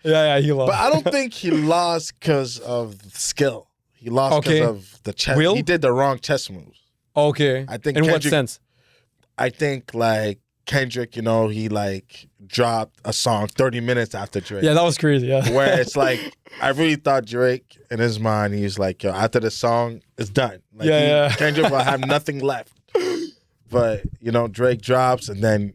Yeah, he lost. But I don't think he lost because of skill. He lost because of the chess. Will? He did the wrong chess moves. Okay. I think in Kendrick, what sense? I think like Kendrick, he like dropped a song 30 minutes after Drake. Yeah, that was crazy. Yeah. Where it's like, I really thought Drake, in his mind, he's like, yo, after the song, it's done. Like, Kendrick will have nothing left. But, Drake drops, and then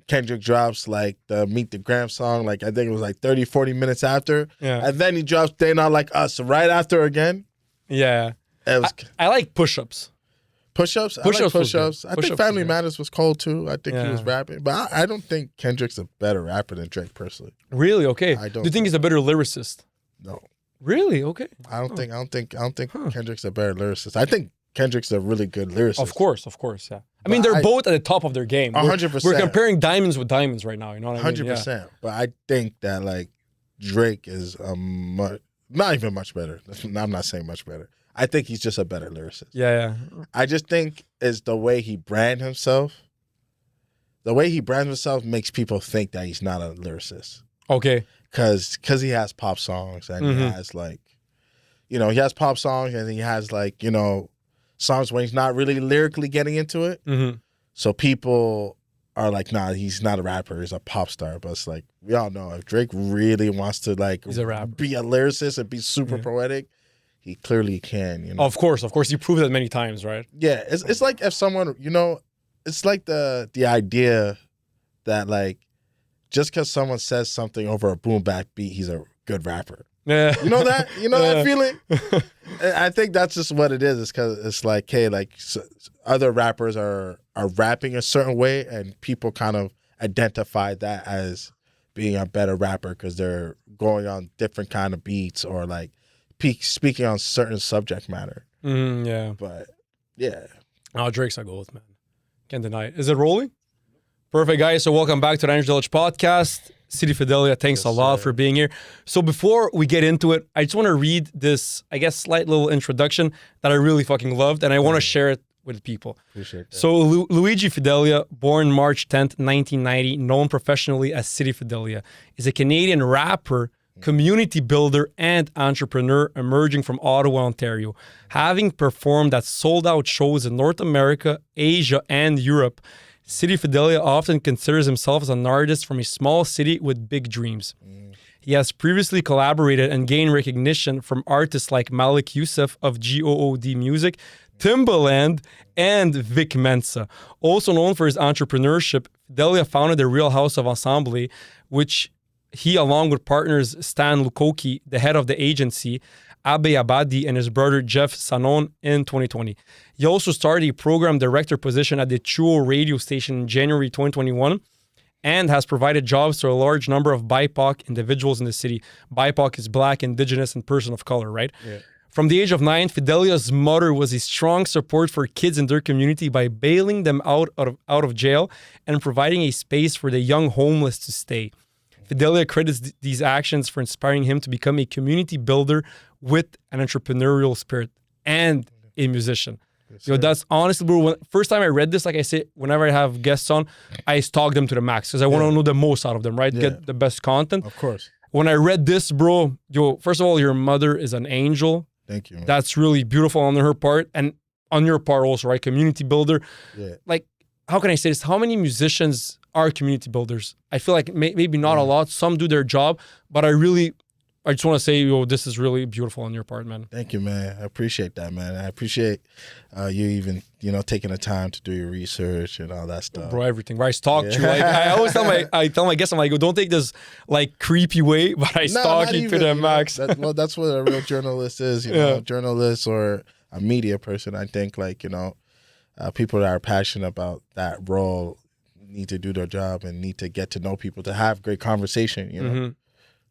Kendrick drops like the Meet the Gram song, like I think it was like 30, 40 minutes after. Yeah. And then he drops They Not Like Us right after again. Yeah. I like push-ups. Push-ups? I like push-ups. I think Family Matters was cold too. I think he was rapping. But I don't think Kendrick's a better rapper than Drake personally. Really? Okay. I don't Do you think he's a better lyricist? No. Really? Okay. I don't think Kendrick's a better lyricist. I think Kendrick's a really good lyricist. Of course, yeah. I mean, they're both at the top of their game. 100%. We're comparing diamonds with diamonds right now, you know what I mean? 100%. Yeah. But I think that, like, Drake is not even much better. I'm not saying much better. I think he's just a better lyricist. Yeah. I just think is the way he brand himself. The way he brands himself makes people think that he's not a lyricist. Okay. Because he has pop songs and he has, like, he has pop songs and he has, like, songs where he's not really lyrically getting into it. Mm-hmm. So people are like, nah, he's not a rapper, he's a pop star. But it's like, we all know if Drake really wants to like he's a rapper. Be a lyricist and be super poetic, he clearly can, Of course. You proved that many times, right? Yeah, it's like if someone, it's like the idea that like just because someone says something over a boom bap beat, he's a good rapper. Yeah. You know that? You know that feeling? I think that's just what it is. It's because it's like, hey, like other rappers are rapping a certain way and people kind of identify that as being a better rapper because they're going on different kind of beats or like speaking on certain subject matter. Yeah. But, yeah. Oh, Drake's a gold, man. Can't deny it. Is it rolling? Perfect, guys. So welcome back to the Energy Village podcast. City Fidelia, thanks a lot for being here. So before we get into it, I just want to read this, I guess, slight little introduction that I really fucking loved, and I want to share it with people. Appreciate that. So Luigi Fidelia, born March 10th, 1990, known professionally as City Fidelia, is a Canadian rapper, community builder, and entrepreneur emerging from Ottawa, Ontario. Having performed at sold-out shows in North America, Asia, and Europe, City Fidelia often considers himself as an artist from a small city with big dreams. He has previously collaborated and gained recognition from artists like Malik Youssef of GOOD Music, Timbaland, and Vic Mensa. Also known for his entrepreneurship, Fidelia founded the Real House of Ensemble, which he, along with partners Stan Lukoki, the head of the agency, Abe Abadi, and his brother Jeff Sanon in 2020. He also started a program director position at the Chuo radio station in January 2021 and has provided jobs to a large number of BIPOC individuals in the city. BIPOC is Black, Indigenous, and person of color, right? Yeah. From the age of 9, Fidelia's mother was a strong support for kids in their community by bailing them out of jail and providing a space for the young homeless to stay. Fidelia credits these actions for inspiring him to become a community builder with an entrepreneurial spirit and a musician. Yes, that's honestly, bro, first time I read this, like I say, whenever I have guests on, I stalk them to the max because I want to know the most out of them, right? Get the best content. Of course. When I read this, bro, first of all, your mother is an angel. Thank you, man. That's really beautiful on her part. And on your part also, right? Community builder. Yeah. Like, how can I say this? How many musicians are community builders? I feel like maybe not a lot. Some do their job, but I just want to say, this is really beautiful on your part, man. Thank you, man. I appreciate that, man. I appreciate you even, taking the time to do your research and all that stuff. Bro, everything. Right? I stalked you. Like, I always tell my guests, I'm like, don't take this like creepy way, but I stalk you to the max. That's what a real journalist is, journalist or a media person. I think people that are passionate about that role need to do their job and need to get to know people to have great conversation, Mm-hmm.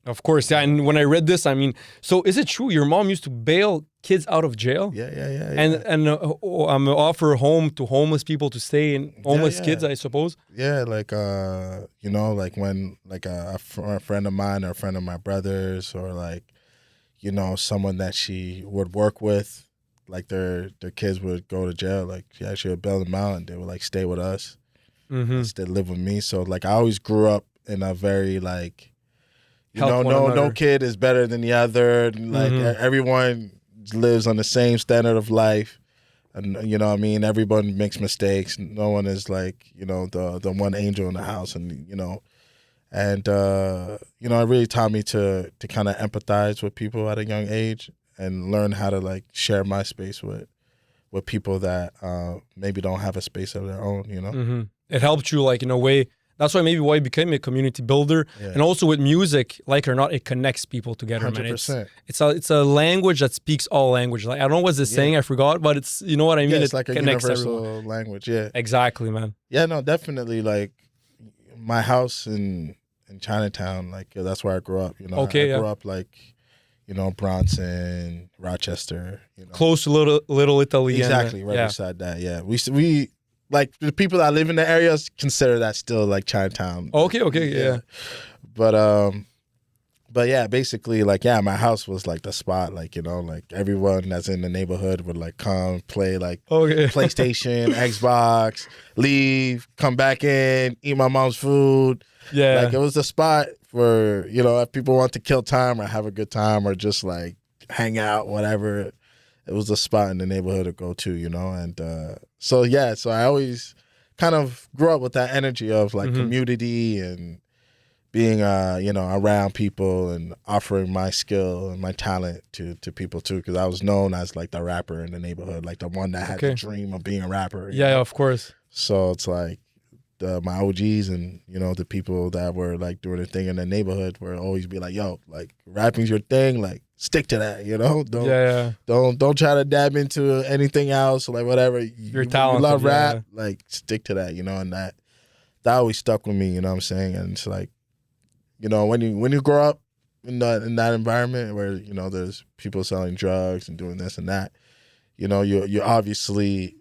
Of course, yeah. And when I read this, I mean, so is it true your mom used to bail kids out of jail? Yeah. And offer a home to homeless people to stay in, homeless kids, I suppose? Yeah, like, like when like a friend of mine or a friend of my brother's or like, someone that she would work with, like their kids would go to jail, like she would bail them out and they would like stay with us. Mm-hmm. They live with me. So like I always grew up in a very like, You Help know, one no another. kid is better than the other. Like everyone lives on the same standard of life. And you know what I mean? Everyone makes mistakes. No one is like, you know, the one angel in the house, and you know, and you know, it really taught me to kind of empathize with people at a young age and learn how to like share my space with people that maybe don't have a space of their own, you know? It helped you like in a way. That's why you became a community builder, Yeah. and also with music, like it or not, it connects people together, man. 100%. It's a language that speaks all languages. Like I don't know what's the saying, I forgot, but it's you know what I mean. Yeah, it's it like a connects universal everyone. language. Yeah. Exactly, man. Yeah, no, definitely. Like my house in Chinatown, like that's where I grew up. You know, Okay, I grew yeah. up like, you know, Bronson, Rochester. You know, Close to Little Italy. exactly And, right beside that. Yeah, we like the people that live in the areas consider that still like Chinatown. Okay, yeah. But yeah, basically, like, yeah, my house was like the spot, like, you know, like everyone that's in the neighborhood would like come play like Okay. PlayStation, Xbox, leave, come back in, eat my mom's food. Yeah. Like it was a spot where, you know, if people want to kill time or have a good time or just like hang out, whatever, it was a spot in the neighborhood to go to, you know? And so, yeah, so I always kind of grew up with that energy of like community and being you know, around people and offering my skill and my talent to people too, because I was known as like the rapper in the neighborhood, like the one that had the dream of being a rapper. Yeah, know? of course. So it's like my OGs and, you know, the people that were like doing their thing in the neighborhood were always be like, yo, like rapping's your thing, like stick to that, you know? Don't try to dab into anything else, like whatever. You're talented. You love rap, like stick to that, you know, and that always stuck with me, you know what I'm saying? And it's like, you know, when you grow up in that environment where, you know, there's people selling drugs and doing this and that, you know, you obviously,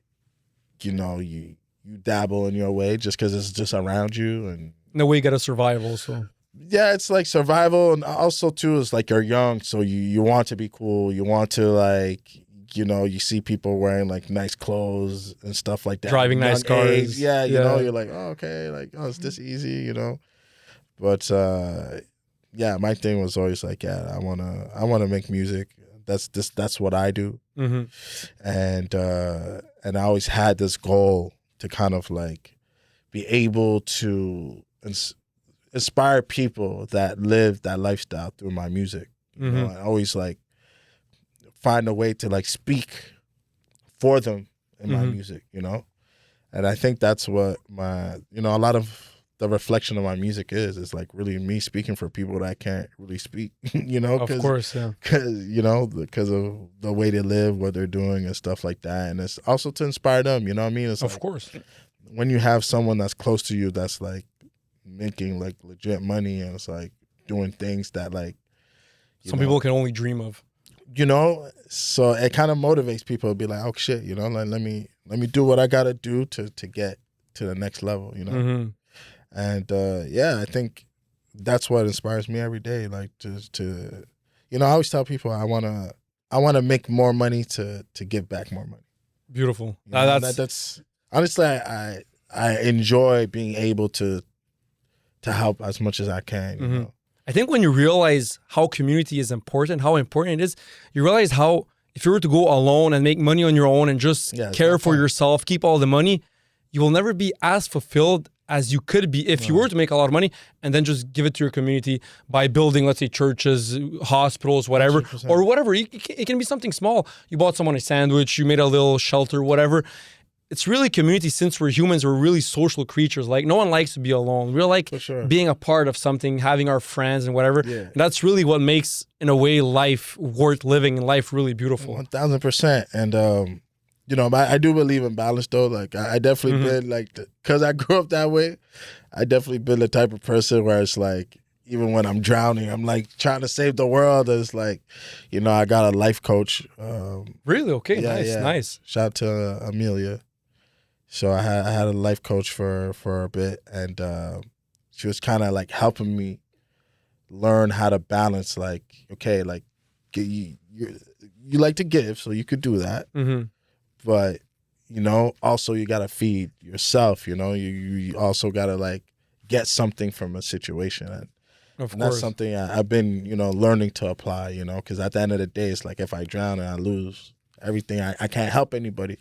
you know, you dabble in your way just because it's just around you, and in a way you gotta survive also. Yeah, it's like survival, and also too it's like you're young, so you want to be cool, you want to like, you know, you see people wearing like nice clothes and stuff like that, driving nice cars. Yeah, you know, you're like, oh, okay, like, oh, it's this easy, you know. But yeah, my thing was always like, yeah, I wanna make music. That's what I do. And I always had this goal to kind of like be able to inspire people that live that lifestyle through my music. You know, I always like find a way to like speak for them in my music, you know? And I think that's what my, you know, a lot of the reflection of my music is like really me speaking for people that can't really speak, you know? Of course, yeah. Because, you know, because of the way they live, what they're doing and stuff like that. And it's also to inspire them, you know what I mean? It's of like, course. when you have someone that's close to you that's like making like legit money and it's like doing things that like some people can only dream of, you know, so it kind of motivates people to be like, oh shit, you know, like let me do what I gotta do to get to the next level, you know. And yeah, I think that's what inspires me every day, like to you know, I always tell people I wanna make more money to give back more money. Beautiful. You know, that's honestly, I enjoy being able to help as much as I can. You know? I think when you realize how community is important, how important it is, you realize how if you were to go alone and make money on your own and just care for yourself, keep all the money, you will never be as fulfilled as you could be if you were to make a lot of money and then just give it to your community by building, let's say, churches, hospitals, whatever, 100%. or whatever. It can be something small. You bought someone a sandwich, you made a little shelter, whatever. It's really community. Since we're humans, we're really social creatures. Like no one likes to be alone. We're like being a part of something, having our friends and whatever. Yeah. And that's really what makes, in a way, life worth living and life really beautiful. 1000%. And you know, I do believe in balance though. Like I definitely been like, because I grew up that way, I definitely been the type of person where it's like, even when I'm drowning, I'm like trying to save the world. It's like, you know, I got a life coach. Really? Okay, yeah, nice. Shout out to Amelia. So I had a life coach for a bit, and she was kind of like helping me learn how to balance. Like, okay, like you like to give, so you could do that, but you know, also you gotta feed yourself. You know, you also gotta like get something from a situation, Of And that's course. something I've been, learning to apply, because at the end of the day, it's like if I drown and I lose everything, I can't help anybody.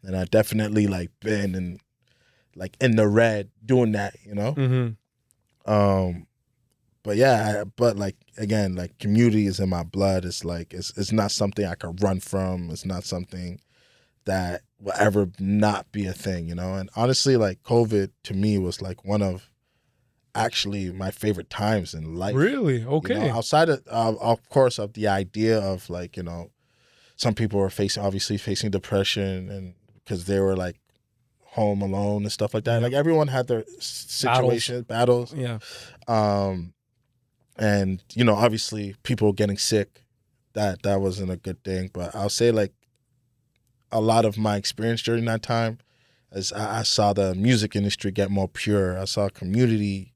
And I definitely like been in the red doing that, Um, but yeah, but like again, like community is in my blood. It's like it's not something I can run from. It's not something that will ever not be a thing, And honestly, like COVID to me was like one of actually my favorite times in life. Really? Okay. Outside of course, of the idea of like, some people were obviously facing depression and because they were like home alone and stuff like that. Yeah. Like everyone had their situation, battles. Yeah. And obviously people getting sick, that wasn't a good thing. But I'll say like a lot of my experience during that time is I saw the music industry get more pure. I saw community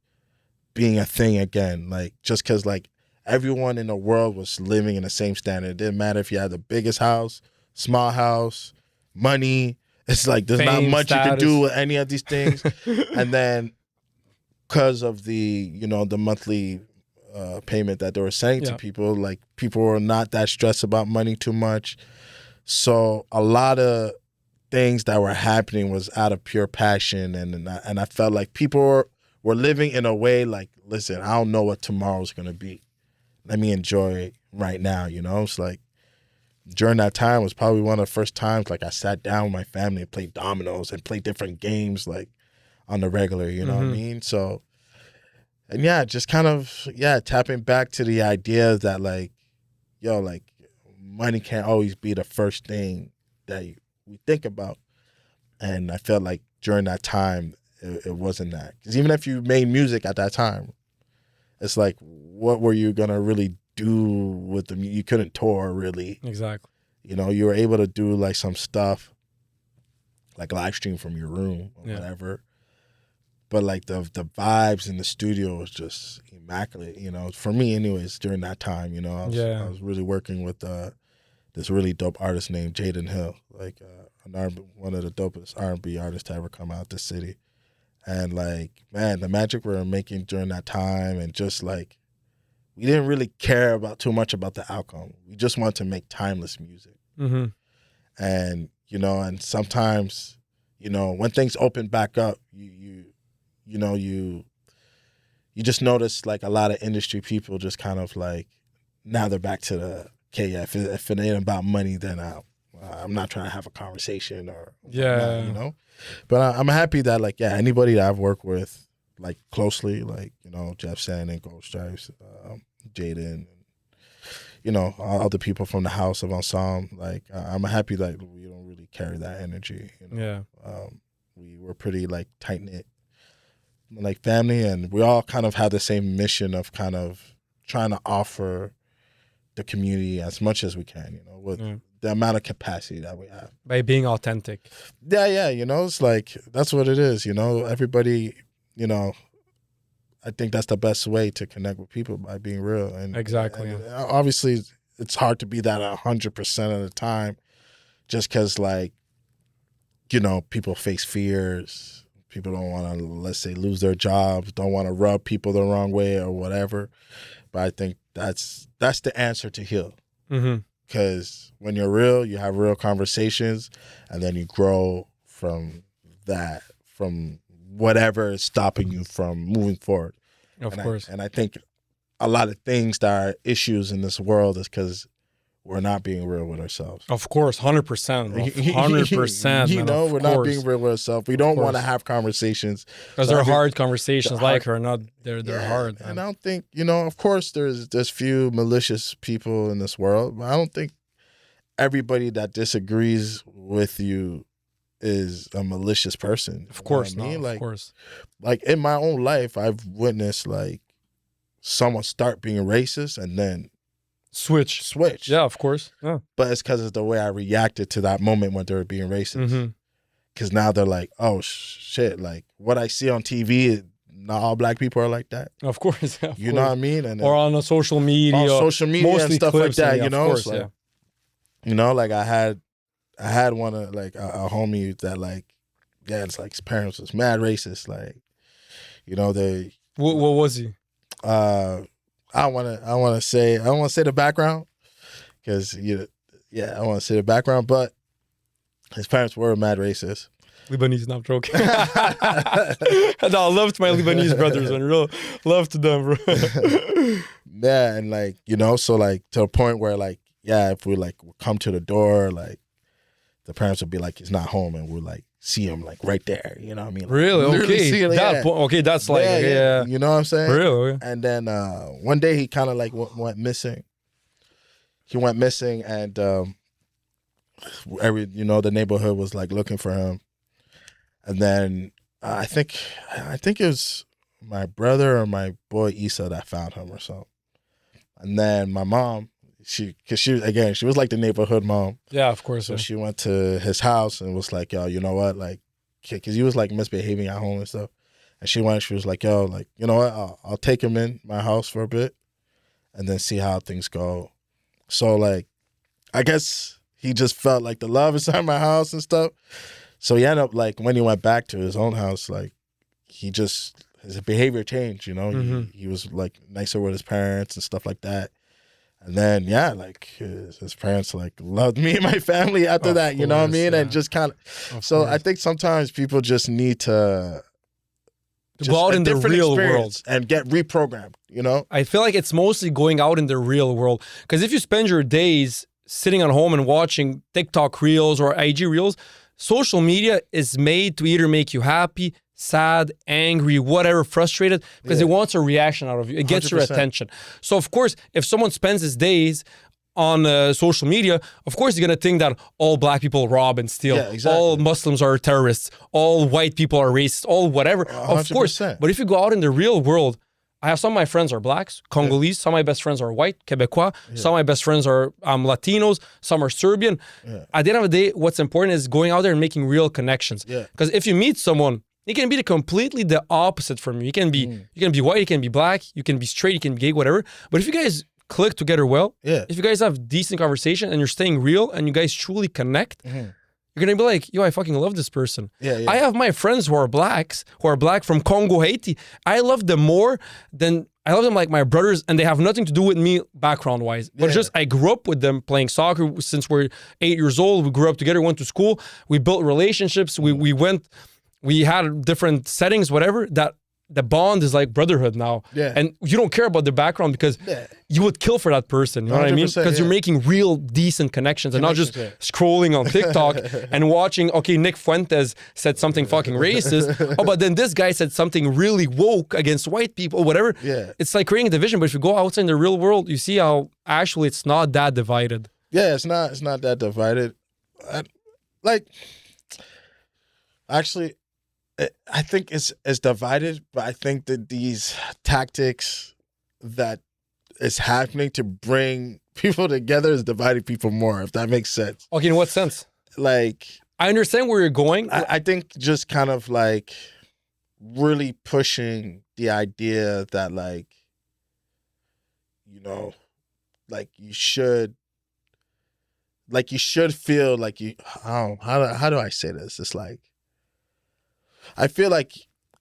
being a thing again. Like just because like everyone in the world was living in the same standard. It didn't matter if you had the biggest house, small house, money. It's like there's not Fame, much you can status. do with any of these things. And then because of the the monthly payment that they were sending to people, like people were not that stressed about money too much. So a lot of things that were happening was out of pure passion, and I felt like people were living in a way like, listen, I don't know what tomorrow's gonna be. Let me enjoy it right now. It's like during that time was probably one of the first times like I sat down with my family and played dominoes and played different games like on the regular. You know what I mean? So. And yeah, just kind of, tapping back to the idea that like, like money can't always be the first thing that we think about. And I felt like during that time, it wasn't that. Because even if you made music at that time, it's like, what were you going to really do with the music? You couldn't tour really. Exactly. You were able to do like some stuff, like live stream from your room or whatever. But like the vibes in the studio was just immaculate, for me anyways, during that time, I was really working with this really dope artist named Jaden Hill, like one of the dopest R&B artists to ever come out this city. And like, man, the magic we were making during that time, and just like, we didn't really care about too much about the outcome. We just wanted to make timeless music. Mm-hmm. And, and sometimes, when things open back up, you just notice like a lot of industry people just kind of like, now they're back to the, okay, yeah, if it ain't about money, then I'm not trying to have a conversation or whatnot, But I'm happy that like, anybody that I've worked with like closely, like, Jeff Sand and Gold Stripes, Jaden, all other people from the house of Ensemble, like I'm happy that we don't really carry that energy. We were pretty like tight knit, like family, and we all kind of had the same mission of kind of trying to offer the community as much as we can, with the amount of capacity that we have. By being authentic. Yeah, it's like, that's what it is, everybody, I think that's the best way to connect with people, by being real. And exactly. And obviously, it's hard to be that 100% of the time, just because, like, people face fears. People don't want to, let's say, lose their jobs, don't want to rub people the wrong way or whatever. But I think that's the answer to heal. Because when you're real, you have real conversations, and then you grow from that, from whatever is stopping you from moving forward. Of course. And I think a lot of things that are issues in this world is because we're not being real with ourselves. Of course, 100%. 100%. We're not being real with ourselves. We don't want to have conversations. Because they're hard conversations, like her, not they're hard. And I don't think, of course there's few malicious people in this world, but I don't think everybody that disagrees with you is a malicious person. Of course not. Of course. Like in my own life, I've witnessed like someone start being racist and then switch. Yeah, of course. Yeah. But it's because of the way I reacted to that moment when they were being racist. Because now they're like, oh shit, like what I see on TV, not all black people are like that. Of course. Yeah, you know what I mean? And or on the social media. And stuff like that, of course, like, like I had one of like a homie that like, it's like his parents was mad racist. Like, they. What was he? I want to say the background because I want to say the background, but his parents were mad racist. Lebanese, not joking. No, I loved my Lebanese brothers, and real love to them, bro. Yeah, and like, so like to the point where like, yeah, if we like come to the door, like the parents would be like, he's not home, and we'll like see him like right there. You know what I mean? Like, really? Okay. see him, Okay, that's like, yeah. You know what I'm saying? Really? And then one day he kind of like went missing. He went missing, and the neighborhood was like looking for him. And then I think it was my brother or my boy Issa that found him or something. And then my mom, she was like the neighborhood mom. Yeah, of course. So she went to his house and was like, yo, you know what? Like, because he was like misbehaving at home and stuff. And she was like, yo, like, you know what? I'll take him in my house for a bit and then see how things go. So like, I guess he just felt like the love inside my house and stuff. So he ended up like, when he went back to his own house, like his behavior changed, He was like nicer with his parents and stuff like that. And then, yeah, like his parents like loved me and my family after that, you know what I mean? Yeah. And just kind of, so I think sometimes people just need to go out in the real world and get reprogrammed, I feel like it's mostly going out in the real world. Because if you spend your days sitting at home and watching TikTok reels or IG reels, social media is made to either make you happy, sad, angry, whatever, frustrated, because it wants a reaction out of you. It gets 100%. Your attention. So, of course, if someone spends his days on social media, of course, you're going to think that all black people rob and steal. Yeah, exactly. All Muslims are terrorists. All white people are racist. All whatever. 100%. Of course. But if you go out in the real world, I have some of my friends are blacks, Congolese. Some of my best friends are white, Quebecois. Some of my best friends are Latinos. Some are Serbian. At the end of the day, what's important is going out there and making real connections. Because if you meet someone, he can be completely the opposite from you. You can be white, you can be black, you can be straight, you can be gay, whatever. But if you guys click together well, if you guys have decent conversation and you're staying real and you guys truly connect, you're gonna be like, yo, I fucking love this person. I have my friends who are black from Congo, Haiti. I love them more than I love them like my brothers, and they have nothing to do with me background-wise. But just I grew up with them playing soccer since we're 8 years old. We grew up together, went to school, we built relationships, we had different settings, whatever, that the bond is like brotherhood now. And you don't care about the background because you would kill for that person. You know what I mean? Because you're making real decent connections and not just scrolling on TikTok and watching, okay, Nick Fuentes said something fucking racist. But then this guy said something really woke against white people, whatever. It's like creating a division. But if you go outside in the real world, you see how actually it's not that divided. Yeah, it's not that divided. Actually, I think it's divided, but I think that these tactics that is happening to bring people together is dividing people more, if that makes sense. Okay, in what sense? Like, I understand where you're going. I think just kind of like really pushing the idea that like, like you should feel like how do I say this? It's like, I feel like,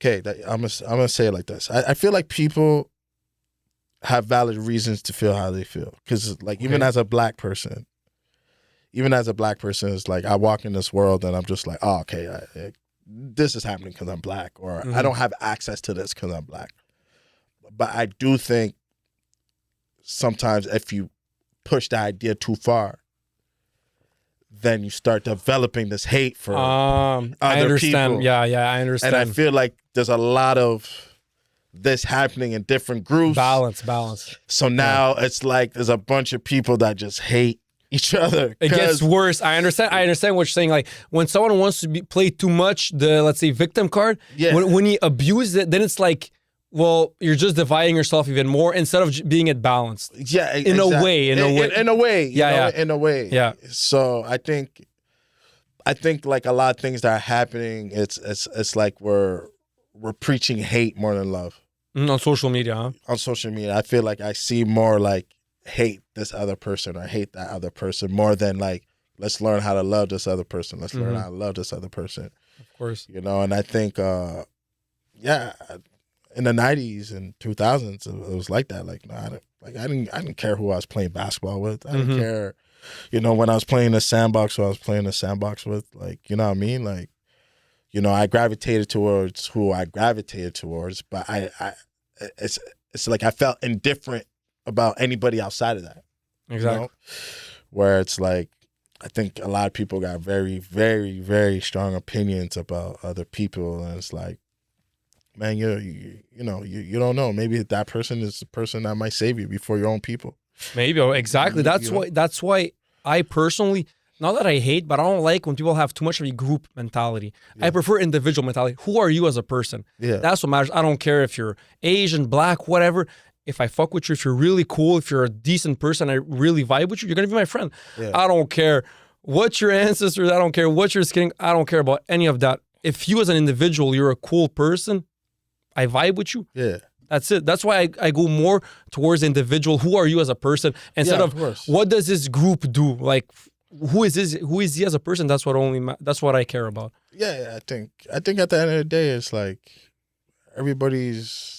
I'm gonna say it like this. I feel like people have valid reasons to feel how they feel. Because like even as a black person, it's like I walk in this world and I'm just like, oh, okay, this is happening because I'm black, or I don't have access to this because I'm black. But I do think sometimes if you push the idea too far, then you start developing this hate for other people. Yeah, I understand. And I feel like there's a lot of this happening in different groups. Balance. So now it's like there's a bunch of people that just hate each other. It gets worse. I understand what you're saying. Like when someone wants to play too much the, let's say, victim card, when he abuses it, then it's like, well, you're just dividing yourself even more instead of being it balanced. Yeah, in a way. In a way. Yeah. So I think like a lot of things that are happening, it's like we're preaching hate more than love. On social media, huh? On social media, I feel like I see more like hate this other person or hate that other person more than like, let's learn how to love this other person. Let's learn how to love this other person. Of course. And I think, in the 90s and 2000s, it was like that. Like, no, I didn't care who I was playing basketball with. I didn't care, when I was playing the sandbox, who I was playing the sandbox with. Like, you know what I mean? Like, I gravitated towards who I gravitated towards, but it's like I felt indifferent about anybody outside of that. Exactly. Where it's like, I think a lot of people got very, very, very strong opinions about other people, and it's like, man, you don't know. Maybe that person is the person that might save you before your own people. Maybe. Exactly. That's why I personally, not that I hate, but I don't like when people have too much of a group mentality. Yeah. I prefer individual mentality. Who are you as a person? Yeah. That's what matters. I don't care if you're Asian, black, whatever. If I fuck with you, if you're really cool, if you're a decent person, I really vibe with you, you're going to be my friend. Yeah. I don't care what your ancestors, I don't care what your skin, I don't care about any of that. If you as an individual, you're a cool person, I vibe with you. Yeah. That's it. That's why I go more towards the individual. Who are you as a person? Instead of what does this group do? Like, who is he as a person? That's what I care about. Yeah, I think at the end of the day, it's like everybody's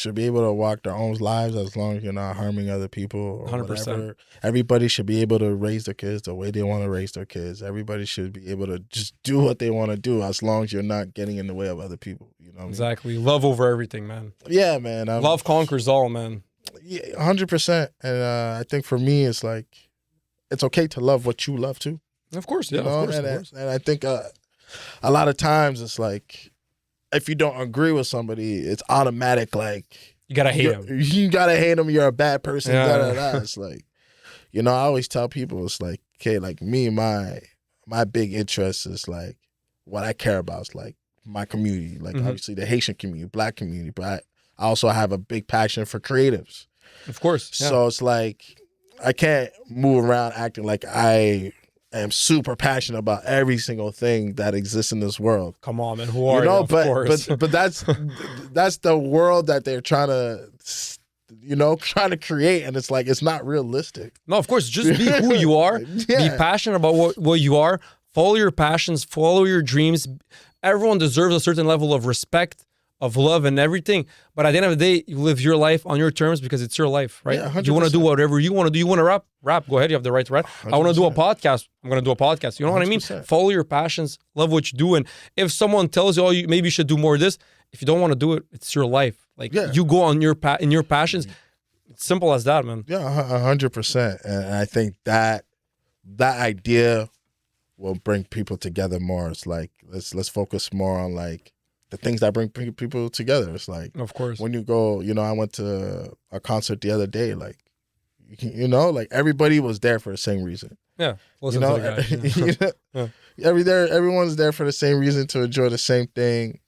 should be able to walk their own lives as long as you're not harming other people or 100%. Whatever. Everybody should be able to raise their kids the way they want to raise their kids. Everybody should be able to just do what they want to do as long as you're not getting in the way of other people. You know what exactly. I mean? Love over everything, man. Yeah, man. Love conquers all, man. Yeah, 100%. And I think for me, it's like, it's okay to love what you love too. Of course, yeah, of course. And I think a lot of times it's like, if you don't agree with somebody, it's automatic. Like you gotta hate them. You gotta hate them. You're a bad person. Yeah. It's like, I always tell people, it's like, okay, like me, my big interest is like what I care about is like my community, like obviously the Haitian community, Black community, but I also have a big passion for creatives. Of course. Yeah. So it's like I can't move around acting like I am super passionate about every single thing that exists in this world. Come on, man. Who are you? Of course. But that's the world that they're trying to create, and it's like it's not realistic. No, of course, just be who you are. Yeah. Be passionate about what you are. Follow your passions, follow your dreams. Everyone deserves a certain level of respect, of love and everything. But at the end of the day, you live your life on your terms because it's your life, right? Yeah, you want to do whatever you want to do. You want to rap? Rap. Go ahead. You have the right to rap. 100%. I want to do a podcast. I'm going to do a podcast. You know 100%. What I mean? Follow your passions. Love what you do. And if someone tells you, maybe you should do more of this, if you don't want to do it, it's your life. Like you go on in your passions. It's simple as that, man. Yeah, 100%. And I think that idea will bring people together more. It's like, let's focus more on like the things that bring people together. It's like, of course, when you go, I went to a concert the other day, like, like everybody was there for the same reason. Yeah. Everyone's there for the same reason, to enjoy the same thing,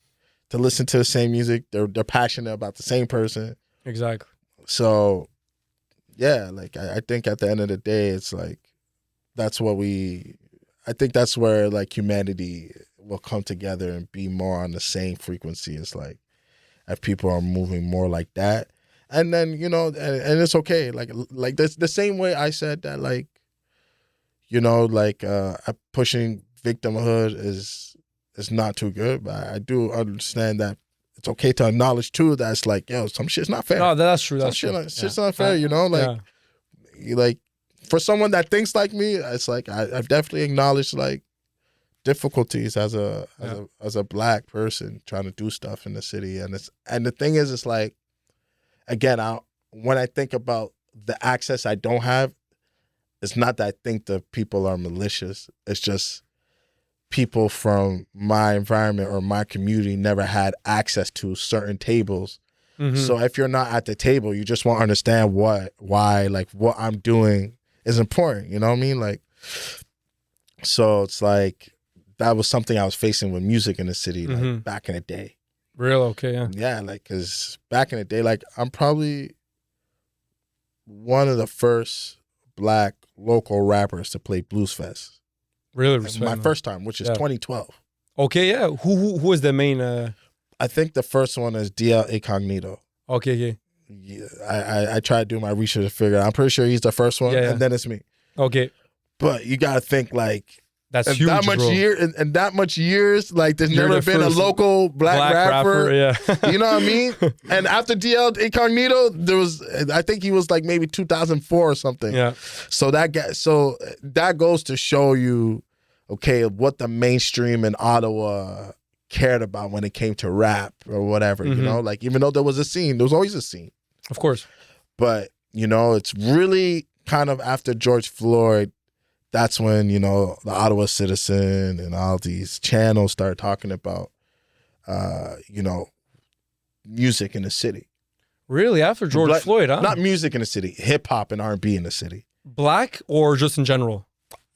to listen to the same music. They're passionate about the same person. Exactly. So, yeah, like I think at the end of the day, it's like, I think that's where like humanity will come together and be more on the same frequency. It's like, if people are moving more like that, and then and it's okay. Like the same way I said that, like, pushing victimhood is not too good, but I do understand that it's okay to acknowledge too that it's like, some shit's not fair. No, that's true. That's true. Like, shit's not fair. Like for someone that thinks like me, it's like I've definitely acknowledged like difficulties as a Black person trying to do stuff in the city, and the thing is, it's like, again, when I think about the access I don't have, it's not that I think the people are malicious. It's just people from my environment or my community never had access to certain tables. Mm-hmm. So if you're not at the table, you just won't understand why, like, what I'm doing is important. You know what I mean? Like, so it's like, that was something I was facing with music in the city, like, back in the day. Real? Okay, yeah. Yeah, like, because back in the day, like, I'm probably one of the first Black local rappers to play Blues Fest. Really? Respect, my first time, which is 2012. Okay, yeah. Who was the main? I think the first one is DL Incognito. Okay. Yeah, I tried to do my research to figure it out. I'm pretty sure he's the first one, and then it's me. Okay. But you got to think, like, That's and huge, that much bro. and that much years, like there's You're never the been a first local black rapper. Yeah. You know what I mean? And after DL Incognito, there was, I think he was like maybe 2004 or something. Yeah. So that goes to show you, okay, what the mainstream in Ottawa cared about when it came to rap or whatever. You know, like even though there was a scene, there was always a scene. Of course. But you know, it's really kind of after George Floyd. That's when, you know, the Ottawa Citizen and all these channels start talking about, you know, music in the city. Really? After George Floyd, huh? Not music in the city, hip hop and R&B in the city. Black or just in general?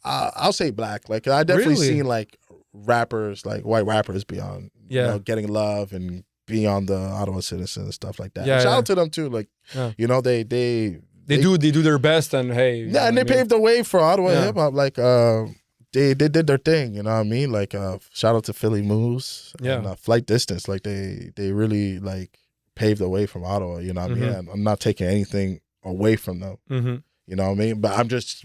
I'll say black. Like I definitely Really? seen like rappers, like white rappers be on, you know, Getting Love and be on the Ottawa Citizen and stuff like that. Yeah, Shout out to them too. Like, you know, they do their best, and hey, yeah, and they paved the way for Ottawa hip hop. Like, they did their thing. You know what I mean? Like, shout out to Philly Moves and Flight Distance. Like, they really like paved the way from Ottawa. You know what I mean? And I'm not taking anything away from them. You know what I mean? But I'm just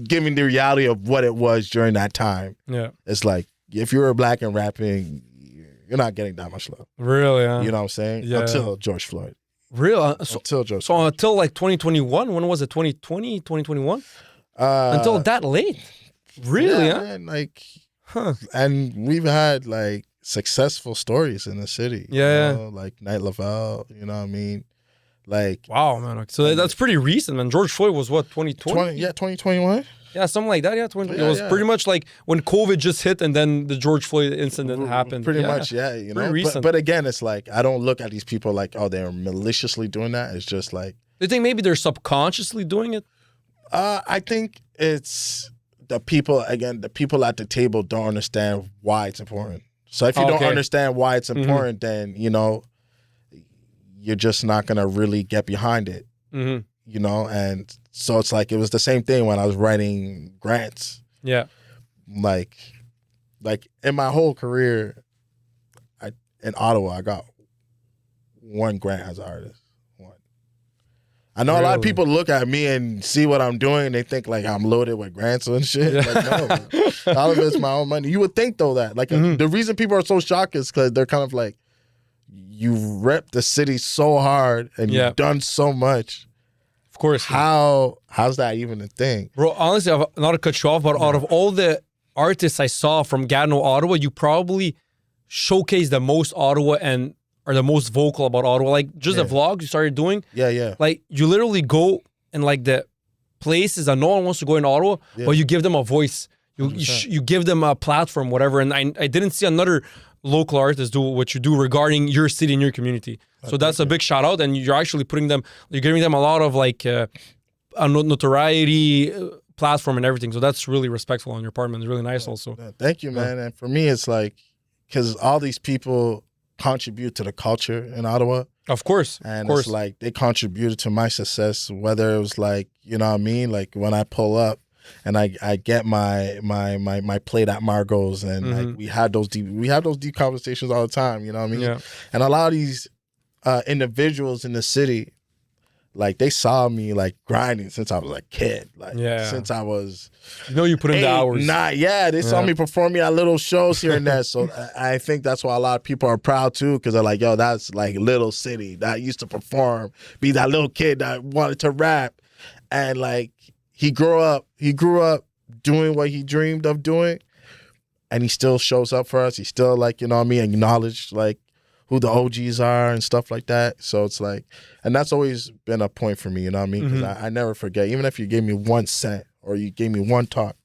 giving the reality of what it was during that time. Yeah, it's like if you were black and rapping, you're not getting that much love. Really? Huh? You know what I'm saying? Yeah. Until George Floyd. Real? Until George Floyd. Until like 2021? When was it? 2020, 2021? Until that late? Really? Yeah, huh? Man, like, and we've had like successful stories in the city. Yeah. You know, like Night Lavelle, you know what I mean? Like, wow, man. So that's pretty recent, man. George Floyd was what, 2020? Yeah, 2021. Yeah, something like that. Yeah, 2020. It was pretty much like when COVID just hit and then the George Floyd incident happened. Pretty much, yeah. You know, but again, it's like I don't look at these people like, oh, they're maliciously doing that. It's just like, do you think maybe they're subconsciously doing it? I think it's the people at the table don't understand why it's important. So if you don't understand why it's important, then you know you're just not gonna really get behind it. You know, and so it's like it was the same thing when I was writing grants. Yeah, like in my whole career, in Ottawa, I got one grant as an artist. One. I know a lot of people look at me and see what I'm doing, and they think like I'm loaded with grants and shit. Yeah. Like no, all of it's my own money. You would think though that like the reason people are so shocked is because they're kind of like, you rep the city so hard and you've done so much. Of course. How's that even a thing? Bro, honestly, not to cut you off, but out of all the artists I saw from Gatineau, Ottawa, you probably showcase the most Ottawa and are the most vocal about Ottawa. Like just the vlogs you started doing. Yeah. Like you literally go in like the places that no one wants to go in Ottawa, but you give them a voice. You give them a platform, whatever. And I didn't see another local artists do what you do regarding your city and your community. So that's a big shout out, and you're actually you're giving them a lot of like a notoriety platform and everything. So that's really respectful on your part, man. It's really nice also. Thank you, man. And for me, it's like, because all these people contribute to the culture in Ottawa. Of course. And it's like they contributed to my success, whether it was like, you know what I mean? Like when I pull up, and I get my plate at Margot's, and like we have those deep conversations all the time, you know what I mean? Yeah. And a lot of these individuals in the city, like they saw me like grinding since I was a kid, like since I was, you put in the hours. They saw me performing at little shows here and there. So I think that's why a lot of people are proud too, because they're like, yo, that's like little city that used to perform, be that little kid that wanted to rap, and like. He grew up doing what he dreamed of doing, and he still shows up for us. He still like, you know what I mean, acknowledged like who the OGs are and stuff like that. So it's like, and that's always been a point for me, you know what I mean? Because I never forget, even if you gave me 1 cent or you gave me one talk,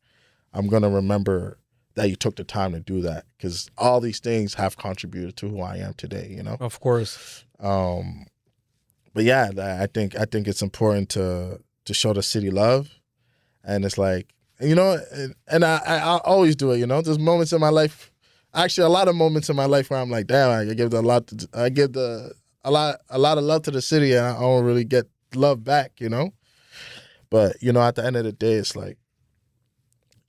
I'm going to remember that you took the time to do that, because all these things have contributed to who I am today, you know? Of course. But yeah, I think it's important to show the city love. And it's like, you know, and I always do it, you know. There's moments in my life, actually a lot of moments in my life where I'm like, damn, I give a lot of love to the city, and I don't really get love back, you know. But you know, at the end of the day, it's like,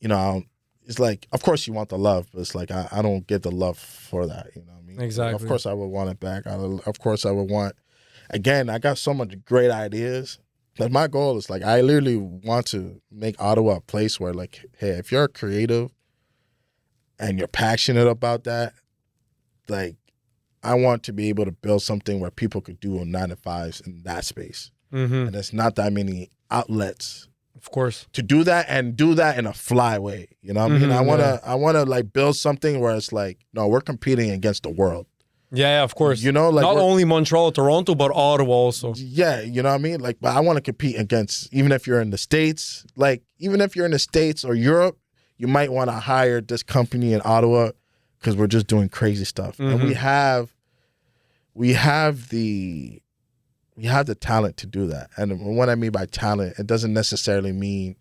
you know, it's like, of course you want the love, but it's like I don't get the love for that, you know what I mean? Exactly. Of course I would want it back. Of course I would want. Again, I got so much great ideas. Like my goal is like, I literally want to make Ottawa a place where like, hey, if you're creative and you're passionate about that, like, I want to be able to build something where people could do 9 to 5s in that space. And there's not that many outlets, of course, to do that and do that in a fly way. You know what I mean? I wanna like build something where it's like, no, we're competing against the world. Yeah, of course. You know, like not only Montreal, Toronto, but Ottawa also. Yeah, you know what I mean? Like, but I want to compete against, even if you're in the States, like, even if you're in the States or Europe, you might want to hire this company in Ottawa because we're just doing crazy stuff. And we have the talent to do that. And what I mean by talent, it doesn't necessarily mean,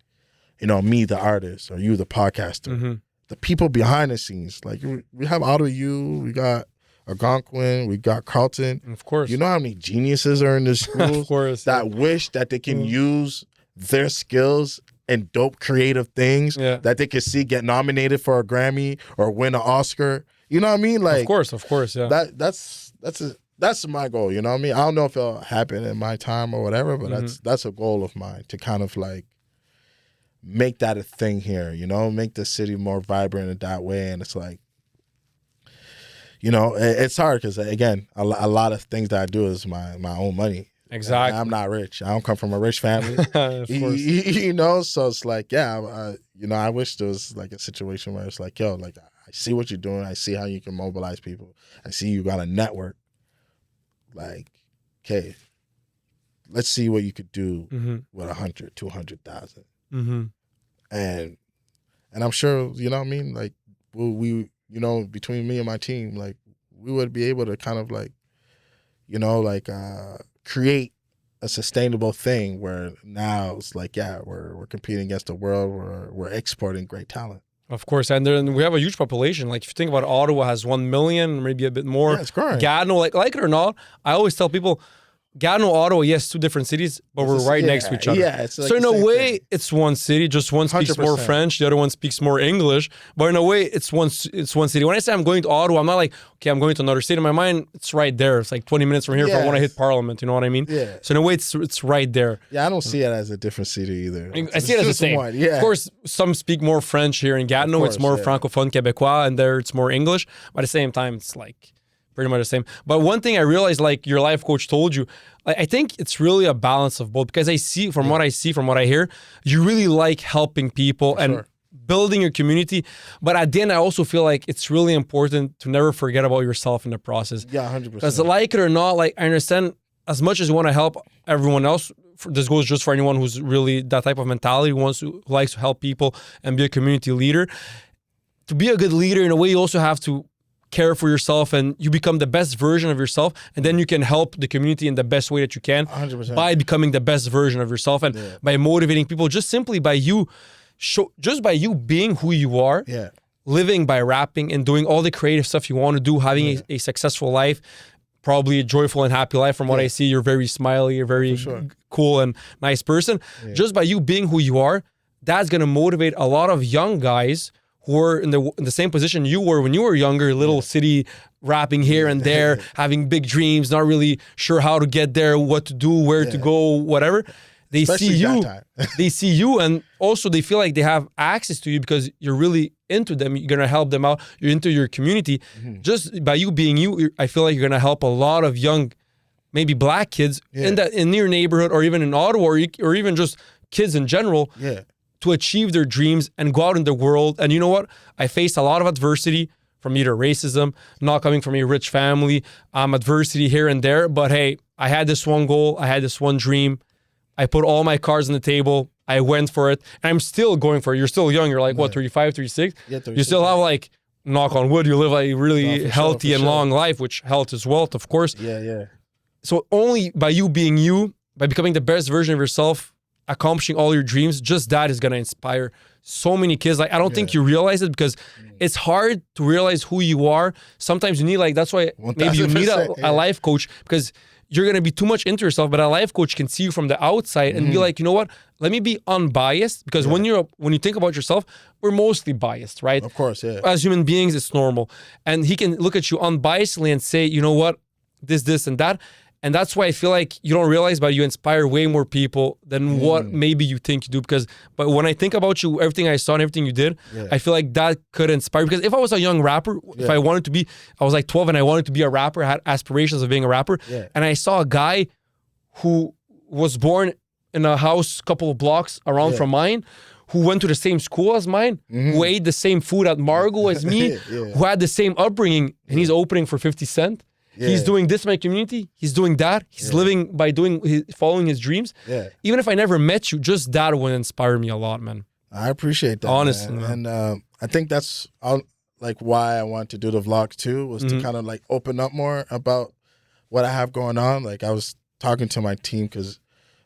you know, me, the artist, or you, the podcaster. The people behind the scenes. Like, we have Ottawa U, we got Algonquin, we got Carlton. Of course. You know how many geniuses are in this school of course, that wish that they can use their skills in dope creative things that they can see get nominated for a Grammy or win an Oscar. You know what I mean? Like, of course, yeah. That's my goal, you know what I mean? I don't know if it'll happen in my time or whatever, but that's a goal of mine, to kind of like make that a thing here, you know, make the city more vibrant in that way. And it's like, you know, it's hard because, again, a lot of things that I do is my own money. Exactly. And I'm not rich. I don't come from a rich family. Of course. You know, so it's like, yeah, you know, I wish there was like a situation where it's like, yo, like, I see what you're doing. I see how you can mobilize people. I see you got a network. Like, okay, let's see what you could do with 100, 200,000. And I'm sure, you know what I mean? Like, we, you know, between me and my team, like, we would be able to kind of like, you know, like, create a sustainable thing where now it's like, yeah, we're competing against the world. We're exporting great talent. Of course, and then we have a huge population. Like, if you think about it, Ottawa has 1 million, maybe a bit more. Yeah, it's growing. Gatineau, like it or not, I always tell people, Gatineau, Ottawa, yes, 2 different cities, but we're right next to each other. Yeah, it's like so in a way, thing. it's one city. Just one speaks 100%. more French, the other one speaks more English. But in a way, it's one city. When I say I'm going to Ottawa, I'm not like, okay, I'm going to another city. In my mind, it's right there. It's like 20 minutes from here if I want to hit Parliament. You know what I mean? Yeah. So in a way, it's right there. Yeah, I don't see it as a different city either. I see it as the same. One. Yeah. Of course, some speak more French here in Gatineau. It's more Francophone Québécois, and there it's more English. But at the same time, it's like pretty much the same. But one thing I realized, like your life coach told you, I think it's really a balance of both, because I see from what I hear, you really like helping people and building your community. But at the end, I also feel like it's really important to never forget about yourself in the process. Yeah, 100%. Because like it or not, like I understand as much as you want to help everyone else, this goes just for anyone who's really that type of mentality, who likes to help people and be a community leader. To be a good leader, in a way, you also have to care for yourself, and you become the best version of yourself, and then you can help the community in the best way that you can 100%. by becoming the best version of yourself and by motivating people, just simply by you being who you are, living by rapping and doing all the creative stuff you want to do, having a successful life, probably a joyful and happy life. From what I see, you're very smiley, you're very cool and nice person. Just by you being who you are, that's going to motivate a lot of young guys who were in the same position you were when you were younger, little city rapping here and there, having big dreams, not really sure how to get there, what to do, where to go, whatever. They see you, and also they feel like they have access to you because you're really into them. You're going to help them out. You're into your community. Just by you being you, I feel like you're going to help a lot of young, maybe black kids in your neighborhood, or even in Ottawa, or even just kids in general, to achieve their dreams and go out in the world. And you know what? I faced a lot of adversity from either racism, not coming from a rich family, adversity here and there. But hey, I had this one goal. I had this one dream. I put all my cards on the table. I went for it. And I'm still going for it. You're still young. You're like, what, 35, 36? Yeah, 36. You still have, like, knock on wood, you live a really healthy and long life, which health is wealth, of course. Yeah. So only by you being you, by becoming the best version of yourself, accomplishing all your dreams, just that is going to inspire so many kids. Like, I don't think you realize it, because it's hard to realize who you are. Sometimes you need, like, that's why maybe you need a life coach, because you're going to be too much into yourself, but a life coach can see you from the outside and be like, you know what, let me be unbiased, because when you think about yourself, we're mostly biased, right? Of course, yeah. As human beings, it's normal. And he can look at you unbiasedly and say, you know what, this, and that. And that's why I feel like you don't realize, but you inspire way more people than what maybe you think you do. But when I think about you, everything I saw and everything you did, I feel like that could inspire. Because if I was a young rapper, if I wanted to be, I was like 12 and I wanted to be a rapper, I had aspirations of being a rapper. And I saw a guy who was born in a house a couple of blocks around from mine, who went to the same school as mine, who ate the same food at Margo as me, who had the same upbringing, and he's opening for 50 Cent. He's doing this in my community. He's doing that. He's living by following his dreams. Even if I never met you, just that would inspire me a lot, man. I appreciate that, honestly, man. And I think that's like why I wanted to do the vlog too, was to kind of like open up more about what I have going on. Like I was talking to my team because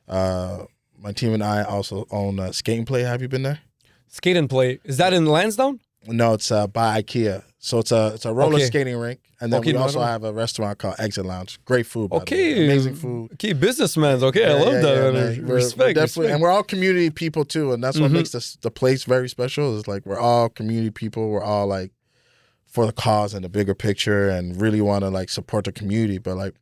my team and I also own Skate and Play. Have you been there? Skate and Play. Is that in Lansdowne? No, it's by IKEA. So it's a roller skating rink. And then we also have a restaurant called Exit Lounge. Great food, by the way. Amazing food. Okay, businessmen. Okay, I love that. Respect. And we're all community people too. And that's what makes the place very special. Is like we're all community people. We're all like for the cause and the bigger picture and really want to like support the community. But like,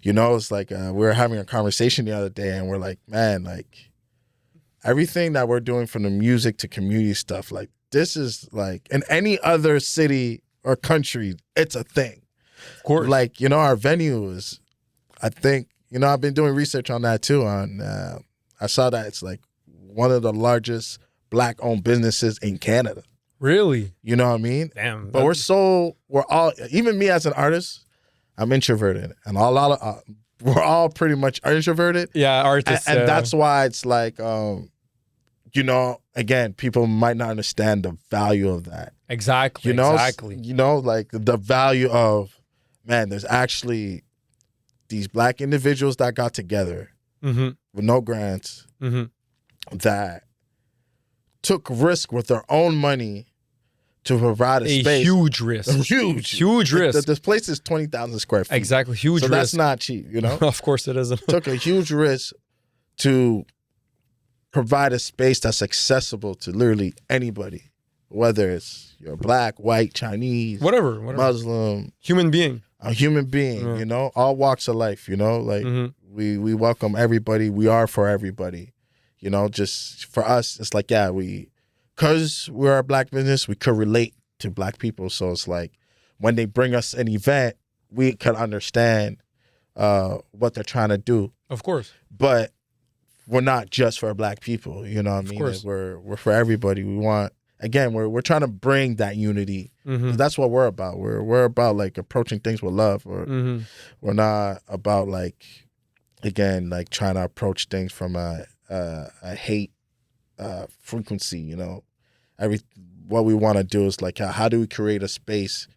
you know, it's like we were having a conversation the other day and we're like, man, like everything that we're doing from the music to community stuff, like this is like in any other city or country, it's a thing. Of course. Like, you know, our venue is, I think, you know, I've been doing research on that too. I saw that it's like one of the largest Black-owned businesses in Canada. Really? You know what I mean? Damn. But we're all, even me as an artist, I'm introverted. And we're all pretty much introverted. Yeah, artists. And that's why it's like, you know, again, people might not understand the value of that. Exactly. You know, exactly. You know, like the value of, man, there's actually these Black individuals that got together with no grants that took risk with their own money to provide a space. Huge risk. Huge risk. This place is 20,000 square feet. Exactly. Huge risk. So that's not cheap, you know? Of course it isn't. Took a huge risk to provide a space that's accessible to literally anybody, whether it's you're Black, white, Chinese, whatever. Muslim, human being, a human being, you know, all walks of life, you know, like we welcome everybody. We are for everybody, you know. Just for us, it's like, yeah, because we're a Black business, we could relate to Black people. So it's like when they bring us an event, we can understand what they're trying to do. Of course, but we're not just for Black people, you know what I mean? Like we're for everybody. We want, again, we're trying to bring that unity. That's what we're about. We're about like approaching things with love. We're not about like, again, like trying to approach things from a hate frequency, you know. What we want to do is like, how do we create a space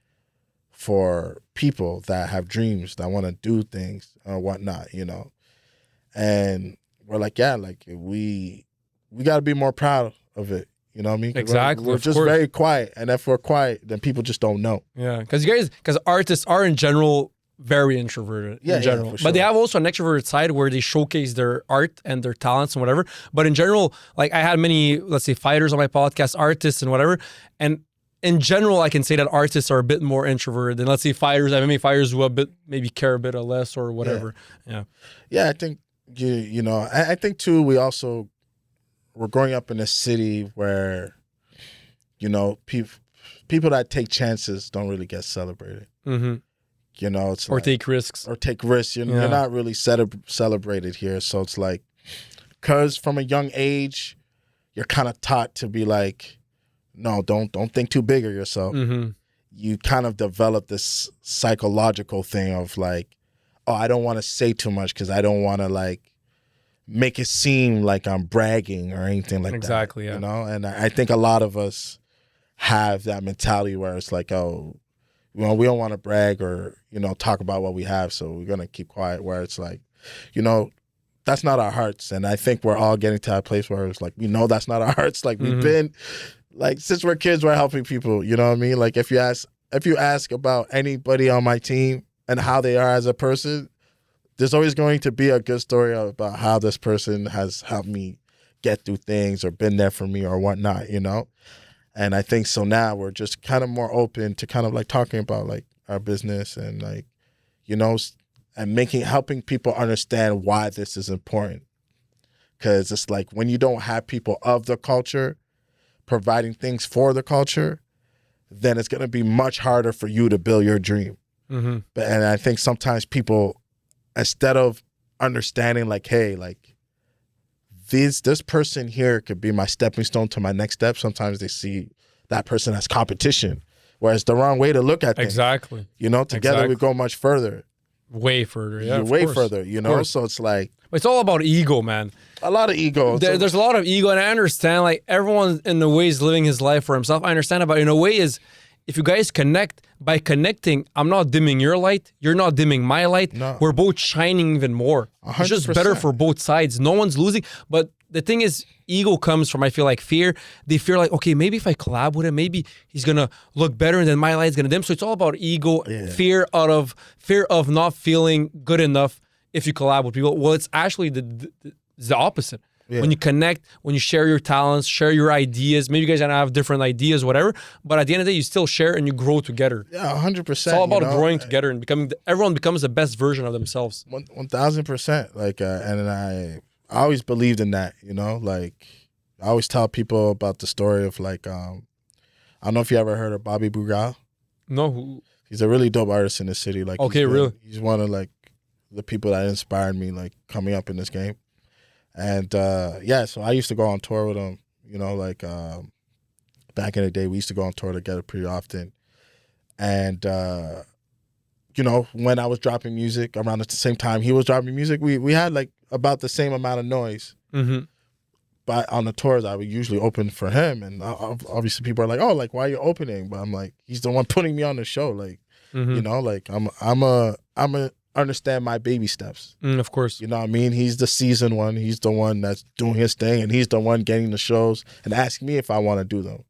for people that have dreams, that want to do things or whatnot, you know? And we're like, yeah, like we got to be more proud of it. You know what I mean? Exactly. We're just very quiet. And if we're quiet, then people just don't know. Yeah. Because artists are in general very introverted in general. Yeah, for sure. But they have also an extroverted side where they showcase their art and their talents and whatever. But in general, like I had many, let's say, fighters on my podcast, artists and whatever. And in general, I can say that artists are a bit more introverted than, let's say, fighters, MMA fighters who maybe care a bit less or whatever. Yeah, I think, you know, I think too, we're growing up in a city where, you know, people that take chances don't really get celebrated. You know, it's or take risks. You're not really celebrated here. So it's like, because from a young age, you're kind of taught to be like, no, don't think too big of yourself. You kind of develop this psychological thing of like, oh, I don't want to say too much because I don't want to like make it seem like I'm bragging or anything like that. Exactly, yeah. You know, and I think a lot of us have that mentality where it's like, oh, well, we don't want to brag or, you know, talk about what we have, so we're going to keep quiet, where it's like, you know, that's not our hearts. And I think we're all getting to that place where it's like, we know that's not our hearts. Like we've been, like since we're kids, we're helping people, you know what I mean? Like if you ask about anybody on my team and how they are as a person, there's always going to be a good story about how this person has helped me get through things or been there for me or whatnot, you know? And I think so now we're just kind of more open to kind of like talking about like our business and like, you know, and helping people understand why this is important. Because it's like when you don't have people of the culture providing things for the culture, then it's going to be much harder for you to build your dream. Mm-hmm. And I think sometimes people, instead of understanding like, hey, like this person here could be my stepping stone to my next step, sometimes they see that person as competition, whereas the wrong way to look at things. Exactly. You know, together we go much further. Way further, yeah. Way further, you know? So it's like... It's all about ego, man. A lot of ego. There's a lot of ego, and I understand, like, everyone in a way is living his life for himself. I understand, but in a way is, if you guys connect, by connecting, I'm not dimming your light, you're not dimming my light. No. We're both shining even more. 100%. It's just better for both sides. No one's losing. But the thing is, ego comes from, I feel like, fear. They fear like, okay, maybe if I collab with him, maybe he's gonna look better and then my light's gonna dim. So it's all about ego, fear of not feeling good enough if you collab with people. Well, it's actually the opposite. Yeah. When you connect, when you share your talents, share your ideas, maybe you guys are gonna have different ideas, whatever, but at the end of the day, you still share and you grow together. Yeah, 100%. It's all about growing together and everyone becomes the best version of themselves. 1000%. Like, and I always believed in that, you know, like I always tell people about the story of like, I don't know if you ever heard of Bobby Bugal. No. He's a really dope artist in the city. Like, okay, really? He's one of like the people that inspired me, like coming up in this game. And so I used to go on tour with him, you know, like back in the day, we used to go on tour together pretty often. And, you know, when I was dropping music around at the same time he was dropping music, we had like about the same amount of noise. Mm-hmm. But on the tours, I would usually open for him. And obviously people are like, oh, like, why are you opening? But I'm like, he's the one putting me on the show. Like, you know, like I'm a understand my baby steps. Of course. You know what I mean? He's the seasoned one. He's the one that's doing his thing, and he's the one getting the shows and asking me if I want to do them.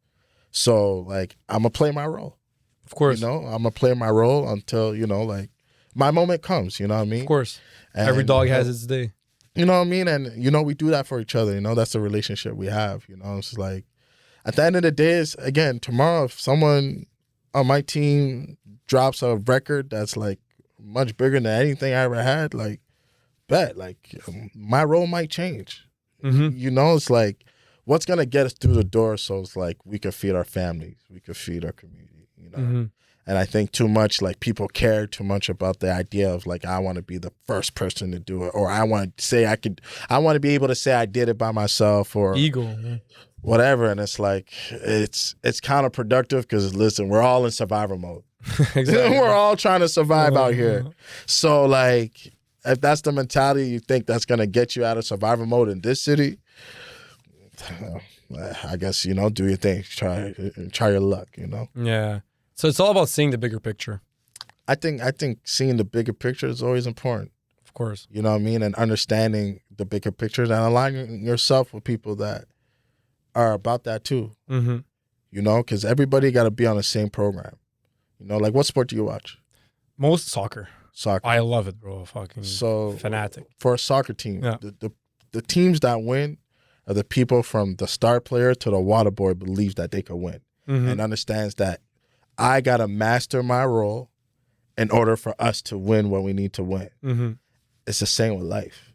So, like, I'm going to play my role. Of course. You know, I'm going to play my role until, you know, like, my moment comes, you know what I mean? Of course. And every dog has its day. You know what I mean? And, you know, we do that for each other. You know, that's the relationship we have. You know, it's like, at the end of the day, is again, tomorrow, if someone on my team drops a record that's, like, much bigger than anything I ever had, like, bet, like, my role might change. Mm-hmm. You know, it's like, what's going to get us through the door so it's like we could feed our families, we could feed our community, you know? Mm-hmm. And I think too much, like, people care too much about the idea of, like, I want to be the first person to do it, or I want to say I want to be able to say I did it by myself, or ego, whatever. And it's like, it's counterproductive because, listen, we're all in survival mode. Exactly. We're all trying to survive out here. So, like, if that's the mentality you think that's going to get you out of survival mode in this city, I guess, you know, do your thing. Try your luck, you know? Yeah. So it's all about seeing the bigger picture. I think seeing the bigger picture is always important. Of course. You know what I mean? And understanding the bigger picture and aligning yourself with people that are about that too. Mm-hmm. You know, because everybody got to be on the same program. You know, like, what sport do you watch? Most soccer. Soccer. I love it, bro. Fucking fanatic. For a soccer team, the teams that win are the people from the star player to the water boy believes that they could win and understands that I got to master my role in order for us to win what we need to win. Mm-hmm. It's the same with life.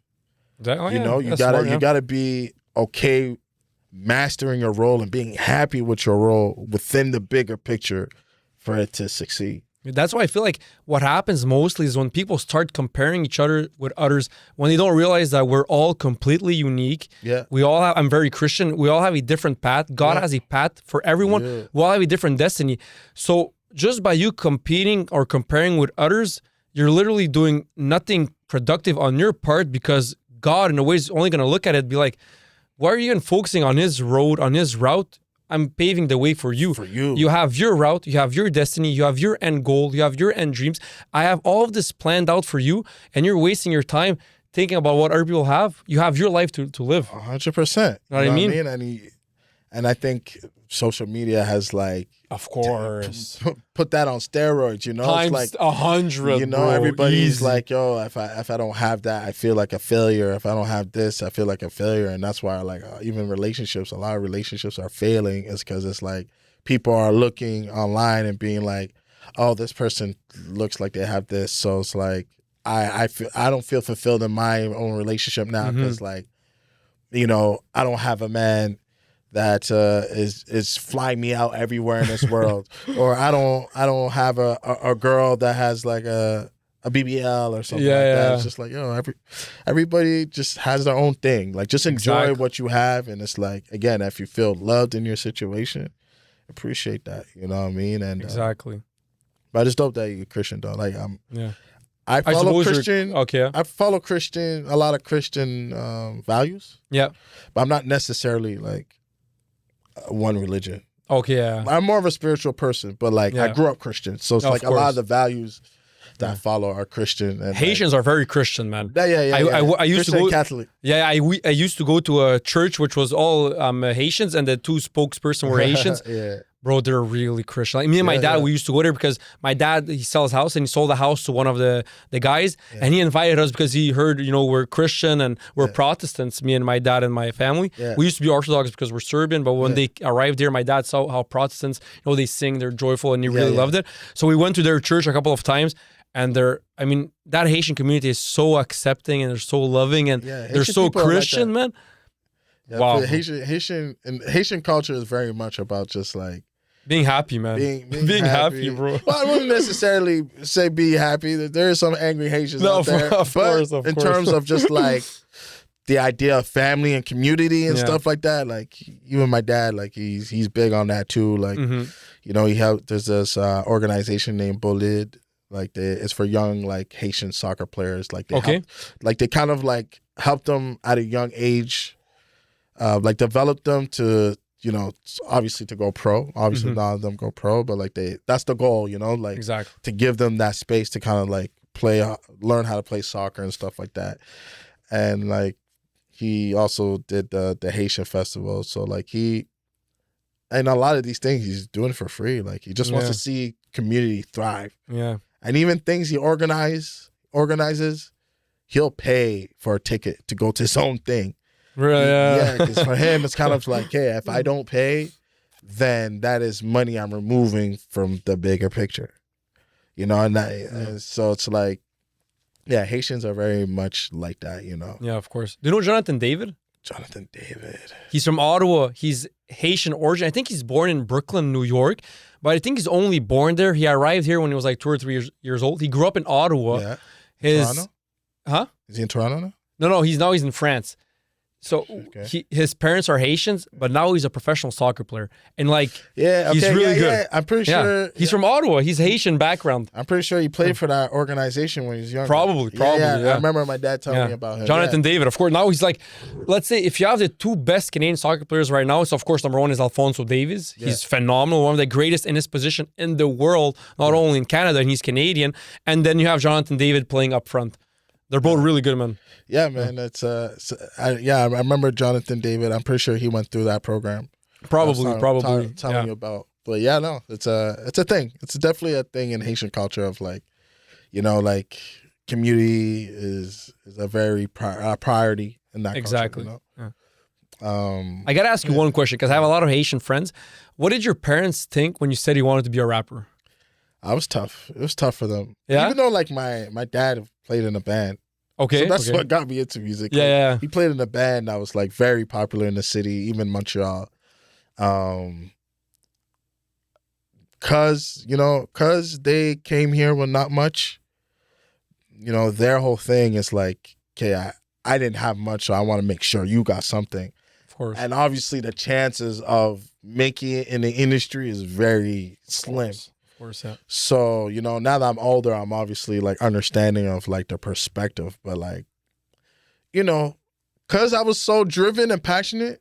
You know, you gotta be okay mastering your role and being happy with your role within the bigger picture for it to succeed. That's why I feel like what happens mostly is when people start comparing each other with others, when they don't realize that we're all completely unique. Yeah. We all have, I'm very Christian, we all have a different path. God has a path for everyone. Yeah. We all have a different destiny. So just by you competing or comparing with others, you're literally doing nothing productive on your part, because God in a way is only going to look at it and be like, why are you even focusing on his road, on his route? I'm paving the way for you. For you. You have your route, you have your destiny, you have your end goal, you have your end dreams. I have all of this planned out for you, and you're wasting your time thinking about what other people have. You have your life to live. 100%. You know what I mean? And I think social media has, like, of course, put that on steroids, you know? Times it's like 100, you know, bro, everybody's easy. like, yo, if I don't have that, I feel like a failure. If I don't have this, I feel like a failure. And that's why, like, even relationships, a lot of relationships are failing, is because it's like people are looking online and being like, oh, this person looks like they have this. So it's like, I don't feel fulfilled in my own relationship now because like, you know, I don't have a man that is flying me out everywhere in this world, or I don't have a girl that has like a BBL or something like that. It's just like, everybody just has their own thing. Like, just enjoy what you have, and it's like, again, if you feel loved in your situation, appreciate that. You know what I mean? And but it's dope that you're Christian though. Like I follow Christian. I follow Christian, a lot of Christian values. Yeah, but I'm not necessarily like one religion. I'm more of a spiritual person, but like I grew up Christian, so it's like a lot of the values that I follow are Christian. And Haitians are very Christian, man. I used to go Catholic. I used to go to a church which was all Haitians, and the two spokespersons were Haitians. Bro, they're really Christian. Like me and my dad, we used to go there because my dad, he sells a house, and he sold the house to one of the guys, and he invited us because he heard, you know, we're Christian and we're Protestants, me and my dad and my family. We used to be Orthodox because we're Serbian, but when they arrived there, my dad saw how Protestants, you know, they sing, they're joyful, and he really loved it. So we went to their church a couple of times, and that Haitian community is so accepting, and they're so loving, and they're so Christian, like, man. Yeah, wow. Haitian culture is very much about just like being happy, man. Being happy, bro. Well, I wouldn't necessarily say be happy. There are some angry Haitians out there. Of course. In terms of just like the idea of family and community and stuff like that, like even my dad, like he's big on that too. Like, you know, there's this organization named Bolid. Like it's for young like Haitian soccer players. Like they kind of like help them at a young age, like develop them to, you know, obviously to go pro. Obviously none of them go pro, but like that's the goal, you know, like to give them that space to kind of like learn how to play soccer and stuff like that. And like he also did the Haitian festival. So like and a lot of these things he's doing for free. Like he just wants to see community thrive. Yeah. And even things he organizes, he'll pay for a ticket to go to his own thing. Really? Yeah, because for him, it's kind of like, hey, if I don't pay, then that is money I'm removing from the bigger picture. You know, and so it's like, yeah, Haitians are very much like that, you know. Yeah, of course. Do you know Jonathan David? Jonathan David. He's from Ottawa. He's Haitian origin. I think he's born in Brooklyn, New York, but I think he's only born there. He arrived here when he was like 2 or 3 years old. He grew up in Ottawa. Yeah. Toronto? Huh? Is he in Toronto now? No, he's in France. So his parents are Haitians, but now he's a professional soccer player. And like, he's really good. Yeah. I'm pretty sure. He's from Ottawa. He's Haitian background. I'm pretty sure he played for that organization when he was younger. Probably. Yeah. I remember my dad telling me about him. Jonathan David, of course. Now he's like, let's say if you have the two best Canadian soccer players right now, so of course number one is Alphonso Davies. He's phenomenal, one of the greatest in his position in the world, not only in Canada, and he's Canadian. And then you have Jonathan David playing up front. They're both really good, man. Yeah, man. I remember Jonathan David. I'm pretty sure he went through that program. Probably. Telling you about. But yeah, no, it's a thing. It's definitely a thing in Haitian culture of like, you know, like community is a very priority in that culture. You know? I gotta ask you one question because I have a lot of Haitian friends. What did your parents think when you said you wanted to be a rapper? I was tough. It was tough for them. Yeah. Even though like my dad played in a band. Okay. So that's what got me into music. Yeah, like, he played in a band that was like very popular in the city, even Montreal. Cause they came here with not much. You know, their whole thing is like, okay, I didn't have much, so I want to make sure you got something. Of course. And obviously the chances of making it in the industry is very slim. Of course, yeah. So, you know, now that I'm older, I'm obviously like understanding of like the perspective, but like, you know, cause I was so driven and passionate,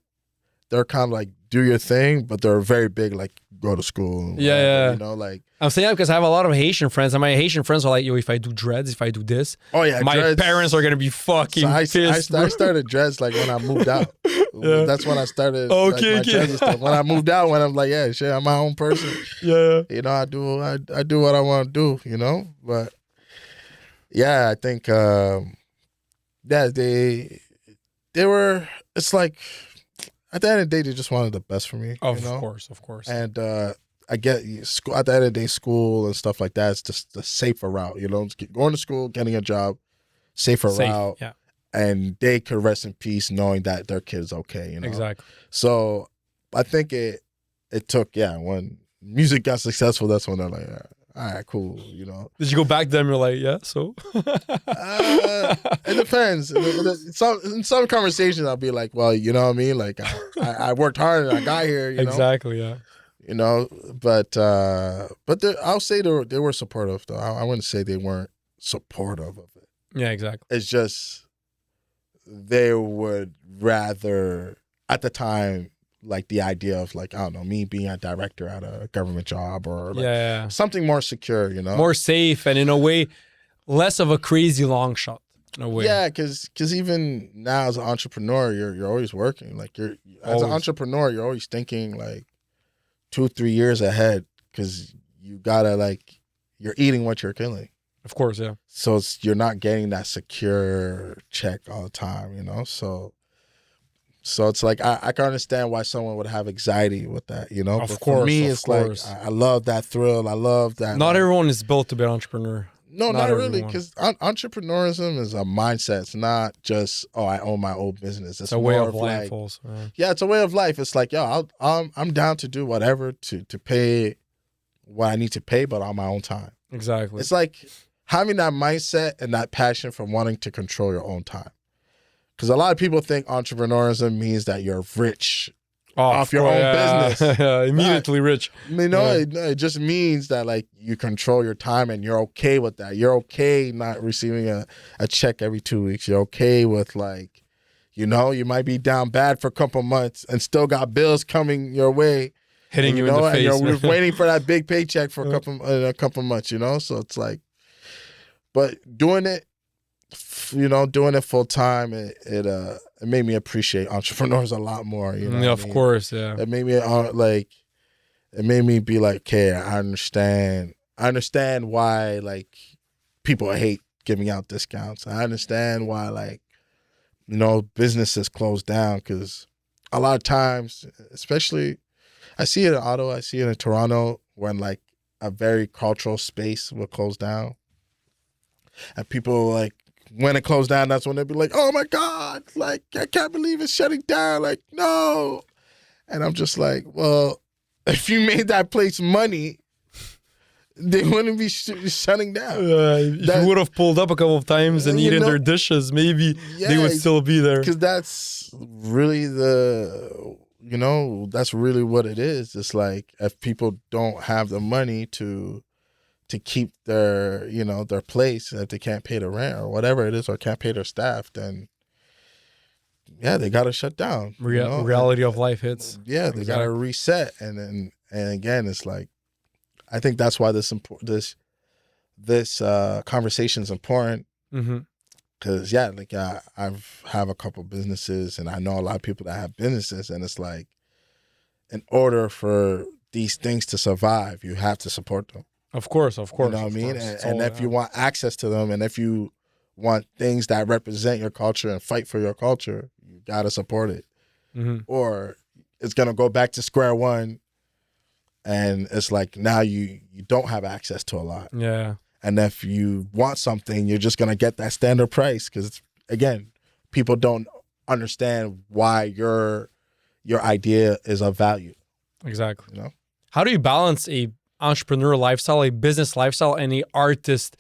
they're kind of like, do your thing, but they're very big, like go to school. Yeah. You know, like. I'm saying that because I have a lot of Haitian friends, and my Haitian friends are like, yo, if I do dreads, if I do this, my dreads. Parents are going to be fucking pissed. I started dreads like when I moved out. That's when I started my dreads and stuff. When I moved out, when I'm like, yeah, shit, I'm my own person. Yeah. You know, I do what I want to do, you know? But yeah, I think they were, it's like, at the end of the day, they just wanted the best for me. Of course. And I get school at the end of the day, school and stuff like that. It's just the safer route, you know. Going to school, getting a job, safer route, Yeah, and they could rest in peace knowing that their kid's okay, you know. exactly. So I think it took when music got successful. That's when they're like, all right, cool, you know. Did you go back to them? You're like, yeah, so. It depends. In some conversations, I'll be like, well, you know what I mean. Like I worked hard and I got here, you know. Exactly. Yeah. You know, but I'll say they were supportive though. I wouldn't say they weren't supportive of it. Yeah. Exactly. It's just they would rather at the time like the idea of like, I don't know, me being a director at a government job or like something more secure, you know, more safe, and in a way less of a crazy long shot in a way. Yeah, because even now as an entrepreneur, you're always working. Like as an entrepreneur, you're always thinking like 2-3 years ahead because you gotta like you're eating what you're killing. Of course, yeah. So you're not getting that secure check all the time, you know. So it's like I can understand why someone would have anxiety with that, you know. But for me, it's like I love that thrill. I love that. Not everyone is built to be an entrepreneur. No, not really, because entrepreneurism is a mindset. It's not just I own my own business. It's a way more of life, like, also. Yeah, it's a way of life. It's like I'm down to do whatever to pay what I need to pay, but on my own time. Exactly. It's like having that mindset and that passion from wanting to control your own time. Because a lot of people think entrepreneurism means that you're rich off your own business. Immediately rich. You know, it just means that like you control your time and you're okay with that. You're okay not receiving a check every 2 weeks. You're okay with like, you know, you might be down bad for a couple months and still got bills coming your way. Hitting you in the face. And you're waiting for that big paycheck for a couple months, you know? So it's like, but doing it full time, it made me appreciate entrepreneurs a lot more. You know, yeah, of course, yeah. It made me it made me be like, okay, I understand why like people hate giving out discounts. I understand why like, you know, businesses close down because a lot of times, especially, I see it in Ottawa, I see it in Toronto when like a very cultural space will close down, and people like. When it closed down, that's when they'd be like, oh my God, like, I can't believe it's shutting down. Like, no. And I'm just like, well, if you made that place money, they wouldn't be shutting down. If you would have pulled up a couple of times and eaten their dishes, maybe they would still be there. Because that's really that's really what it is. It's like if people don't have the money to keep their, you know, their place, if they can't pay the rent or whatever it is, or can't pay their staff, then they got to shut down. Reality of life hits. Yeah, they got to reset, and again, it's like, I think that's why this conversation is important. Because I have a couple businesses, and I know a lot of people that have businesses, and it's like, in order for these things to survive, you have to support them. Of course. You know what I mean? And if you want access to them, and if you want things that represent your culture and fight for your culture, you got to support it. Or it's going to go back to square one, and it's like now you don't have access to a lot. Yeah. And if you want something, you're just going to get that standard price because, again, people don't understand why your idea is of value. Exactly. You know? How do you balance a entrepreneur lifestyle, a business lifestyle, and a artist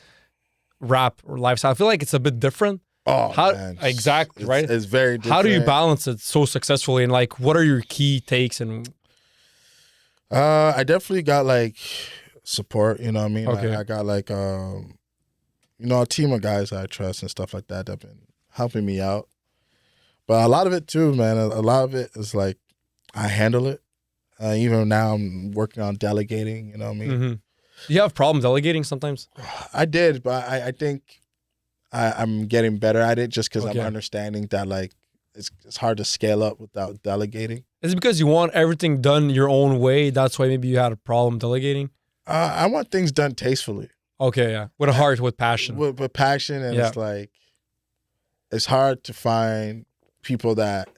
rap or lifestyle? I feel like it's a bit different. Man. Exactly, right? It's very different. How do you balance it so successfully, and like what are your key takes? And I definitely got like support, you know what I mean? Okay. I got like a team of guys I trust and stuff like that have been helping me out. But a lot of it too, man, a lot of it is like I handle it. Even now I'm working on delegating, you know what I mean? You have problem delegating sometimes? I did, but I think I'm getting better at it just because I'm understanding that like it's hard to scale up without delegating. Is it because you want everything done your own way? That's why maybe you had a problem delegating? I want things done tastefully. Okay, yeah. With a heart, with passion. With passion, and it's like, it's hard to find people that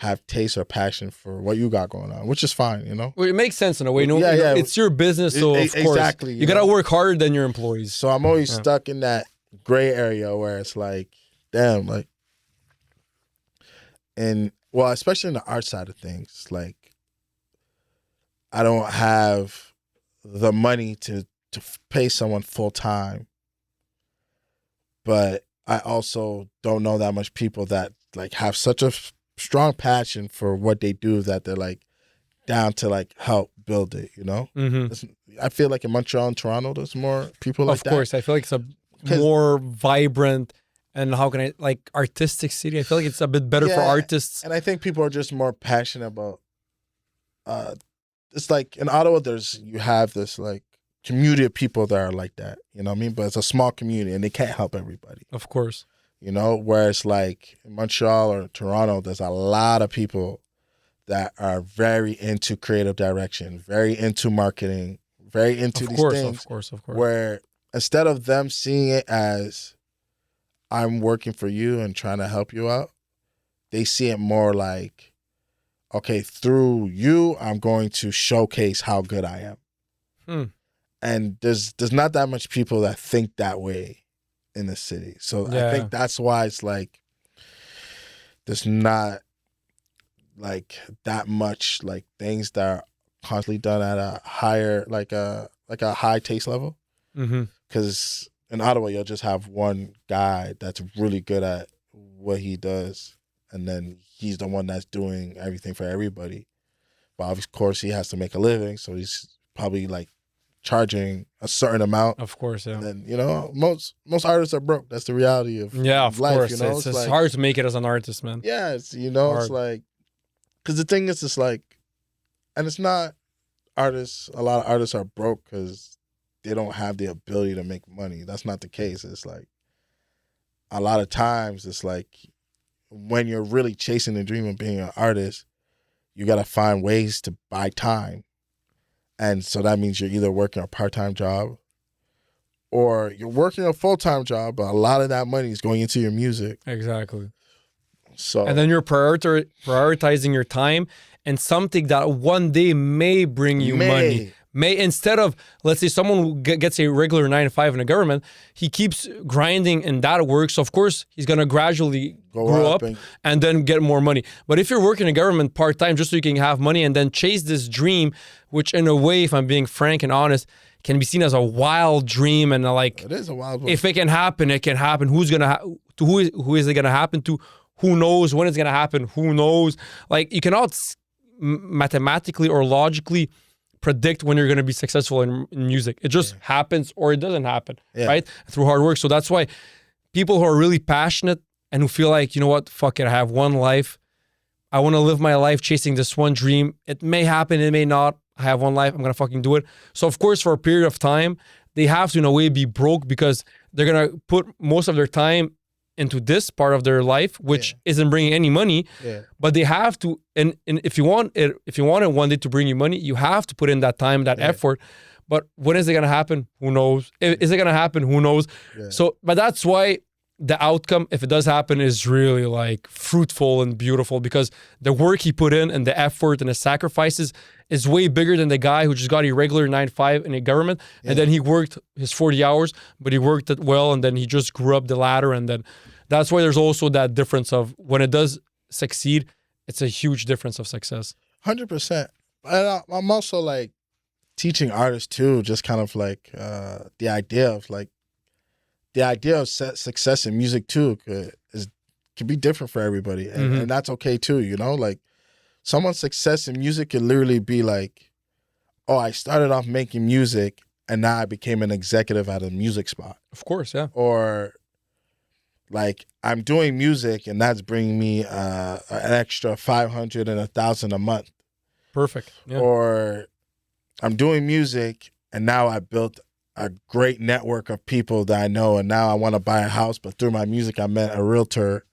have taste or passion for what you got going on, which is fine, you know? Well, it makes sense in a way. Yeah. It's your business, so of course. Exactly. You got to work harder than your employees. So I'm always stuck in that gray area where it's like, damn, like, and well, especially in the art side of things, like, I don't have the money to pay someone full time, but I also don't know that much people that like have such a strong passion for what they do that they're like down to like help build it, you know? I feel like in Montreal and Toronto, there's more people like that. Of course, I feel like it's a more vibrant and how can I like artistic city. I feel like it's a bit better for artists. And I think people are just more passionate about. It's like in Ottawa, you have this like community of people that are like that. You know what I mean? But it's a small community, and they can't help everybody. Of course. You know, whereas like in Montreal or Toronto, there's a lot of people that are very into creative direction, very into marketing, very into these things. Of course. Where instead of them seeing it as I'm working for you and trying to help you out, they see it more like, okay, through you, I'm going to showcase how good I am. And there's not that much people that think that way in the city. So I think that's why it's like there's not like that much like things that are constantly done at a higher like a high taste level. Because in Ottawa, you'll just have one guy that's really good at what he does, and then he's the one that's doing everything for everybody. But of course, he has to make a living, so he's probably like charging a certain amount. Of course, yeah. And you know, most artists are broke. That's the reality of of life. Course, you know, it's like, hard to make it as an artist, man. Yeah, it's it's like because the thing is, it's like, and it's not artists. A lot of artists are broke because they don't have the ability to make money. That's not the case. It's like a lot of times, it's like, when you're really chasing the dream of being an artist, you got to find ways to buy time. And so that means you're either working a part-time job or you're working a full-time job, but a lot of that money is going into your music. Exactly. So, and then you're prioritizing your time and something that one day may bring you money. Instead of, let's say someone who gets a regular 9 to 5 in the government, he keeps grinding in that work. So of course he's going to gradually grow up and then get more money. But if you're working in government part-time just so you can have money and then chase this dream, which in a way, if I'm being frank and honest, can be seen as a wild dream and like, it is a wild one. If it can happen, it can happen. Who's going to, who is it going to happen to? Who knows when it's going to happen? Who knows? Like you cannot mathematically or logically predict when you're going to be successful in music. It just happens or it doesn't happen, right? Through hard work. So that's why people who are really passionate and who feel like, you know what, fuck it, I have one life. I want to live my life chasing this one dream. It may happen, it may not. I have one life, I'm going to fucking do it. So of course, for a period of time, they have to in a way be broke because they're going to put most of their time into this part of their life, which isn't bringing any money, but they have to. And if you want it one day to bring you money, you have to put in that time, that effort. But when is it gonna happen? Who knows? Is it gonna happen? Who knows? So, but that's why the outcome, if it does happen, is really like fruitful and beautiful because the work he put in and the effort and the sacrifices is way bigger than the guy who just got a regular 9 to 5 in a government and then he worked his 40 hours, but he worked it well and then he just grew up the ladder. And then that's why there's also that difference of when it does succeed, it's a huge difference of success. 100%. And I'm also like teaching artists too, just kind of like the idea of success in music too can be different for everybody, and that's okay too. You know, like someone's success in music could literally be like, oh, I started off making music and now I became an executive at a music spot. Of course, yeah. Or like I'm doing music and that's bringing me an extra 500 and 1,000 a month. Perfect. Yeah. Or I'm doing music and now I built a great network of people that I know, and now I want to buy a house, but through my music I met a realtor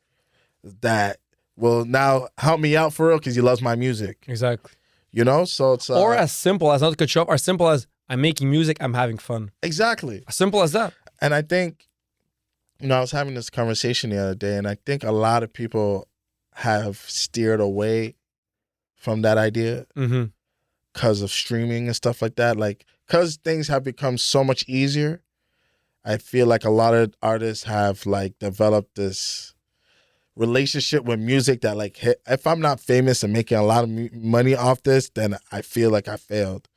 that will now help me out for real because he loves my music. Exactly. You know, so it's or as simple as, not to cut you off, as simple as I'm making music, I'm having fun. Exactly. As simple as that. And I think, you know, I was having this conversation the other day, and I think a lot of people have steered away from that idea Mm-hmm. because of streaming and stuff like that. Like, because things have become so much easier, I feel like a lot of artists have like developed this relationship with music that like, if I'm not famous and making a lot of money off this, then I feel like I failed.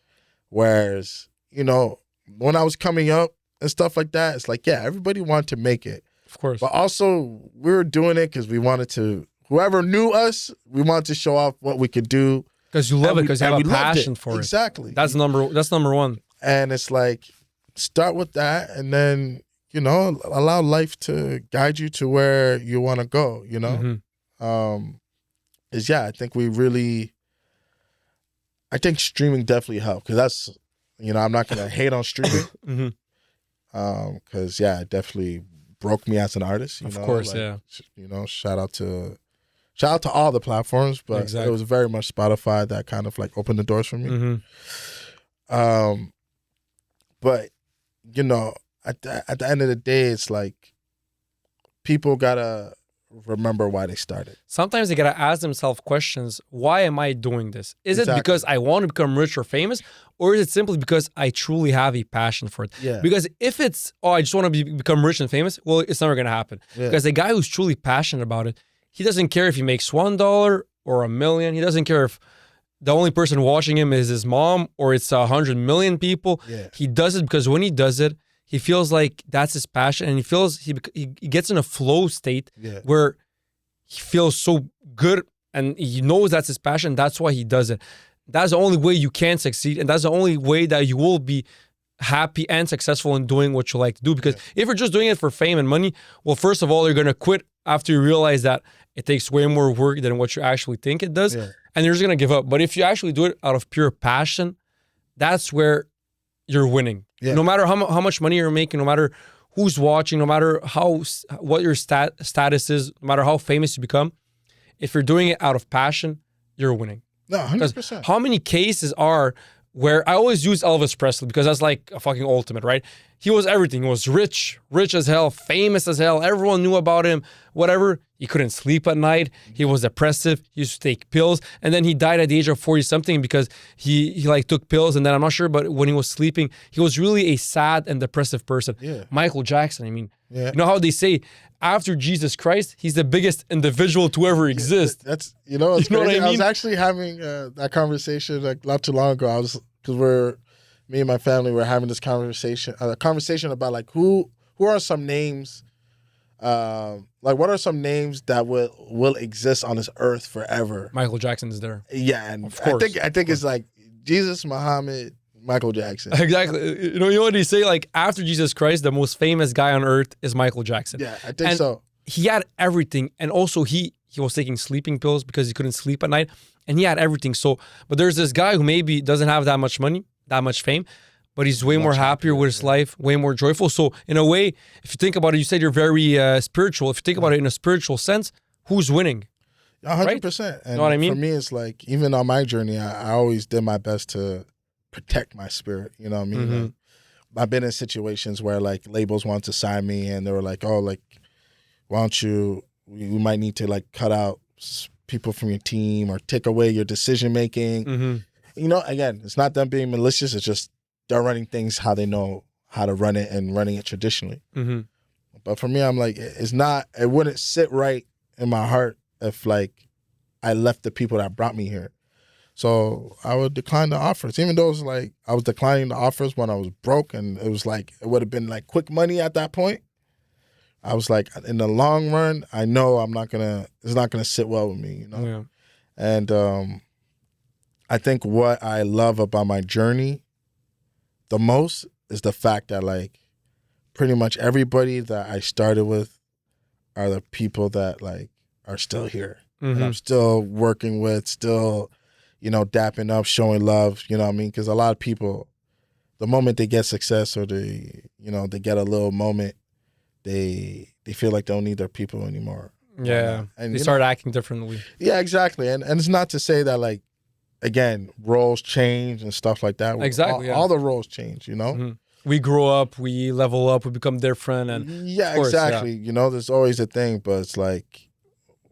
Whereas, you know, when I was coming up and stuff like that, it's like, yeah, everybody wanted to make it. Of course. But also, we were doing it because we wanted to, whoever knew us, we wanted to show off what we could do. Because you love it, because you have a passion for it. Exactly. That's number one. And it's like, start with that and then, you know, allow life to guide you to where you want to go, you know? Mm-hmm. I think streaming definitely helped, because that's, you know, I'm not going to hate on streaming. Mm-hmm. Because, it definitely broke me as an artist. Of course, yeah. You know, shout out to all the platforms, but Exactly. it was very much Spotify that kind of like opened the doors for me. Mm-hmm. But, you know, at the end of the day, it's like people gotta remember why they started. Sometimes they gotta ask themselves questions. Why am I doing this? Is it Exactly. because I want to become rich or famous? Or is it simply because I truly have a passion for it? Yeah. Because if it's, I just want to become rich and famous, well, it's never gonna happen. Yeah. Because the guy who's truly passionate about it, he doesn't care if he makes $1 or $1 million. He doesn't care if the only person watching him is his mom or it's 100 million people. Yeah. He does it because when he does it, he feels like that's his passion, and he feels he gets in a flow state where he feels so good and he knows that's his passion. That's why he does it. That's the only way you can succeed, and that's the only way that you will be happy and successful in doing what you like to do. Because if you're just doing it for fame and money, well, first of all, you're going to quit after you realize that it takes way more work than what you actually think it does, and you're just going to give up. But if you actually do it out of pure passion, that's where you're winning. Yeah. No matter how much money you're making, no matter who's watching, no matter what your status is, no matter how famous you become, if you're doing it out of passion, you're winning. No, 100%. How many cases are where I always use Elvis Presley because that's like a fucking ultimate, right? He was everything. He was rich as hell, famous as hell. Everyone knew about him, whatever. He couldn't sleep at night. He was depressive. He used to take pills. And then he died at the age of 40 something because he like took pills. And then I'm not sure, but when he was sleeping, he was really a sad and depressive person. Yeah. Michael Jackson, I mean, Yeah. you know how they say after Jesus Christ, he's the biggest individual to ever exist. That's, you know, it's You know what crazy. I I was mean? actually having that conversation like not too long ago. Me and my family were having this conversation, a conversation about like who are some names, like what are some names that will exist on this earth forever? Michael Jackson is there. Yeah, and Of course. I think it's like Jesus, Muhammad, Michael Jackson. Exactly. You know what they say? Like after Jesus Christ, the most famous guy on earth is Michael Jackson. Yeah, I think And so. He had everything, and also he was taking sleeping pills because he couldn't sleep at night, and he had everything. So, but there's this guy who maybe doesn't have that much money, that much fame, but he's way more happier with his life, way more joyful. So, in a way, if you think about it, you said you're very spiritual. If you think about it in a spiritual sense, who's winning? 100%. And know what I mean? for me, it's like, even on my journey, I always did my best to protect my spirit. You know what I mean? Mhm. Like, I've been in situations where like labels want to sign me and they were like, oh, like, why don't you, we might need to like cut out people from your team or take away your decision making. Mm-hmm. You know, again, it's not them being malicious. It's just they're running things how they know how to run it and running it traditionally. Mm-hmm. But for me, I'm like, it wouldn't sit right in my heart if like I left the people that brought me here. So I would decline the offers, even though it's like I was declining the offers when I was broke, and it was like it would have been like quick money at that point. I was like, in the long run, I know it's not gonna sit well with me, you know. Yeah. And I think what I love about my journey the most is the fact that like pretty much everybody that I started with are the people that like are still here. Mm-hmm. And I'm still working with, still, you know, dapping up, showing love, you know what I mean? Because a lot of people, the moment they get success or they get a little moment, they feel like they don't need their people anymore. Yeah. And they start acting differently. Yeah, exactly. And it's not to say that like, again, roles change and stuff like that. Exactly. All the roles change, you know? Mm-hmm. We grow up, we level up, we become different. And yeah, course, exactly. yeah. You know, there's always a thing, but it's like,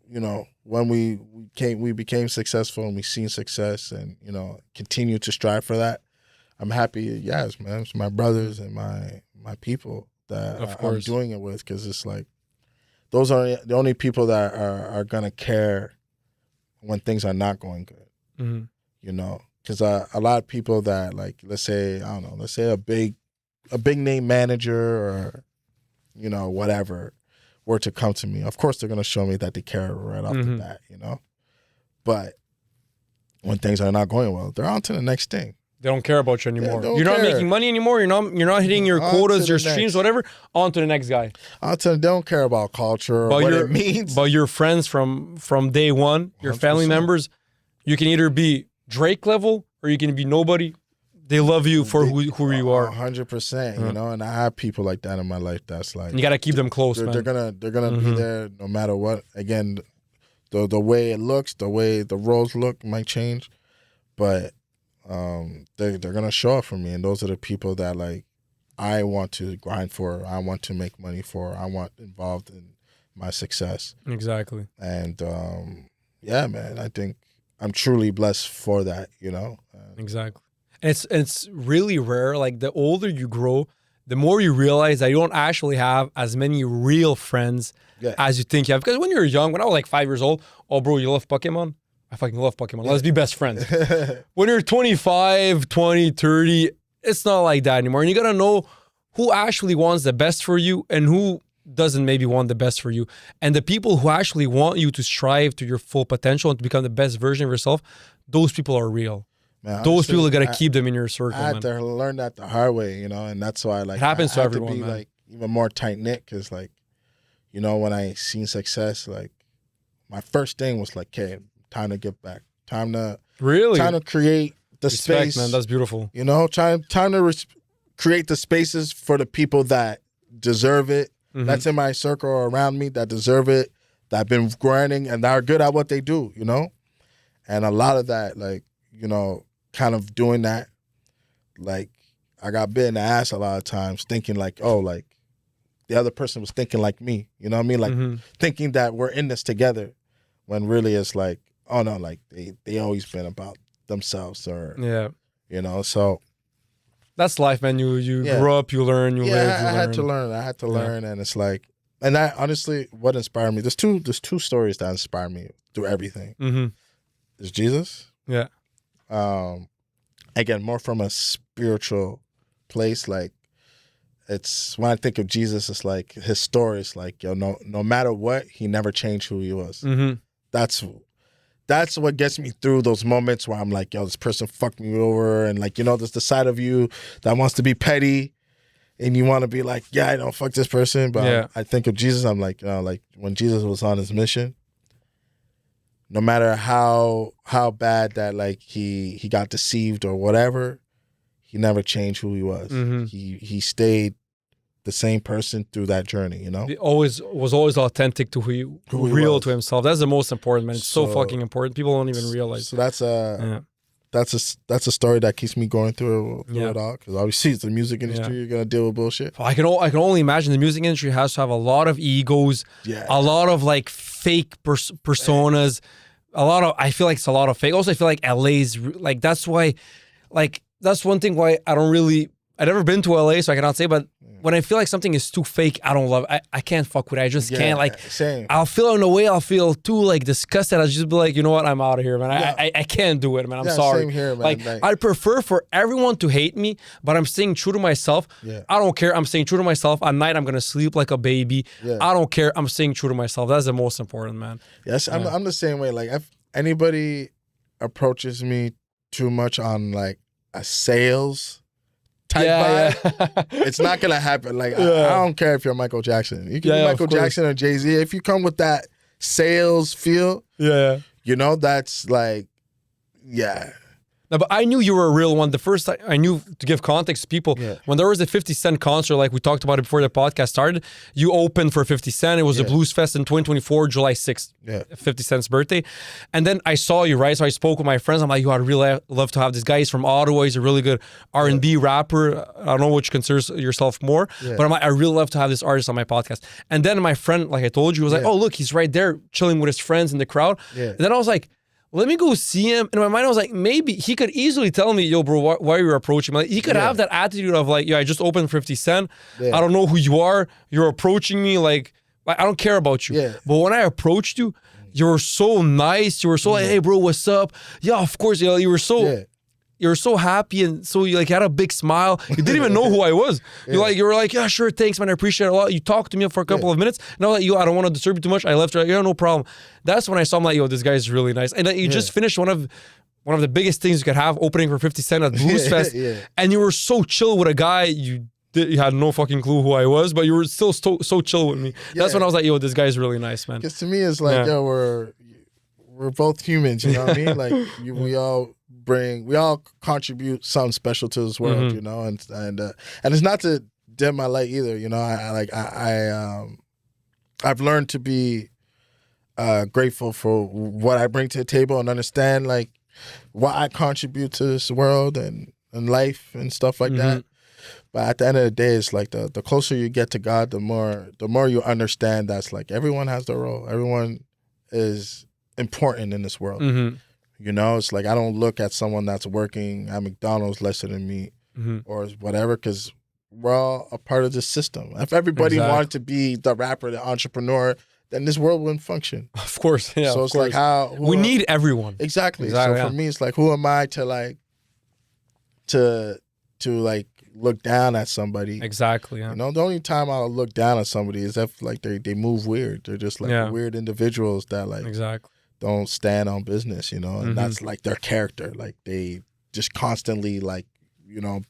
you know, when we became successful and we seen success and, you know, continue to strive for that, I'm happy. Yes, man. It's my brothers and my people that I'm doing it with, because it's like those are the only people that are going to care when things are not going good, you know, because a lot of people that, like, let's say a big name manager or, you know, whatever, were to come to me, of course they're going to show me that they care right off the bat, you know. But when things are not going well, they're on to the next thing. They don't care about you anymore. Yeah, you're not making money anymore. You're not hitting your quotas, your streams, whatever. On to the next guy. They don't care about culture or what it means. But your friends from day one, your 100%. Family members, you can either be Drake level or you can be nobody. They love you for who you are. 100%. You know, and I have people like that in my life. That's like, you got to keep them close, man. They're gonna be there no matter what. Again, the way it looks, the way the roles look might change, but they're gonna show up for me, and those are the people that, like, I want to grind for. I want to make money for. I want involved in my success. Exactly. And yeah, man, I think I'm truly blessed for that. You know. Exactly. And it's really rare. Like, the older you grow, the more you realize that you don't actually have as many real friends as you think you have. Because when you're young, when I was like 5 years old, oh, bro, you love Pokemon? I fucking love Pokemon. Let's be best friends. When you're 25, 20, 30, it's not like that anymore. And you got to know who actually wants the best for you and who doesn't maybe want the best for you. And the people who actually want you to strive to your full potential and to become the best version of yourself, those people are real. Man, those people, you got to keep them in your circle. I had to learn that the hard way, you know, and that's why, like, it happens to everyone, to be, man. Like, even more tight knit, because, like, you know, when I seen success, like, my first thing was like, okay, time to give back, time to create the space, man. That's beautiful. You know, time to create the spaces for the people that deserve it. That's in my circle or around me that deserve it, that have been grinding and that are good at what they do. You know, and a lot of that, like, you know, kind of doing that, like, I got bit in the ass a lot of times thinking like, oh, like, the other person was thinking like me, you know what I mean? Like, thinking that we're in this together, when really it's like, oh no, like, they always been about themselves, or, you know, so. That's life, man. You grow up, you learn, you live, you learn. I had to learn, and it's like, and that, honestly, what inspired me, there's two stories that inspire me through everything. There's Jesus. Yeah. Again, more from a spiritual place. Like, it's, when I think of Jesus, it's like his story is like, yo, no matter what, he never changed who he was. That's what gets me through those moments where I'm like, yo, this person fucked me over, and, like, you know, there's the side of you that wants to be petty, and you want to be like, yeah, I don't fuck this person, but I think of Jesus. I'm like, you know, like, when Jesus was on his mission, no matter how bad that, like, he got deceived or whatever, he never changed who he was. He stayed the same person through that journey, you know? He was always authentic to who he real to himself. That's the most important, man. It's so fucking important. People don't even realize. So that's a story that keeps me going through it all, because obviously it's the music industry. You're gonna deal with bullshit. I can only imagine the music industry has to have a lot of egos, a lot of, like, fake personas, I feel like it's a lot of fake. Also, I feel like LA's, like, that's why, like, that's one thing why I've never been to LA, so I cannot say, but when I feel like something is too fake, I don't love it. I can't fuck with it. I just can't, like, same. I'll feel, in a way, I'll feel too, like, disgusted. I'll just be like, you know what, I'm out of here, man. I can't do it, man. I'm sorry. Same here, man. Like, I prefer for everyone to hate me, but I'm staying true to myself. I don't care. I'm staying true to myself. At night, I'm going to sleep like a baby. I don't care. I'm staying true to myself. That's the most important, man. Yes, I'm the same way. Like, if anybody approaches me too much on, like, a sales type vibe, it's not gonna happen. Like, I don't care if you're Michael Jackson. You can be Michael Jackson or Jay-Z. If you come with that sales feel, you know, that's like, No, but I knew you were a real one. The first time I knew, to give context to people, when there was a 50 Cent concert, like we talked about it before the podcast started, you opened for 50 Cent. It was a Blues Fest in 2024, July 6th, 50 Cent's birthday. And then I saw you, right? So I spoke with my friends. I'm like, yo, I'd really love to have this guy. He's from Ottawa. He's a really good R&B rapper. I don't know which considers yourself more, but I'm like, I really love to have this artist on my podcast. And then my friend, like I told you, was like, oh, look, he's right there chilling with his friends in the crowd. And then I was like, let me go see him. In my mind, I was like, maybe he could easily tell me, yo, bro, why are you approaching me? Like, he could have that attitude of like, I just opened 50 Cent. I don't know who you are. You're approaching me. Like, I don't care about you. But when I approached you, you were so nice. You were so like, hey, bro, what's up? Yeah, of course. You were so... You were so happy and so you like had a big smile. You didn't even know who I was. You were like, yeah, sure, thanks, man. I appreciate it a lot. You talked to me for a couple of minutes. And I was like, yo, I don't want to disturb you too much. I left her. Like, yeah, no problem. That's when I saw him like, yo, this guy's really nice. And you just finished one of the biggest things you could have, opening for 50 Cent at Blues Fest. And you were so chill with a guy you had no fucking clue who I was, but you were still so chill with me. That's when I was like, yo, this guy's really nice, man. Because to me, it's like, yo, we're both humans. You know what I mean? Like we all contribute something special to this world, you know, and it's not to dim my light either, you know. I've learned to be grateful for what I bring to the table and understand like what I contribute to this world and life and stuff like that. But at the end of the day, it's like the closer you get to God, the more you understand that's like everyone has their role. Everyone is important in this world. You know, it's like I don't look at someone that's working at McDonald's lesser than me or whatever, because we're all a part of this system. If everybody wanted to be the rapper, the entrepreneur, then this world wouldn't function. Of course, yeah. So it's like we need everyone. Exactly. So for me, it's like, who am I to look down at somebody? Exactly. Yeah. You know, the only time I'll look down at somebody is if like they move weird. They're just like weird individuals that like don't stand on business, you know, and that's like their character. Like they just constantly like, you know,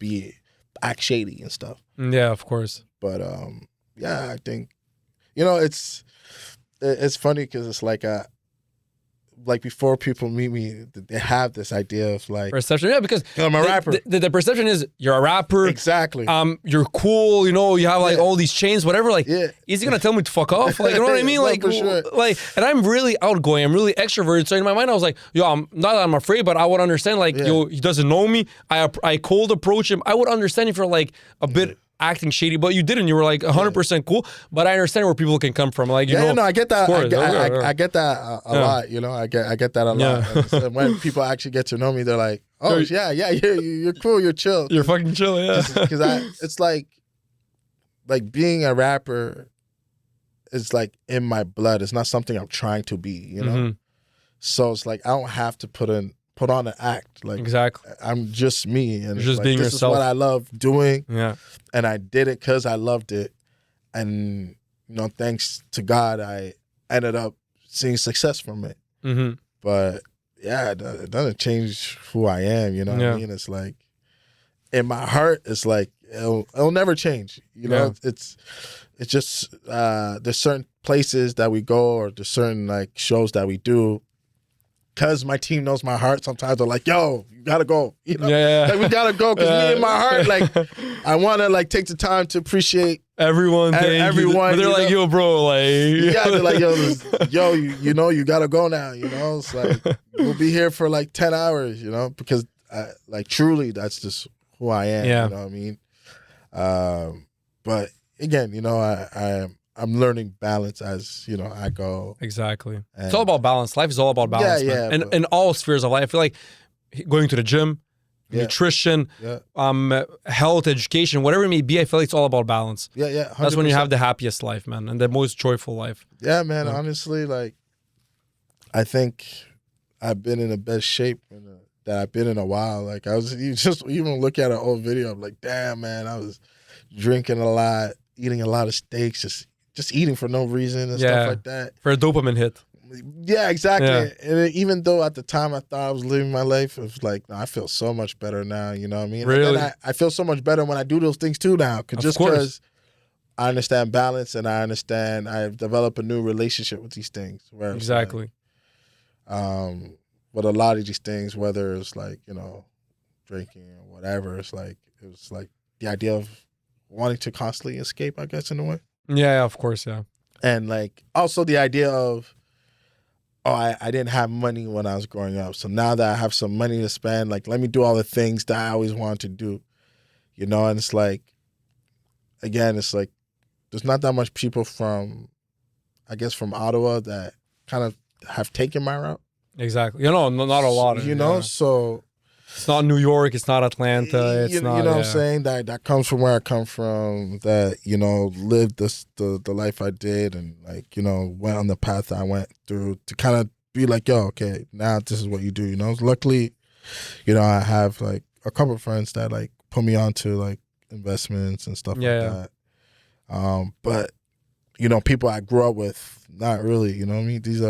act shady and stuff. Yeah, of course. But I think, you know, it's funny because it's like before people meet me, they have this idea of like perception. Yeah, because I'm a rapper. The perception is you're a rapper. Exactly. You're cool. You know, you have like all these chains, whatever. Like, is he gonna tell me to fuck off? Like, you know what I mean? Like, for sure. Like, and I'm really outgoing. I'm really extroverted. So in my mind, I was like, yo, I'm not that I'm afraid, but I would understand. Like, yo, he doesn't know me. I cold approach him. I would understand if you're like a bit acting shady, but you didn't. You were like 100% cool. But I understand where people can come from. Like, you know, no, I get that. I get that a lot. You know, I get that a lot. And when people actually get to know me, they're like, "Oh, you're cool. You're chill. You're fucking chill." Yeah, because it's like being a rapper is like in my blood. It's not something I'm trying to be. You know, so it's like I don't have to put on an act. Like I'm just me, and just like, being this yourself. is what I love doing. Yeah, and I did it because I loved it, and you know, thanks to God, I ended up seeing success from it. But yeah, it doesn't change who I am. You know what I mean? It's like in my heart, it's like it'll never change. You know, it's just there's certain places that we go or there's certain like shows that we do. Because my team knows my heart, sometimes they're like, yo, you gotta go. You know? Like, we gotta go. Because me and my heart, like, I wanna like take the time to appreciate everyone. Everyone. But they're like, yo, bro, like, they're like, yo, you know, you gotta go now. You know, it's like we'll be here for like 10 hours. You know, because like truly, that's just who I am. You know what I mean? But again, you know, I'm learning balance as, you know, I go. Exactly. It's all about balance. Life is all about balance. Yeah, man. And in all spheres of life. I feel like going to the gym, nutrition, health, education, whatever it may be, I feel like it's all about balance. 100%. That's when you have the happiest life, man, and the most joyful life. Yeah, man. Honestly, like, I think I've been in the best shape that I've been in a while. Like, you just even look at an old video, I'm like, damn, man, I was drinking a lot, eating a lot of steaks, just eating for no reason and stuff like that. For a dopamine hit. Yeah, exactly. And even though at the time I thought I was living my life, it was like, no, I feel so much better now, you know what I mean? Really? And then I feel so much better when I do those things too now. Because I understand balance and I've developed a new relationship with these things. Where exactly. with a lot of these things, whether it's like, you know, drinking or whatever. It was like the idea of wanting to constantly escape, I guess, in a way. Yeah, of course, yeah. And like also the idea of, oh, I didn't have money when I was growing up. So now that I have some money to spend, like, let me do all the things that I always wanted to do, you know? And it's like, again, it's like, there's not that much people from, I guess, from Ottawa that kind of have taken my route. Exactly. You know, not a lot. You know, so it's not New York. It's not Atlanta. It's not. You know what I'm saying? That comes from where I come from. That, you know, lived the life I did, and like, you know, went on the path I went through to kind of be like, yo, okay, now this is what you do. You know, luckily, you know, I have like a couple of friends that like put me onto like investments and stuff like that. But you know, people I grew up with, not really. You know what I mean? These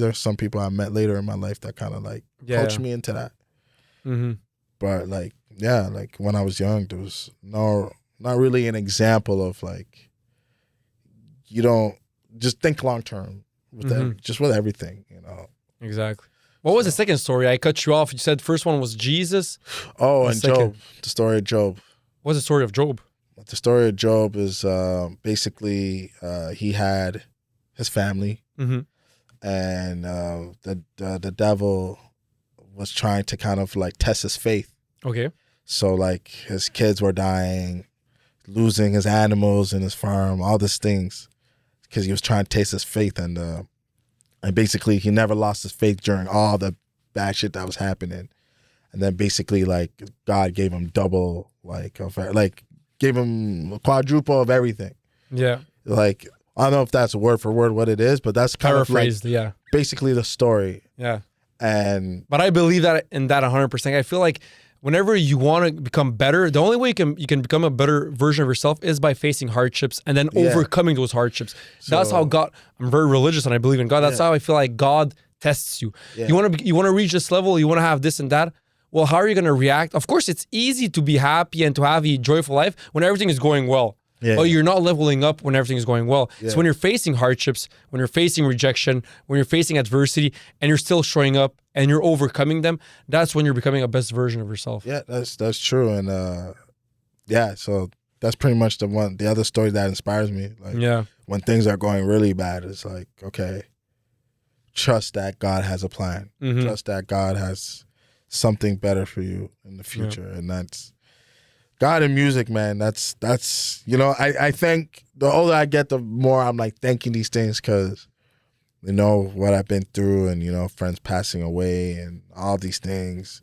are some people I met later in my life that kind of like coached me into that. Mm-hmm. But like, yeah, like when I was young, there was not really an example of like, you don't just think long term with just with everything, you know. Exactly. What was the second story? I cut you off. You said first one was Jesus. Oh, and Job. The story of Job. What's the story of Job? The story of Job is basically he had his family, and the devil was trying to kind of like test his faith. Okay. So like his kids were dying, losing his animals in his farm, all these things, because he was trying to taste his faith, and basically he never lost his faith during all the bad shit that was happening, and then basically like God gave him double, like gave him a quadruple of everything. Yeah. Like, I don't know if that's word for word what it is, but that's kind paraphrased, of like basically the story. Yeah. But I believe that in that 100%. I feel like whenever you want to become better, the only way you can become a better version of yourself is by facing hardships and then overcoming those hardships. So, that's how God, I'm very religious and I believe in God. That's how I feel like God tests you. Yeah. You want to reach this level, you want to have this and that. Well, how are you going to react? Of course, it's easy to be happy and to have a joyful life when everything is going well. Yeah. But you're not leveling up when everything is going well. Yeah. So when you're facing hardships, when you're facing rejection, when you're facing adversity, and you're still showing up and you're overcoming them, that's when you're becoming a best version of yourself. Yeah, that's true. And so that's pretty much the other story that inspires me. Like, when things are going really bad, it's like, okay, trust that God has a plan. Mm-hmm. Trust that God has something better for you in the future. And that's God and music, man. That's you know, I think the older I get, the more I'm like thanking these things, because you know what I've been through, and you know, friends passing away and all these things.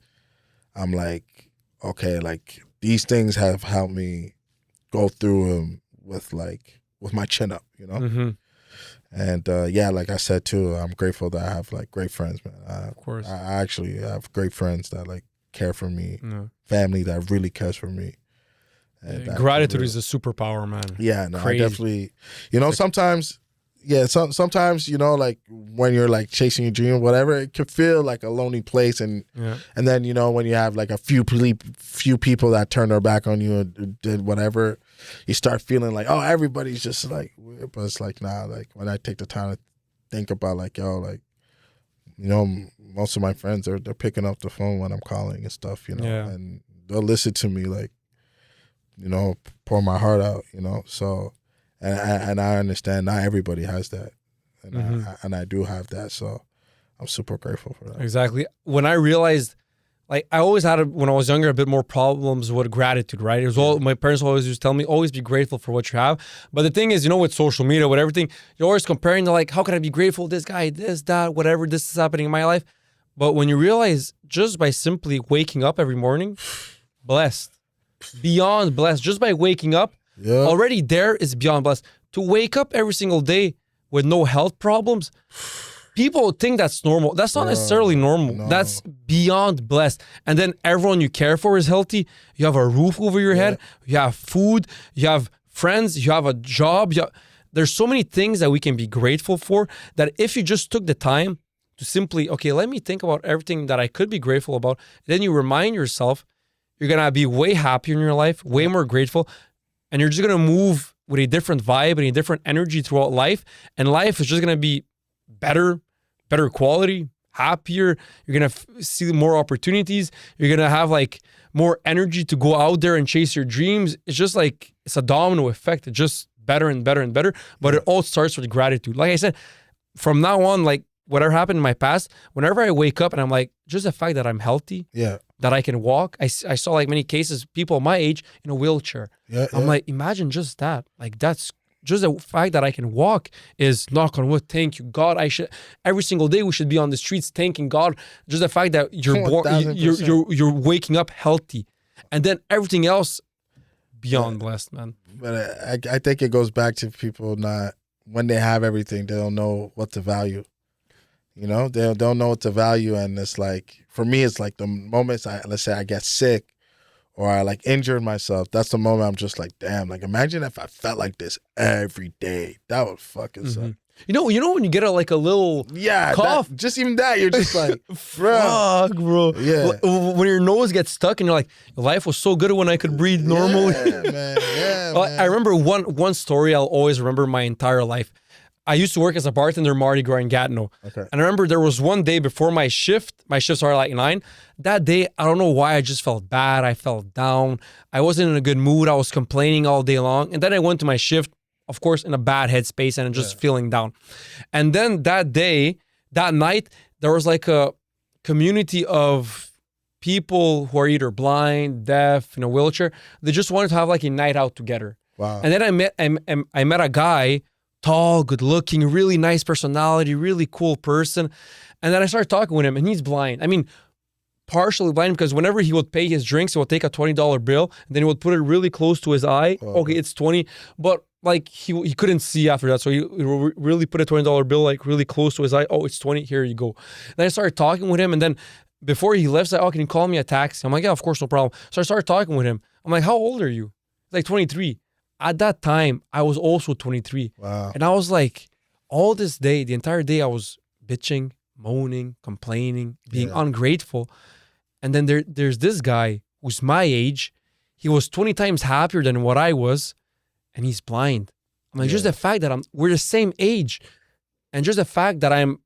I'm like, okay, like these things have helped me go through them with my chin up, you know. Mm-hmm. And like I said too, I'm grateful that I have like great friends, man. Of course, I actually have great friends that like care for me, family that really cares for me. And gratitude is a superpower, man. Yeah, no, I definitely. You know, sometimes, you know, like when you're like chasing your dream or whatever, it can feel like a lonely place, and then you know when you have like a few people that turn their back on you and did whatever, you start feeling like, oh, everybody's just like, but it's like, nah, like when I take the time to think about like, yo, like, you know, most of my friends they're picking up the phone when I'm calling and stuff, you know, and they'll listen to me, like, you know, pour my heart out, you know. So, and I understand not everybody has that, and I do have that. So, I'm super grateful for that. Exactly. When I realized, like, I always had when I was younger a bit more problems with gratitude. Right? It was all my parents always used to tell me, always be grateful for what you have. But the thing is, you know, with social media, with everything, you're always comparing to like, how can I be grateful? This guy, this, that, whatever. This is happening in my life. But when you realize, just by simply waking up every morning, blessed. Beyond blessed, just by waking up, already there is beyond blessed. To wake up every single day with no health problems, people think that's normal. That's not necessarily normal. No. That's beyond blessed. And then everyone you care for is healthy. You have a roof over your head. You have food. You have friends. You have a job. There's so many things that we can be grateful for, that if you just took the time to simply, okay, let me think about everything that I could be grateful about, then you remind yourself, you're going to be way happier in your life, way more grateful, and you're just going to move with a different vibe and a different energy throughout life, and life is just going to be better quality, happier. You're gonna see more opportunities. You're gonna have like more energy to go out there and chase your dreams. It's just like it's a domino effect. It's just better and better and better. But it all starts with gratitude. Like I said, from now on, like whatever happened in my past, whenever I wake up and I'm like, just the fact that I'm healthy, that I can walk. I saw like many cases, people my age in a wheelchair. I'm like, imagine just that. Like that's just the fact that I can walk is, knock on wood, thank you, God. I should every single day we should be on the streets thanking God. Just the fact that you're born, you're waking up healthy, and then everything else beyond blessed, man. But I think it goes back to people not, when they have everything, they don't know what to value. You know, they don't know what to value, and it's like, for me, it's like the moments let's say I get sick or I like injured myself. That's the moment I'm just like, damn. Like, imagine if I felt like this every day. That would fucking suck. You know when you get a little cough, just even that, you're just like, fuck, bro. Yeah. When your nose gets stuck and you're like, life was so good when I could breathe normally. Yeah, man. Yeah, man. I remember one story I'll always remember my entire life. I used to work as a bartender Mardi Gras in Gatineau. Okay. And I remember there was one day before my shift. My shift started like 9. That day, I don't know why, I just felt bad. I felt down. I wasn't in a good mood. I was complaining all day long. And then I went to my shift, of course, in a bad headspace and just feeling down. And then that night, there was like a community of people who are either blind, deaf, in a wheelchair. They just wanted to have like a night out together. Wow. And then I met a guy, tall, good looking, really nice personality, really cool person. And then I started talking with him, and he's blind. I mean, partially blind, because whenever he would pay his drinks, he would take a $20 bill, and then he would put it really close to his eye. Okay, it's 20, but like he couldn't see after that. So he really put a $20 bill like really close to his eye. Oh, it's 20, here you go. Then I started talking with him, and then before he left, I said, oh, can you call me a taxi? I'm like, yeah, of course, no problem. So I started talking with him. I'm like, how old are you? He's like 23. At that time, I was also 23. Wow. And I was like, all this day, the entire day, I was bitching, moaning, complaining, being ungrateful. And then there's this guy who's my age. He was 20 times happier than what I was, and he's blind. I'm like, just the fact that we're the same age, and just the fact that I'm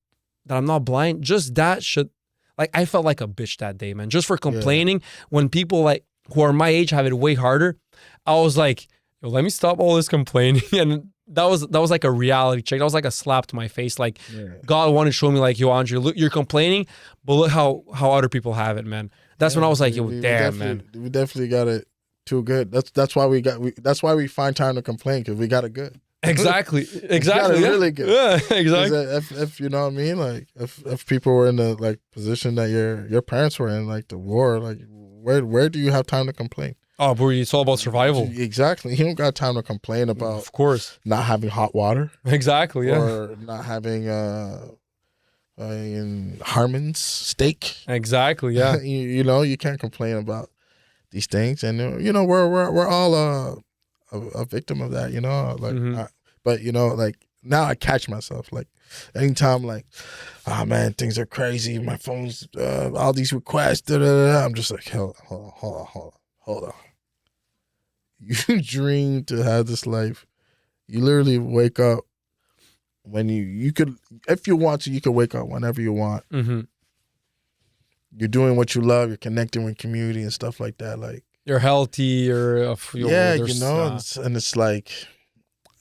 not blind, just that should, like, I felt like a bitch that day, man. Just for complaining when people like who are my age have it way harder. I was like, yo, let me stop all this complaining. And that was like a reality check. That was like a slap to my face. Like, God wanted to show me, like, yo, Andre, look, you're complaining, but look how other people have it, man. That's when I was like, yo, damn, man. We definitely got it too good. That's why we find time to complain, because we got it good. Exactly. We got it really good. Yeah, exactly. If you know what I mean, like if people were in the like position that your parents were in, like the war, like where do you have time to complain? Oh, bro, it's all about survival. Exactly. You don't got time to complain about, of course, not having hot water. Exactly, yeah. Or not having Harmon's steak. Exactly, yeah. you know, you can't complain about these things, and you know we're all a victim of that. You know, like, but you know, like now I catch myself like anytime, like, oh man, things are crazy. My phone's all these requests. I'm just like, hold on. You dream to have this life. You literally wake up when you could, if you want to, you could wake up whenever you want. You're doing what you love. You're connecting with community and stuff like that. Like, you're healthy. You know, and it's like,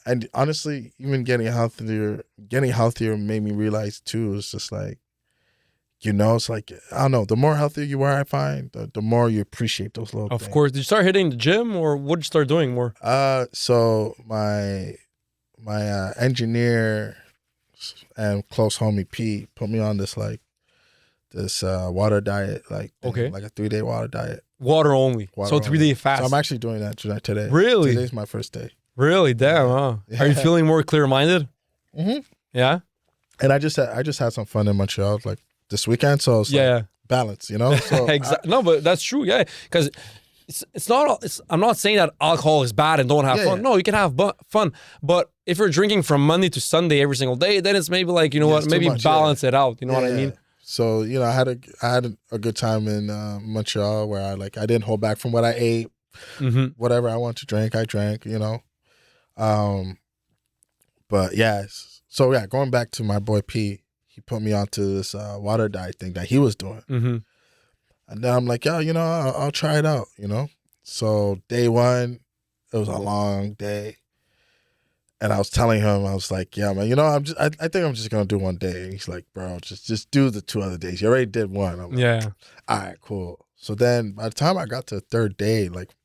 and honestly, even getting healthier made me realize too. It's just like, you know, it's like, I don't know, the more healthier you are, I find, the more you appreciate those little things. Of course. Did you start hitting the gym, or what did you start doing more? So my engineer and close homie Pete put me on this water diet, like a 3-day water diet. Water only. So 3-day fast. So I'm actually doing that today. Really? Today's my first day. Really? Damn, huh? Yeah. Are you feeling more clear-minded? Yeah? And I just had some fun in Montreal, like, this weekend, so it's like balance, you know? So exactly. No, but that's true, yeah. Because I'm not saying that alcohol is bad and don't have fun. No, you can have fun. But if you're drinking from Monday to Sunday every single day, then it's maybe like, you know what, maybe balance it out. You know what I mean? So, you know, I had a good time in Montreal, where I didn't hold back from what I ate. Whatever I want to drink, I drank, you know? But yeah, so yeah, going back to my boy P, he put me onto this water diet thing that he was doing. Mm-hmm. And then I'm like, yo, I'll try it out, So day one, it was a long day. And I was telling him, I was like, yeah, man, I think I'm just going to do one day. And he's like, bro, just do the 2 other days. You already did one. I'm like, Yeah. all right, cool. So then by the time I got to the third day, like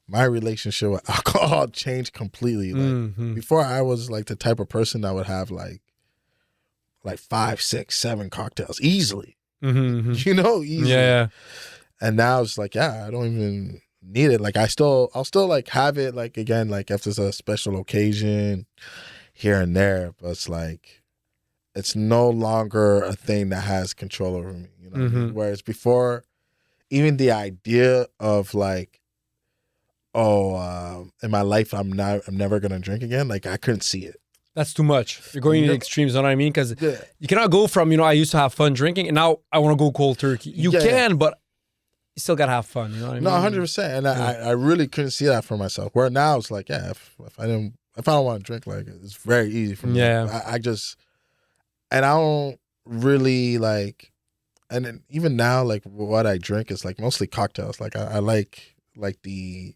my relationship with alcohol changed completely. Like before I was like the type of person that would have like 5, 6, 7 cocktails easily. Mm-hmm. Easily. Yeah. And now it's like, yeah, I don't even need it. Like I'll still like have it like again, like if there's a special occasion here and there, but it's like it's no longer a thing that has control over me. What I mean? Whereas before, even the idea of like, in my life I'm never gonna drink again, like I couldn't see it. That's too much. You're going to the extremes, you know what I mean? Because you cannot go from, I used to have fun drinking and now I want to go cold turkey. You can, but you still got to have fun, you know what I mean? No, 100%. And I really couldn't see that for myself. Where now it's like, yeah, if I don't want to drink, like it's very easy for me. Yeah. And I don't really like, and then even now, like what I drink is like mostly cocktails. Like I like the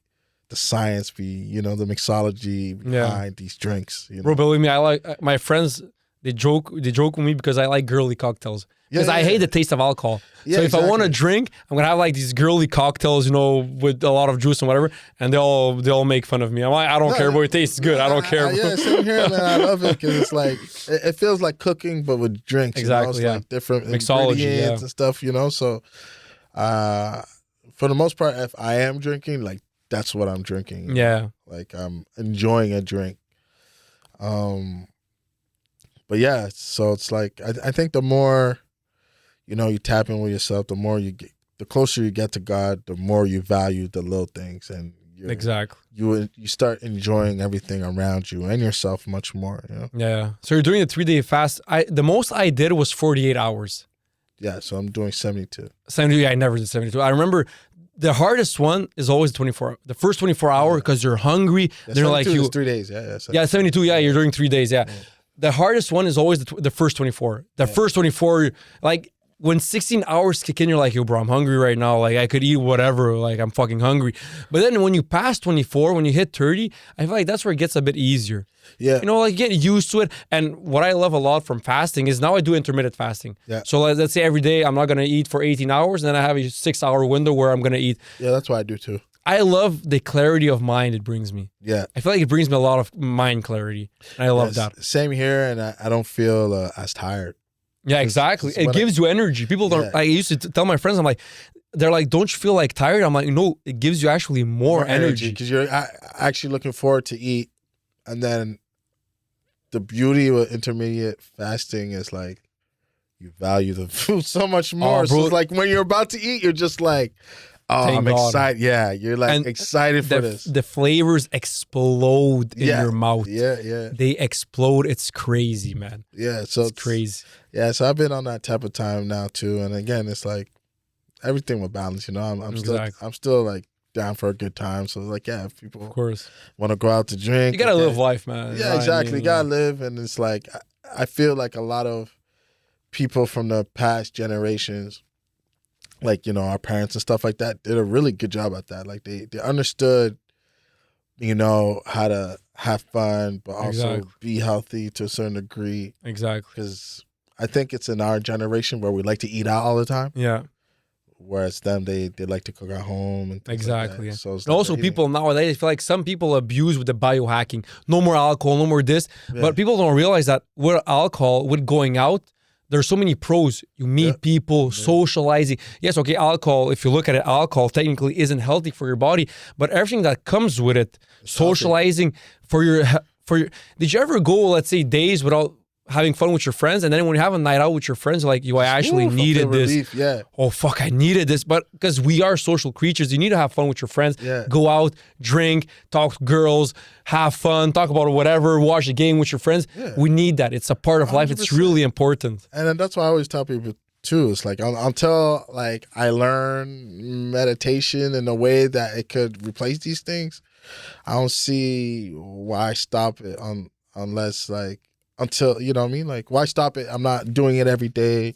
science, the mixology behind these drinks. Bro, believe me, I like my friends. They joke with me because I like girly cocktails. Because I hate the taste of alcohol. So if I want to drink, I'm gonna have like these girly cocktails, with a lot of juice and whatever, and they all make fun of me. I'm like, I don't care, bro. It tastes good. I don't care. Bro. Same here, man. I love it because it's like it feels like cooking, but with drinks. Exactly. It's like different ingredients and stuff. So, for the most part, if I am drinking, like that's what I'm drinking. Yeah. Like I'm enjoying a drink. But yeah, so it's like I think the more, you tap in with yourself, the more the closer you get to God, the more you value the little things, and exactly you start enjoying everything around you and yourself much more. Yeah. So you're doing a 3-day fast. The most I did was 48 hours. Yeah. So I'm doing 72. 72. Yeah, I never did 72. I remember. The hardest one is always the first 24 hour because you're hungry. They're like you. 3 days. Yeah. 72. Yeah, you're doing 3 days. Yeah. The hardest one is always the first 24. The first 24, like when 16 hours kick in, you're like, yo, bro, I'm hungry right now. Like I could eat whatever. Like I'm fucking hungry. But then when you pass 24, when you hit 30, I feel like that's where it gets a bit easier. Yeah. Like get used to it. And what I love a lot from fasting is now I do intermittent fasting. Yeah. So let's say every day I'm not going to eat for 18 hours and then I have a 6-hour window where I'm going to eat. Yeah, that's what I do too. I love the clarity of mind it brings me. Yeah. I feel like it brings me a lot of mind clarity. And I love that. Same here. And I don't feel as tired. Yeah, exactly. It gives you energy. People don't, I used to tell my friends, they're like, don't you feel like tired? I'm like, no, it gives you actually more energy. Because you're actually looking forward to eat. And then the beauty of intermediate fasting is like, you value the food so much more. So it's like when you're about to eat, you're just like, I'm excited. Yeah, you're like excited for this. The flavors explode in your mouth. Yeah. They explode. It's crazy, man. Yeah, so it's crazy. Yeah, so I've been on that type of time now too. And again, it's like everything with balance. I'm still like down for a good time. So like, yeah, if people of course want to go out to drink, you gotta live life, man. Yeah, exactly. You gotta live, and it's like I feel like a lot of people from the past generations, like our parents and stuff like that, did a really good job at that. Like they understood, how to have fun, but also be healthy to a certain degree. Exactly. Because I think it's in our generation where we like to eat out all the time. Yeah. Whereas them, they like to cook at home and things exactly. Like that. So and also people nowadays, I feel like some people abuse with the biohacking. No more alcohol, no more this. Yeah. But people don't realize that with alcohol, with going out, there's so many pros. You meet people, socializing. Yes, okay, alcohol, if you look at it, alcohol technically isn't healthy for your body, but everything that comes with it, it's socializing healthy. Did you ever go, let's say, days without having fun with your friends, and then when you have a night out with your friends, you're like, yo, I actually needed this. Relief, yeah. Oh, fuck, I needed this. But because we are social creatures, you need to have fun with your friends. Yeah. Go out, drink, talk to girls, have fun, talk about whatever, watch a game with your friends. Yeah. We need that. It's a part of 100%. Life. It's really important. And then that's why I always tell people too. It's like until like I learn meditation in a way that it could replace these things, I don't see why stop it unless like until, you know what I mean? Like, why stop it? I'm not doing it every day.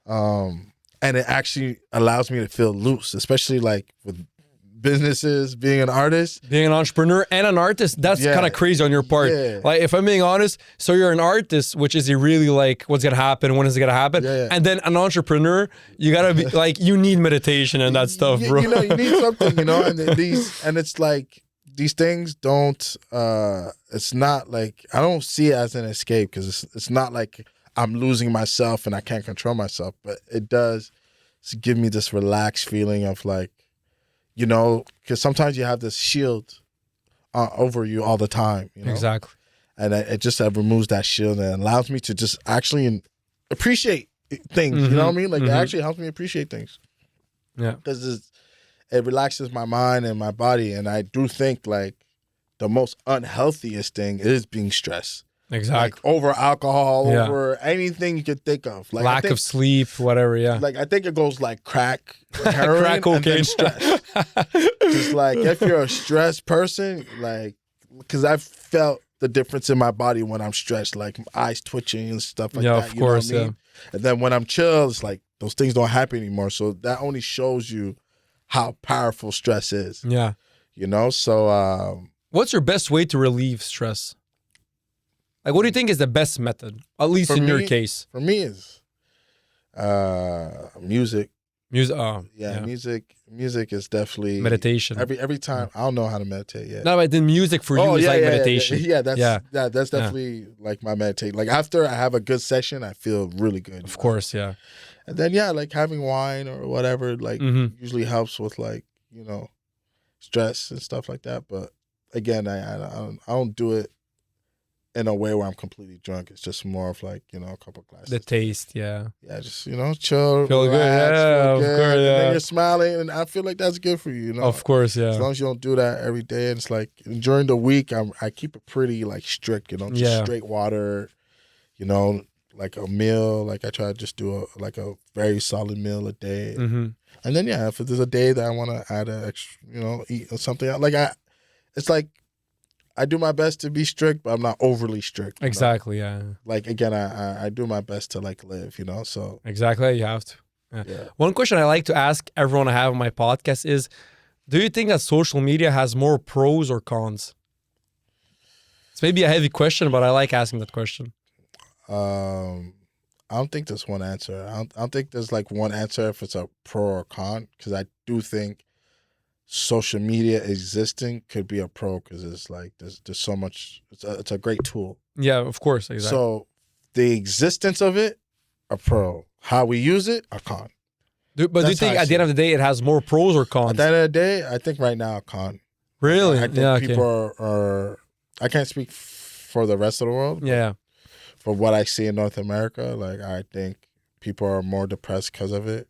And it actually allows me to feel loose, especially like with businesses, being an artist. Being an entrepreneur and an artist, that's kind of crazy on your part. Yeah. Like, if I'm being honest, so you're an artist, which is really like, what's going to happen? When is it going to happen? And then an entrepreneur, you got to be like, you need meditation and that stuff, bro. You know, you need something, you know, and it's like, these things don't, it's not like, I don't see it as an escape, because it's not like I'm losing myself and I can't control myself, but it does give me this relaxed feeling of like, you know, because sometimes you have this shield over you all the time, you know? Exactly. And it just removes that shield and allows me to just actually appreciate things, you know what I mean? Like, it actually helps me appreciate things. Yeah. Because it relaxes my mind and my body. And I do think, like, the most unhealthiest thing is being stressed. Exactly. Like, over alcohol, over anything you could think of. Like, lack of sleep, whatever, Like, I think it goes like crack, heroin, crack cocaine, and then stress. Just like, if you're a stressed person, like, because I've felt the difference in my body when I'm stressed, like my eyes twitching and stuff like that. Of course, know what I mean? And then when I'm chill, it's like those things don't happen anymore. So that only shows you how powerful stress is. Yeah. You know, so what's your best way to relieve stress? Like, what do you think is the best method, at least in your case? For me, is music. Music. Music is definitely meditation. Every time, I don't know how to meditate yet. No, but then music for you is like meditation. Yeah, that's definitely like my meditate. Like, after I have a good session, I feel really good. Of course, yeah. And then like having wine or whatever, like usually helps with, like, you know, stress and stuff like that. But again, I don't do it in a way where I'm completely drunk. It's just more of like, you know, a couple glasses. The taste, yeah. Yeah, just, you know, chill, feel relax, good, yeah, of course, and yeah. then you're smiling, and I feel like that's good for you, you know. Of course, yeah. As long as you don't do that every day, and it's like during the week, I keep it pretty like strict, you know, just straight water, you know, like a meal, like I try to just do a very solid meal a day, and then if there's a day that I want to add an extra, you know, eat something, like it's like, I do my best to be strict, but I'm not overly strict. Exactly, yeah. Like, again, I do my best to, like, live, you know, so. Exactly, you have to. Yeah. One question I like to ask everyone I have on my podcast is, do you think that social media has more pros or cons? It's maybe a heavy question, but I like asking that question. I don't think there's one answer. I don't think there's, like, one answer if it's a pro or con, because I do think social media existing could be a pro, because it's like there's so much. It's a great tool. Yeah, of course, exactly. So the existence of it, a pro. How we use it, a con. But do you think at the end of the day it has more pros or cons? At the end of the day, I think right now a con. Really? I think people are. I can't speak for the rest of the world. Yeah. For what I see in North America, like, I think people are more depressed because of it.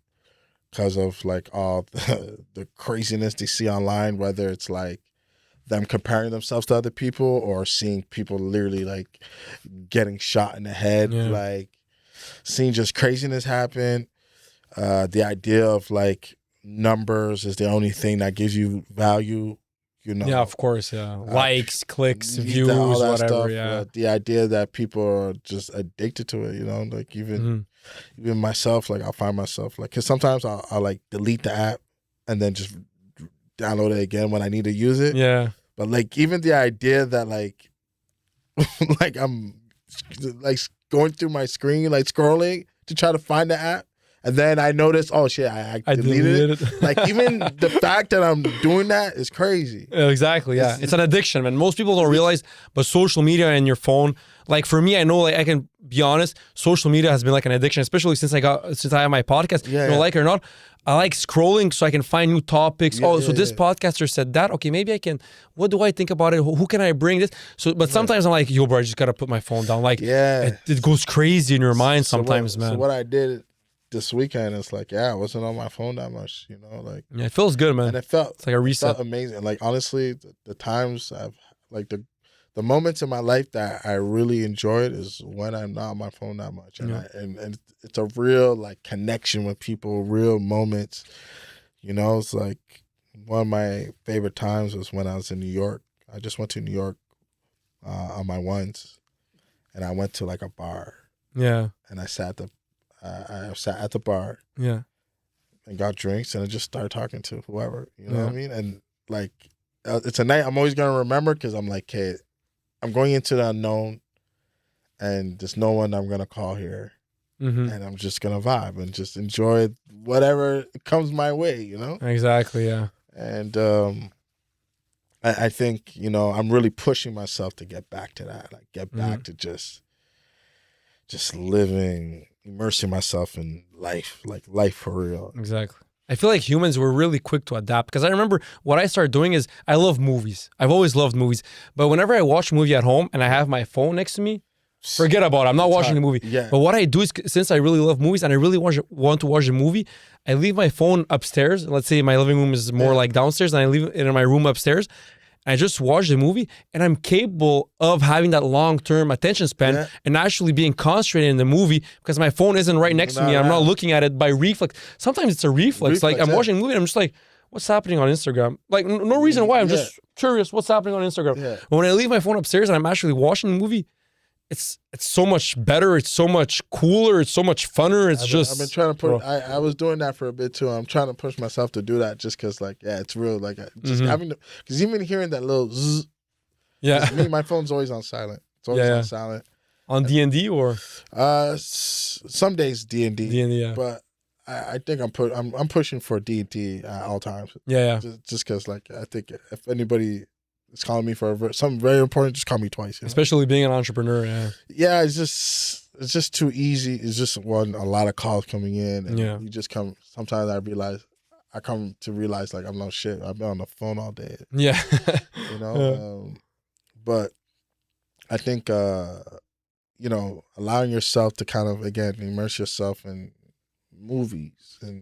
Because of, like, all the craziness they see online, whether it's like them comparing themselves to other people or seeing people literally, like, getting shot in the head, like seeing just craziness happen. The idea of, like, numbers is the only thing that gives you value, you know. Yeah, of course, yeah. Likes, clicks, views, all that whatever, stuff. yeah. The idea that people are just addicted to it, you know, like, even myself, like, I'll find myself, like, because sometimes I'll like delete the app and then just download it again when I need to use it. Yeah. But, like, even the idea that, like, like, I'm like going through my screen, like, scrolling to try to find the app, and then I notice, oh shit, I deleted it. Like, even the fact that I'm doing that is crazy. Exactly, yeah. It's an addiction, man. Most people don't realize, but social media and your phone, like, for me, I know, like, I can be honest, social media has been like an addiction, especially since I have my podcast. Like it or not, I like scrolling so I can find new topics. This podcaster said that. Okay, maybe I can. What do I think about it? Who can I bring this? So, but sometimes I'm like, yo, bro, I just gotta put my phone down. Like, it goes crazy in your mind sometimes, man. So what I did this weekend, it's like, I wasn't on my phone that much, you know, like. Yeah, it feels good, man. And it's like a reset. It felt amazing. Like, honestly, the times I've, like, the moments in my life that I really enjoyed is when I'm not on my phone that much, and and it's a real, like, connection with people, real moments. You know, it's like one of my favorite times was when I was in New York. I just went to New York on my ones, and I went to like a bar, Yeah. and I sat at the bar Yeah. and got drinks, and I just started talking to whoever, you know Yeah. what I mean? And like, it's a night I'm always gonna remember because I'm like, hey, I'm going into the unknown, and there's no one I'm gonna call here, Mm-hmm. and I'm just gonna vibe and just enjoy whatever comes my way, you know? Exactly. Yeah. And I think, you know, I'm really pushing myself to get back to that, like get back to just living, immersing myself in life, like life for real. Exactly. I feel like humans were really quick to adapt because I remember what I started doing is I love movies. I've always loved movies. But whenever I watch a movie at home and I have my phone next to me, forget about it. I'm not It's watching hard. the movie. Yeah. But what I do is, since I really love movies and I really want to watch a movie, I leave my phone upstairs. Let's say my living room is more like downstairs, and I leave it in my room upstairs. I just watch the movie, and I'm capable of having that long-term attention span and actually being concentrated in the movie because my phone isn't right next to me. I'm not looking at it by reflex. Sometimes it's a reflex. Like I'm watching a movie, and I'm just like, what's happening on Instagram? Like no reason why. I'm just curious what's happening on Instagram. Yeah. But when I leave my phone upstairs and I'm actually watching the movie, it's so much better. It's so much cooler. It's so much funner. I've been trying to put. I was doing that for a bit too. I'm trying to push myself to do that just because, like, yeah, it's real. Like, just having because even hearing that little zzz, my phone's always on silent. It's always on silent. On D&D or some days D&D. D&D, yeah. But I think I'm pushing for D&D at all times. Yeah. Just because, like, I think if anybody is calling me for something very important, just call me twice. You know? Especially being an entrepreneur, yeah. Yeah, it's just too easy. It's just a lot of calls coming in, and you just come. Sometimes I come to realize like I'm no shit. I've been on the phone all day. Yeah, you know. But I think you know, allowing yourself to kind of again immerse yourself in movies and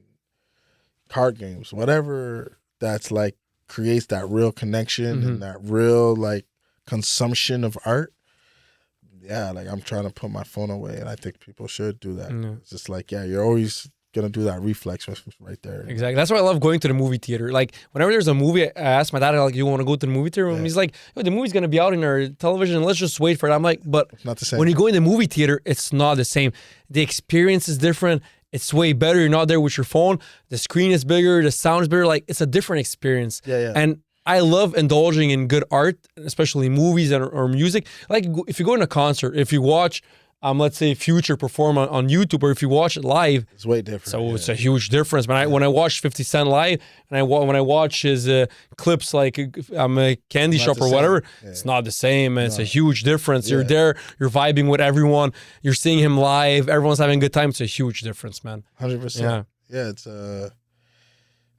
card games, whatever that's like creates that real connection and that real like consumption of art. Yeah, like I'm trying to put my phone away, and I think people should do that. It's just like, yeah, you're always gonna do that reflex right there. Exactly. That's why I love going to the movie theater. Like whenever there's a movie, I ask my dad, like, you want to go to the movie theater? And he's like, yo, the movie's gonna be out in our television. Let's just wait for it. I'm like, but it's not the same. When you go in the movie theater, it's not the same. The experience is different. It's way better. You're not there with your phone. The screen is bigger. The sound is bigger. Like it's a different experience. Yeah. And I love indulging in good art, especially movies or music. Like if you go in a concert, if you watch, let's say Future perform on YouTube, or if you watch it live, it's way different. So it's a huge difference. When I watch 50 Cent live, and when I watch his clips like I'm a Candy Shop or whatever, it's not the same. And it's a huge difference. You're there, you're vibing with everyone, you're seeing him live, everyone's having a good time. It's a huge difference, man. 100%. Yeah,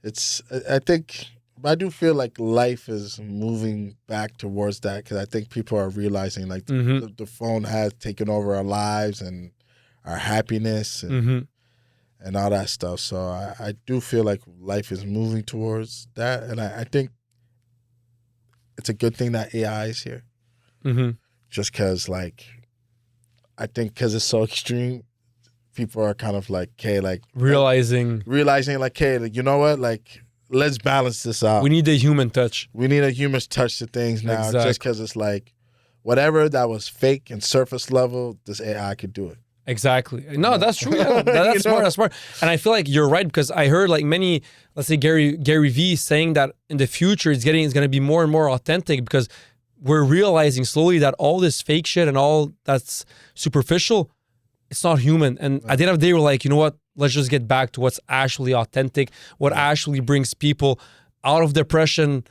it's I think. But I do feel like life is moving back towards that because I think people are realizing like the phone has taken over our lives and our happiness and all that stuff. So I do feel like life is moving towards that. And I think it's a good thing that AI is here. Just because like, I think because it's so extreme, people are kind of like, okay, like. Realizing like, hey, like, you know what, like. Let's balance this out. We need a human touch. We need a human touch to things now, just because it's like whatever that was fake and surface level, this AI could do it. Exactly. No, that's true. Yeah. That's smart. That's smart. And I feel like you're right because I heard like many, let's say Gary Vee saying that in the future it's going to be more and more authentic because we're realizing slowly that all this fake shit and all that's superficial, it's not human. And at the end of the day, we're like, you know what? Let's just get back to what's actually authentic, what actually brings people out of depression,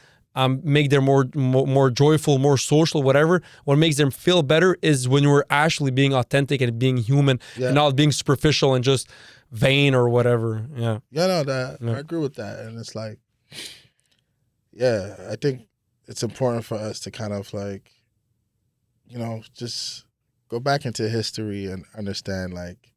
make them more joyful, more social, whatever. What makes them feel better is when we're actually being authentic and being human and not being superficial and just vain or whatever. Yeah. I agree with that. And it's like, I think it's important for us to kind of like, you know, just go back into history and understand like,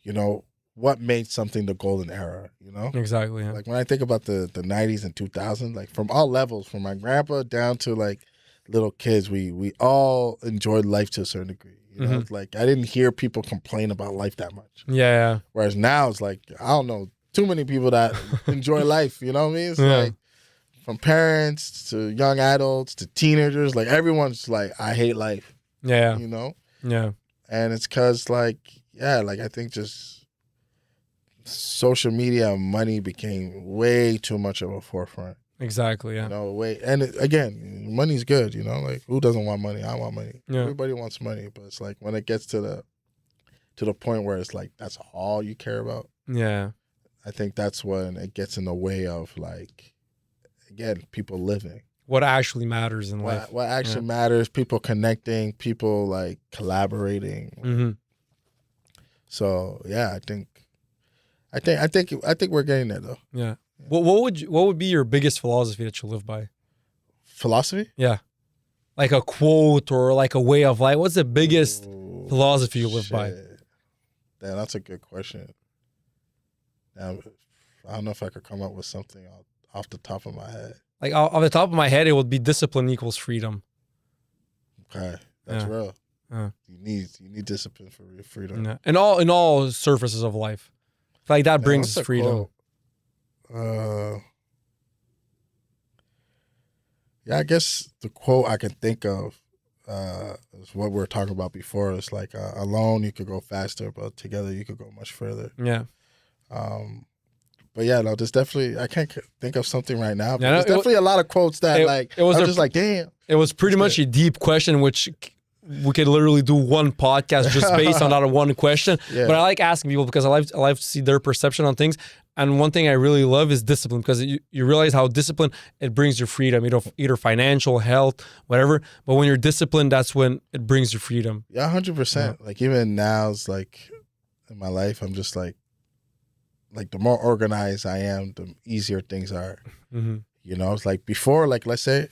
you know, what made something the golden era, you know? Exactly. Yeah. Like when I think about the 90s and 2000s, like from all levels, from my grandpa down to like little kids, we all enjoyed life to a certain degree. You know, like I didn't hear people complain about life that much. Yeah. Whereas now it's like, I don't know, too many people that enjoy life, you know what I mean? It's like from parents to young adults to teenagers, like everyone's like, I hate life. Yeah. You know? Yeah. And it's because, like, yeah, like, I think just social media and money became way too much of a forefront. Exactly. Yeah. You know, and again, money's good. You know, like, who doesn't want money? I want money. Yeah. Everybody wants money, but it's like when it gets to the point where it's like that's all you care about. Yeah. I think that's when it gets in the way of, like, again, people living. What actually matters in life. What actually matters? People connecting. People, like, collaborating. Mm-hmm. So yeah, I think we're getting there though. Yeah. What would be your biggest philosophy that you live by? Philosophy? Yeah. Like a quote or like a way of life. What's the biggest philosophy you live by? Damn, that's a good question. Now, I don't know if I could come up with something off the top of my head. Like off the top of my head, it would be discipline equals freedom. Okay, that's real. Yeah. You need discipline for real freedom. Yeah. In all surfaces of life, I feel like that brings what's freedom. Yeah, I guess the quote I can think of is what we were talking about before. It's like alone you could go faster, but together you could go much further. Yeah. But yeah, no, there's definitely, I can't think of something right now. But Yeah, there's definitely a lot of quotes that I was just like, damn. It was pretty much a deep question, which we could literally do one podcast just based on that one question. Yeah. But I like asking people because I like to see their perception on things. And one thing I really love is discipline, because you realize how discipline, it brings you freedom, either financial, health, whatever. But when you're disciplined, that's when it brings you freedom. Yeah, 100%. Yeah. Like even now, it's like in my life, I'm just like the more organized I am, the easier things are. Mm-hmm. You know, it's like before, like let's say,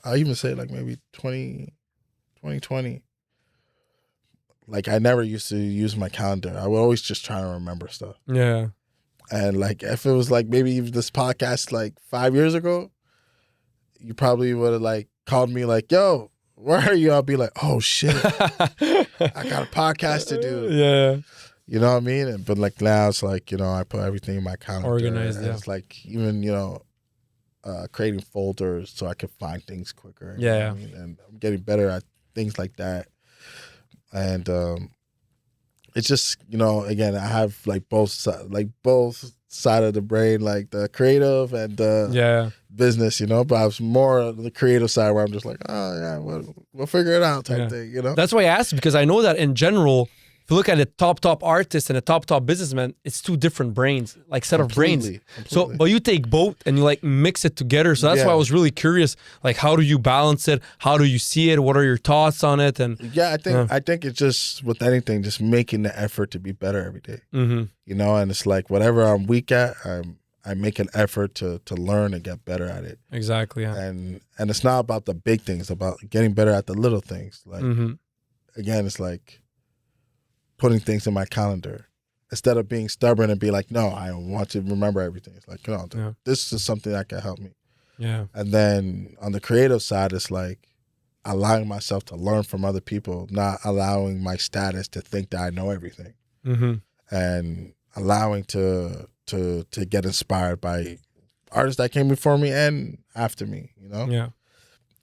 I'll even say like maybe 2020. Like I never used to use my calendar. I would always just try to remember stuff. Yeah. And like if it was like maybe even this podcast like 5 years ago, you probably would have like called me like, yo, where are you? I'll be like, oh shit, I got a podcast to do. Yeah. You know what I mean? But like now it's like, you know, I put everything in my calendar. Organized, yeah. It's like even, you know, creating folders so I can find things quicker. Yeah. You know what I mean? And I'm getting better at things like that. And it's just, you know, again, I have like both side of the brain, like the creative and the business, you know, but I was more on the creative side where I'm just like, oh yeah, we'll figure it out type thing, you know? That's why I asked, because I know that in general, if you look at a top artist and a top businessman, it's two different brains, like set of brains. Completely. So, but you take both and you like mix it together. So that's why I was really curious, like how do you balance it? How do you see it? What are your thoughts on it? And I think it's just with anything, just making the effort to be better every day. Mm-hmm. You know, and it's like whatever I'm weak at, I make an effort to learn and get better at it. Exactly. Yeah. And it's not about the big things, it's about getting better at the little things. Like again, it's like putting things in my calendar instead of being stubborn and be like, no, I want to remember everything. It's like, no, this is something that can help me. Yeah. And then on the creative side, it's like allowing myself to learn from other people, not allowing my status to think that I know everything. Mm-hmm. And allowing to get inspired by artists that came before me and after me, you know? Yeah.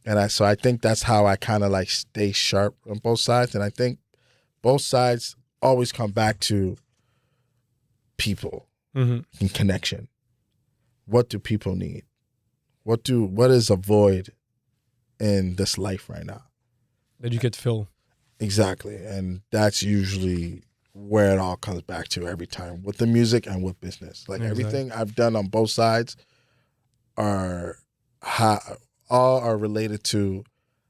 And so I think that's how I kind of like stay sharp on both sides. And I think both sides always come back to people and connection. What do people need? What is a void in this life right now that you could fill? Exactly. And that's usually where it all comes back to every time, with the music and with business. Like everything I've done on both sides all are related to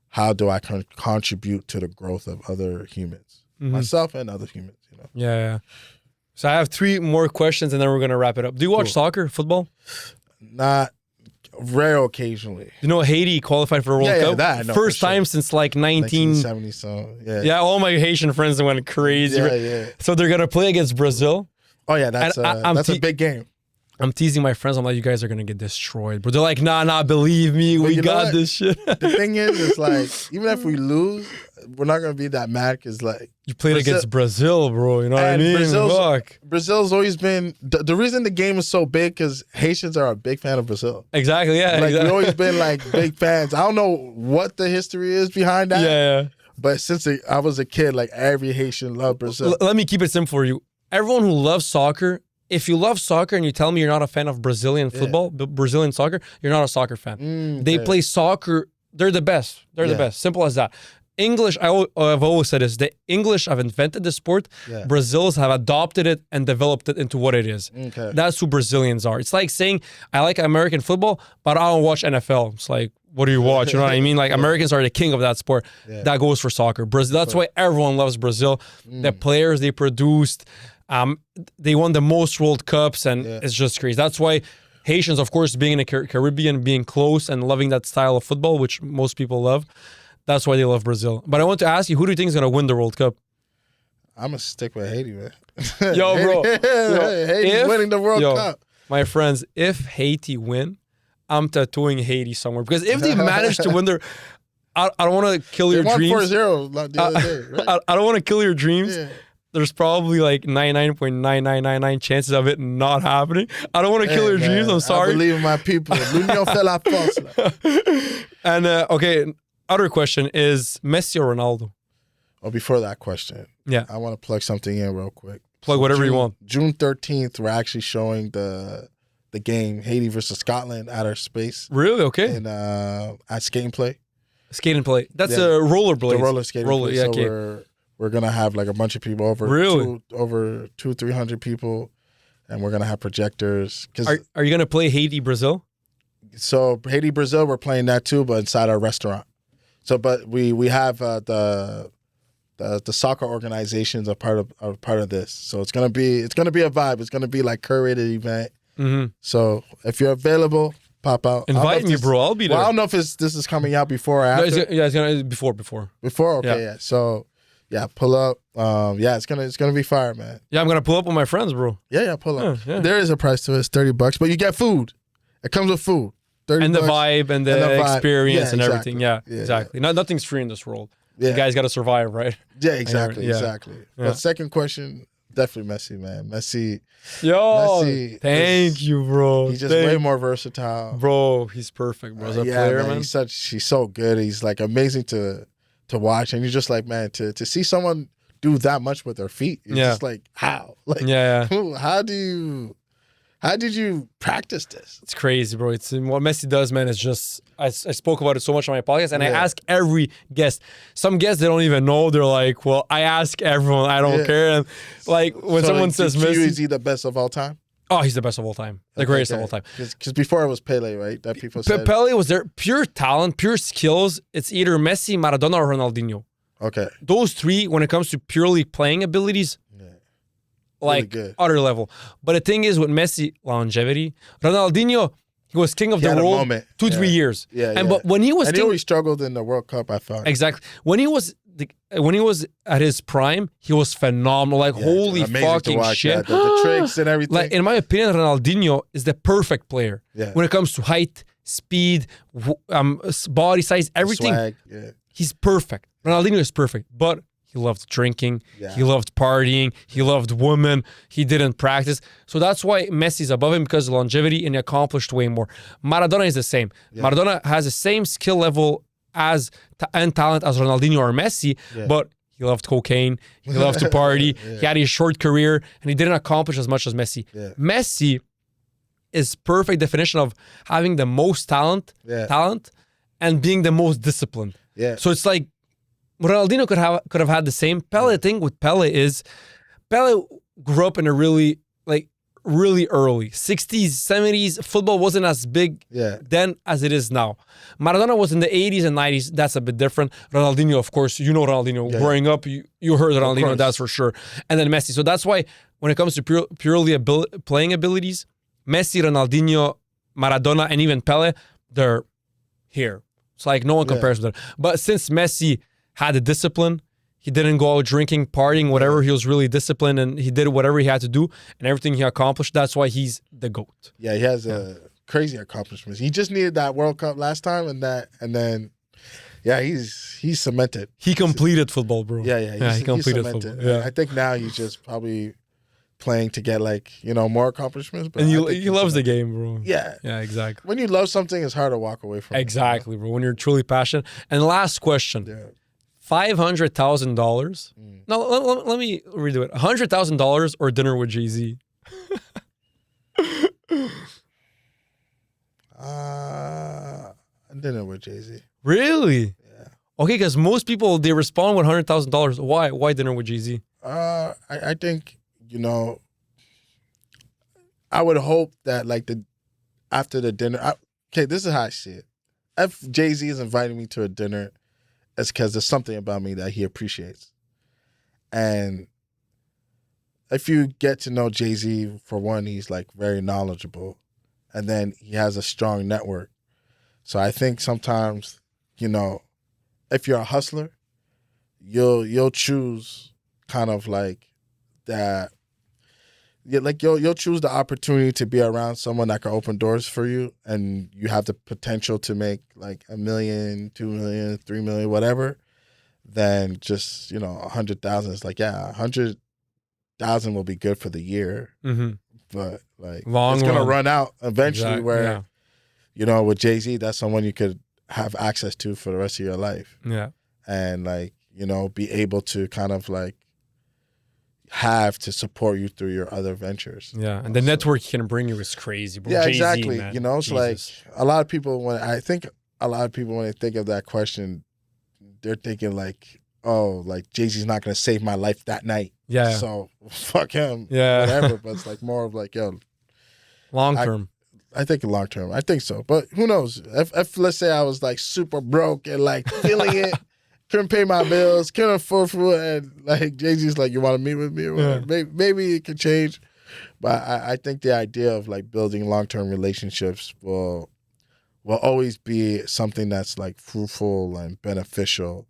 how do I contribute to the growth of other humans. Myself and other humans, you know. Yeah. So I have 3 more questions and then we're gonna wrap it up. Do you watch soccer, football? Not rare occasionally. You know, Haiti qualified for the World Cup. That I know, first time since like 1970. So yeah, all my Haitian friends went crazy. Yeah. So they're gonna play against Brazil. Oh yeah, that's a big game. I'm teasing my friends. I'm like, you guys are gonna get destroyed. But they're like, nah, believe me, we got this shit. The thing is like, even if we lose, we're not gonna be that mad because like you played against Brazil, bro. You know what I mean? Brazil's always been the reason the game is so big because Haitians are a big fan of Brazil. Exactly. Yeah. Like we've always been like big fans. I don't know what the history is behind that. Yeah. But since I was a kid, like every Haitian loved Brazil. Let me keep it simple for you. Everyone who loves soccer, if you love soccer and you tell me you're not a fan of Brazilian football, Brazilian soccer, you're not a soccer fan. They play soccer. They're the best. They're the best. Simple as that. English, I've always said this, the English have invented the sport. Brazils have adopted it and developed it into what it is. That's who Brazilians are. It's like saying, I like American football, but I don't watch NFL. It's like, what do you watch? You know what I mean? Like Americans are the king of that sport. That goes for soccer. Brazil. That's why everyone loves Brazil. The players they produced, they won the most World Cups, and it's just crazy. That's why Haitians, of course, being in the Caribbean, being close and loving that style of football, which most people love, that's why they love Brazil. But I want to ask you, who do you think is going to win the World Cup? I'm going to stick with Haiti, man. Yo, bro. Haiti's winning the World Cup. My friends, if Haiti win, I'm tattooing Haiti somewhere. Because if they manage to win their... I don't want to kill your dreams. They won 4-0 the other day, right? I don't want to kill your dreams. There's probably like 99.9999 chances of it not happening. I don't want to kill your dreams. I'm sorry. I believe in my people. L'union fait la force. And okay, other question is Messi or Ronaldo? Oh, before that question, I want to plug something in real quick. Plug whatever you want. June 13th, we're actually showing the game Haiti versus Scotland at our space. Really? Okay. And at Skate and Play. Skate and Play. That's a rollerblade. The roller skating. Yeah, so okay. We're gonna have like a bunch of people over. Really? Over 200-300 people, and we're gonna have projectors. Are you gonna play Haiti Brazil? So Haiti Brazil, we're playing that too, but inside our restaurant. So, but we have the soccer organizations are part of this. So it's gonna be a vibe. It's gonna be like curated event. So if you're available, pop out. Invite me, bro. I'll be there. Well, I don't know if this is coming out before or after. No, it's gonna before. Before, okay, yeah. So yeah, pull up. It's gonna be fire, man. Yeah, I'm gonna pull up with my friends, bro. Yeah, pull up. Yeah. There is a price to it. It's $30, but you get food. It comes with food. And the vibe and the experience and everything. Yeah, yeah, exactly. Nothing's free in this world. Yeah. You guys got to survive, right? Yeah, exactly. But second question, definitely Messi, man. Yo, thank you, bro. He's just way more versatile. Bro, he's perfect, bro. As a player, man. He's so good. He's like amazing to watch. And you're just like, man, to see someone do that much with their feet, it's just like, how? Like, how did you practice this? It's crazy, bro. It's what Messi does, man. Is just I spoke about it so much on my podcast, and I ask every guest. Some guests they don't even know. They're like, "Well, I ask everyone. I don't care." And like when someone says Messi, is he the best of all time? Oh, he's the best of all time, the greatest of all time. Because before it was Pele, right? That people said Pele was there, pure talent, pure skills. It's either Messi, Maradona, or Ronaldinho. Okay, those three, when it comes to purely playing abilities. Like really other level. But the thing is with Messi, longevity. Ronaldinho, he was king of the world 2-3 years. But when he was he always struggled in the World Cup, I thought. Exactly. When he was at his prime, he was phenomenal. Like holy fucking shit. The tricks and everything. Like in my opinion, Ronaldinho is the perfect player. When it comes to height, speed, body size, everything. Swag, he's perfect. Ronaldinho is perfect. But he loved drinking. He loved partying. He loved women. He didn't practice. So that's why Messi's above him because of longevity and he accomplished way more. Maradona is the same. Maradona has the same skill level and talent as Ronaldinho or Messi, but he loved cocaine. He loved to party. He had a short career and he didn't accomplish as much as Messi. Messi is perfect definition of having the most talent and being the most disciplined. So it's like Ronaldinho could have had the same. Pele thing with Pele is Pele grew up in a really early 60s, 70s. Football wasn't as big then as it is now. Maradona was in the 80s and 90s. That's a bit different. Ronaldinho, of course, you know Ronaldinho. Growing up, you heard Ronaldinho, that's for sure. And then Messi. So that's why when it comes to purely playing abilities, Messi, Ronaldinho, Maradona, and even Pele, they're here. It's like no one compares with them. But since Messi had the discipline, he didn't go out drinking, partying, whatever. He was really disciplined and he did whatever he had to do and everything he accomplished. That's why he's the GOAT. Yeah, he has crazy accomplishments. He just needed that World Cup last time and then he's cemented. He completed football, bro. He completed football. Yeah. I think now he's just probably playing to get more accomplishments. But and he loves the game, bro. Yeah, exactly. When you love something, it's hard to walk away from. Exactly, bro. When you're truly passionate. And last question. $500,000. No, let me redo it. $100,000 or dinner with Jay-Z? Dinner with Jay-Z. Really? Yeah. Okay, because most people, they respond with $100,000. Why? Why dinner with Jay-Z? I think, I would hope that like after the dinner. Okay, this is how I see it. If Jay-Z is inviting me to a dinner, it's because there's something about me that he appreciates. And if you get to know Jay-Z, for one, he's like very knowledgeable, and then he has a strong network. So I think sometimes, if you're a hustler, you'll choose kind of like that. Yeah, like you'll choose the opportunity to be around someone that can open doors for you, and you have the potential to make like $1 million, $2 million, $3 million, whatever. Than just 100,000. It's like, yeah, 100,000 will be good for the year, but like it's gonna run out eventually. Where with Jay-Z, that's someone you could have access to for the rest of your life. Yeah, and like be able to kind of like have to support you through your other ventures. Yeah, and the network he can bring you is crazy, bro. Yeah, Jay-Z, exactly. man. It's like a lot of people when they think of that question, they're thinking like, oh, like Jay-Z's not gonna save my life that night. Yeah. So fuck him. Yeah. Whatever. But it's like more of like, yo, long term. I think long term. I think so. But who knows? If let's say I was like super broke and like feeling it, couldn't pay my bills, couldn't afford food, and like Jay-Z's like, you want to meet with me or whatever. Yeah. Maybe it could change. But I think the idea of like building long-term relationships will always be something that's like fruitful and beneficial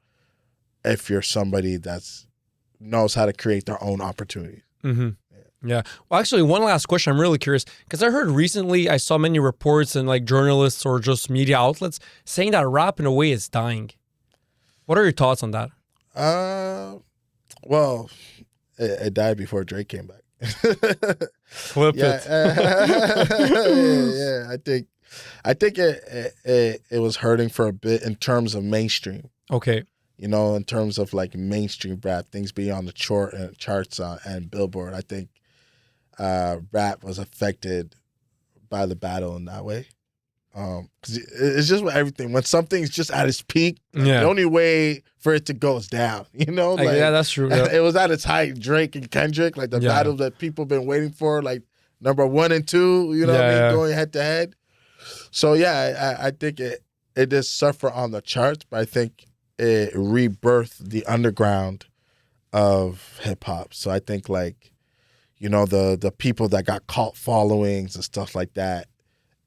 if you're somebody that's knows how to create their own opportunities. Yeah. Well, actually, one last question. I'm really curious because I heard recently, I saw many reports and like journalists or just media outlets saying that rap in a way is dying. What are your thoughts on that? Well, it died before Drake came back. Clip it. Yeah. I think it was hurting for a bit in terms of mainstream. Okay. In terms of like mainstream rap, things being on the charts and Billboard. I think rap was affected by the battle in that way. 'Cause it's just with everything. When something's just at its peak, the only way for it to go is down. Yeah, that's true. Yeah. It was at its height. Drake and Kendrick, like the battle that people been waiting for, like number 1 and 2. Going head to head. So yeah, I think it did suffer on the charts, but I think it rebirthed the underground of hip hop. So I think like, the people that got cult followings and stuff like that,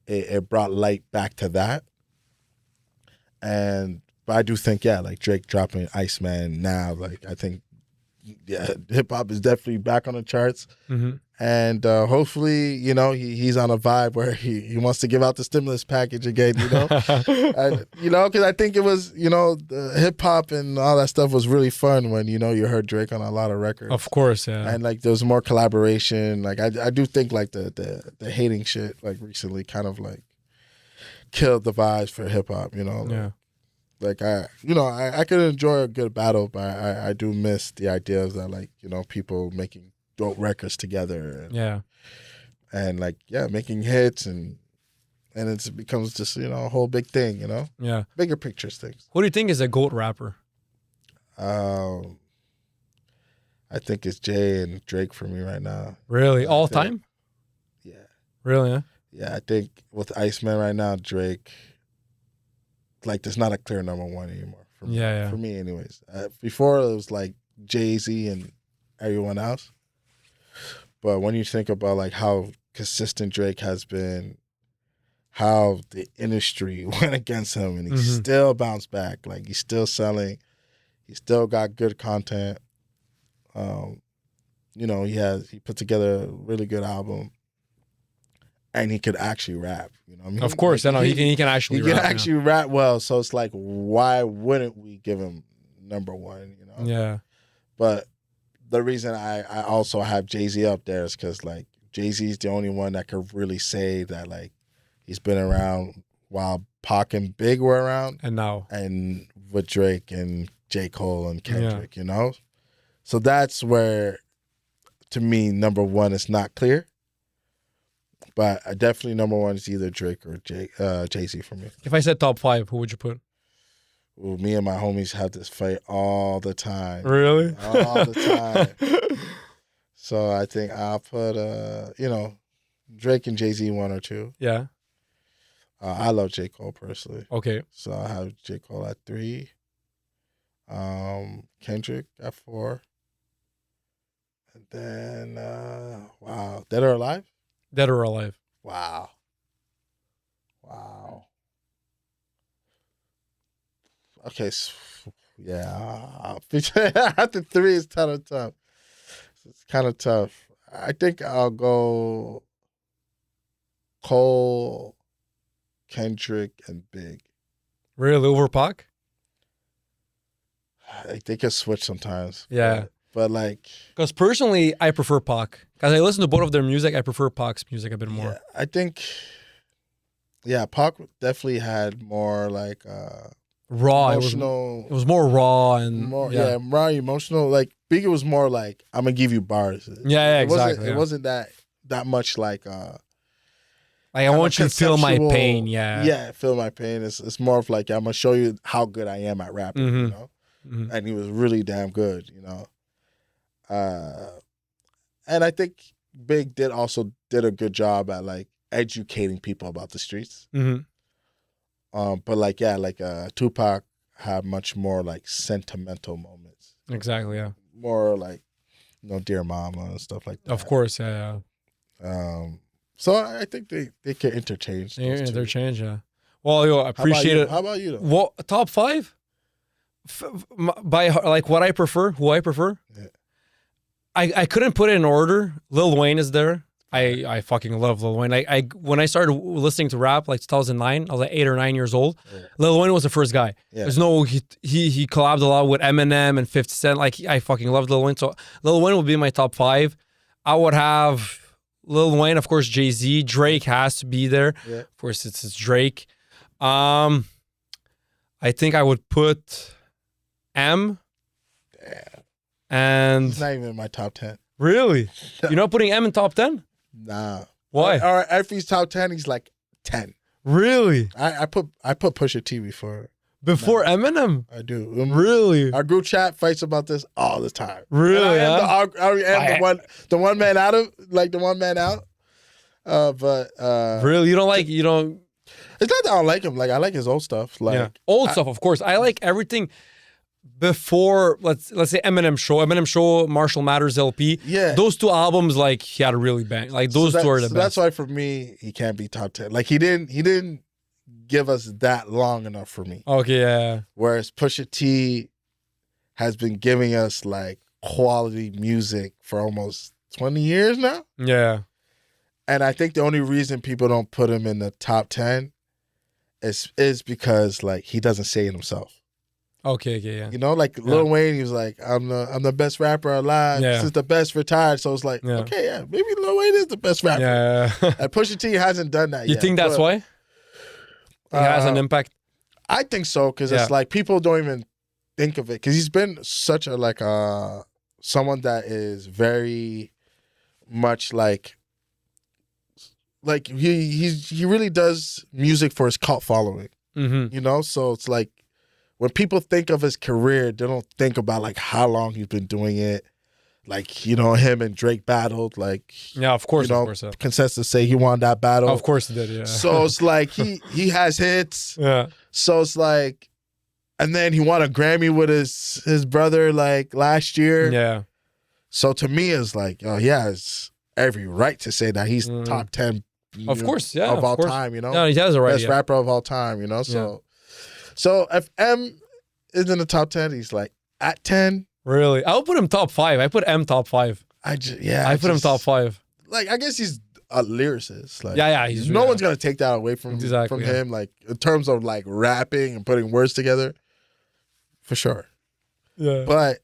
it brought light back to that. But I do think, like Drake dropping Iceman now, like I think, hip hop is definitely back on the charts. And hopefully, he's on a vibe where he wants to give out the stimulus package again, and, because I think it was, the hip hop and all that stuff was really fun when, you heard Drake on a lot of records. Of course, yeah. And like there was more collaboration. Like I do think like the hating shit like recently kind of like killed the vibes for hip hop, Yeah. Like I could enjoy a good battle, but I do miss the idea of that, like, people making dope records together and like making hits and it becomes just a whole big thing, bigger pictures things. Who do you think is a GOAT rapper? I think it's Jay and Drake for me right now. Really? All time? Yeah. Really? Yeah. Yeah, I think with Iceman right now, Drake, like there's not a clear number 1 anymore for me. For me anyways. Before it was like Jay-Z and everyone else. But when you think about like how consistent Drake has been, how the industry went against him and he still bounced back. Like he's still selling. He still got good content. He put together a really good album. And he could actually rap. Of course, like, he can actually rap. He can actually rap well. So it's like, why wouldn't we give him number 1? Yeah. But the reason I also have Jay-Z up there is because like Jay-Z's the only one that could really say that like he's been around while Pac and Big were around. And now. And with Drake and J. Cole and Kendrick, you know? So that's where, to me, number one is not clear. But definitely number one is either Drake or Jay-Z for me. If I said top 5, who would you put? Well, me and my homies have this fight all the time. Really? All the time. So I think I'll put, Drake and Jay-Z 1 or 2. Yeah. I love J. Cole personally. Okay. So I have J. Cole at 3. Kendrick at 4. And then, Dead or Alive? Dead or Alive. Wow. Okay, after 3 is kind of tough. It's kind of tough. I think I'll go Cole, Kendrick, and Big. Really? Over Pac? They can switch sometimes. Yeah. But like... Because personally, I prefer Pac. Because I listen to both of their music, I prefer Pac's music a bit more. Yeah, I think... Yeah, Pac definitely had more like... raw. Emotional... It was more raw and... More raw, emotional. Like, Biggie was more like, I'm going to give you bars. Exactly. It wasn't that much like... Like, I want you to feel my pain, yeah. Yeah, feel my pain. It's more of like, I'm going to show you how good I am at rapping, you know? Mm-hmm. And he was really damn good, you know? And I think Big did a good job at, like, educating people about the streets. Mm-hmm. But, like, Tupac had much more, like, sentimental moments. Exactly, yeah. More, like, Dear Mama and stuff like that. Of course, yeah. So I think they can interchange. They're interchange, yeah. Well, I appreciate it. How about you, though? Well, top 5? By like what I prefer, who I prefer? Yeah. I couldn't put it in order. Lil Wayne is there. I fucking love Lil Wayne. I when I started listening to rap, like 2009, I was like 8 or 9 years old. Yeah. Lil Wayne was the first guy. Yeah. There's no he collabed a lot with Eminem and 50 Cent. Like I fucking loved Lil Wayne. So Lil Wayne would be my top 5. I would have Lil Wayne, of course, Jay-Z. Drake has to be there. Yeah. Of course, it's Drake. I think I would put M. Damn. And It's not even in my top 10. Really? You're not putting M in top 10? Nah. Why? Or if he's top 10, he's like 10. Really? I put Pusha T before Eminem? I do. Really? Our group chat fights about this all the time. Really? I am the one man out of the one man out. But really, you don't. It's not that I don't like him. Like I like his old stuff. Like old stuff, of course. I like everything before. Let's say Eminem Show, Marshall Mathers LP. Yeah, those 2 albums, like he had a really bang. Like those 2 are the best. That's why for me he can't be top 10. Like he didn't give us that long enough for me. Okay, yeah. Whereas Pusha T has been giving us like quality music for almost 20 years now. Yeah. And I think the only reason people don't put him in the top 10 is because like he doesn't say it himself. Okay, yeah. You know, like Lil Wayne, he was like, I'm the best rapper alive. Yeah. This is the best retired. So it's like, okay, yeah, maybe Lil Wayne is the best rapper. Yeah. And Pusha T hasn't done that yet. You think that's why? It has an impact? I think so, because it's like people don't even think of it. Because he's been such a like someone that is very much like he really does music for his cult following. Mm-hmm. You know, so it's like when people think of his career, they don't think about like how long he's been doing it. Like, you know, him and Drake battled. Like, yeah, of course, consensus say he won that battle. Of course he did, yeah. So it's like he has hits. Yeah. So it's like, and then he won a Grammy with his brother like last year. Yeah. So to me, it's like, oh, he has every right to say that he's top 10. Of course, yeah, of all time, you know. No, he has a right. Best rapper of all time, you know. So if M is in the top 10, he's like at 10. Really? I'll put him top 5. I put M top 5. I put him top 5. Like, I guess he's a lyricist. Like, he's no one's gonna take that away from him. Like in terms of like rapping and putting words together, for sure. Yeah. But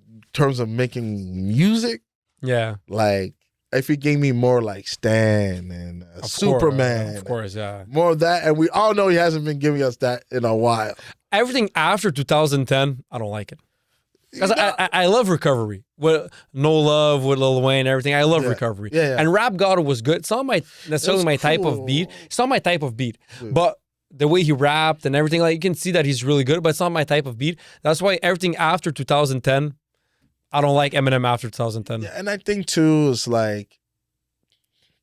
in terms of making music, like if he gave me more like Stan and Superman, of course, yeah, more of that, and we all know he hasn't been giving us that in a while. everything after 2010, I don't like it. Because I love Recovery. With No Love, with Lil Wayne, everything. I love Recovery. Yeah. And Rap God was good. It's not necessarily my type of beat. It's not my type of beat. But the way he rapped and everything, like you can see that he's really good, but it's not my type of beat. That's why everything after 2010, I don't like Eminem after 2010. Yeah, and I think too is like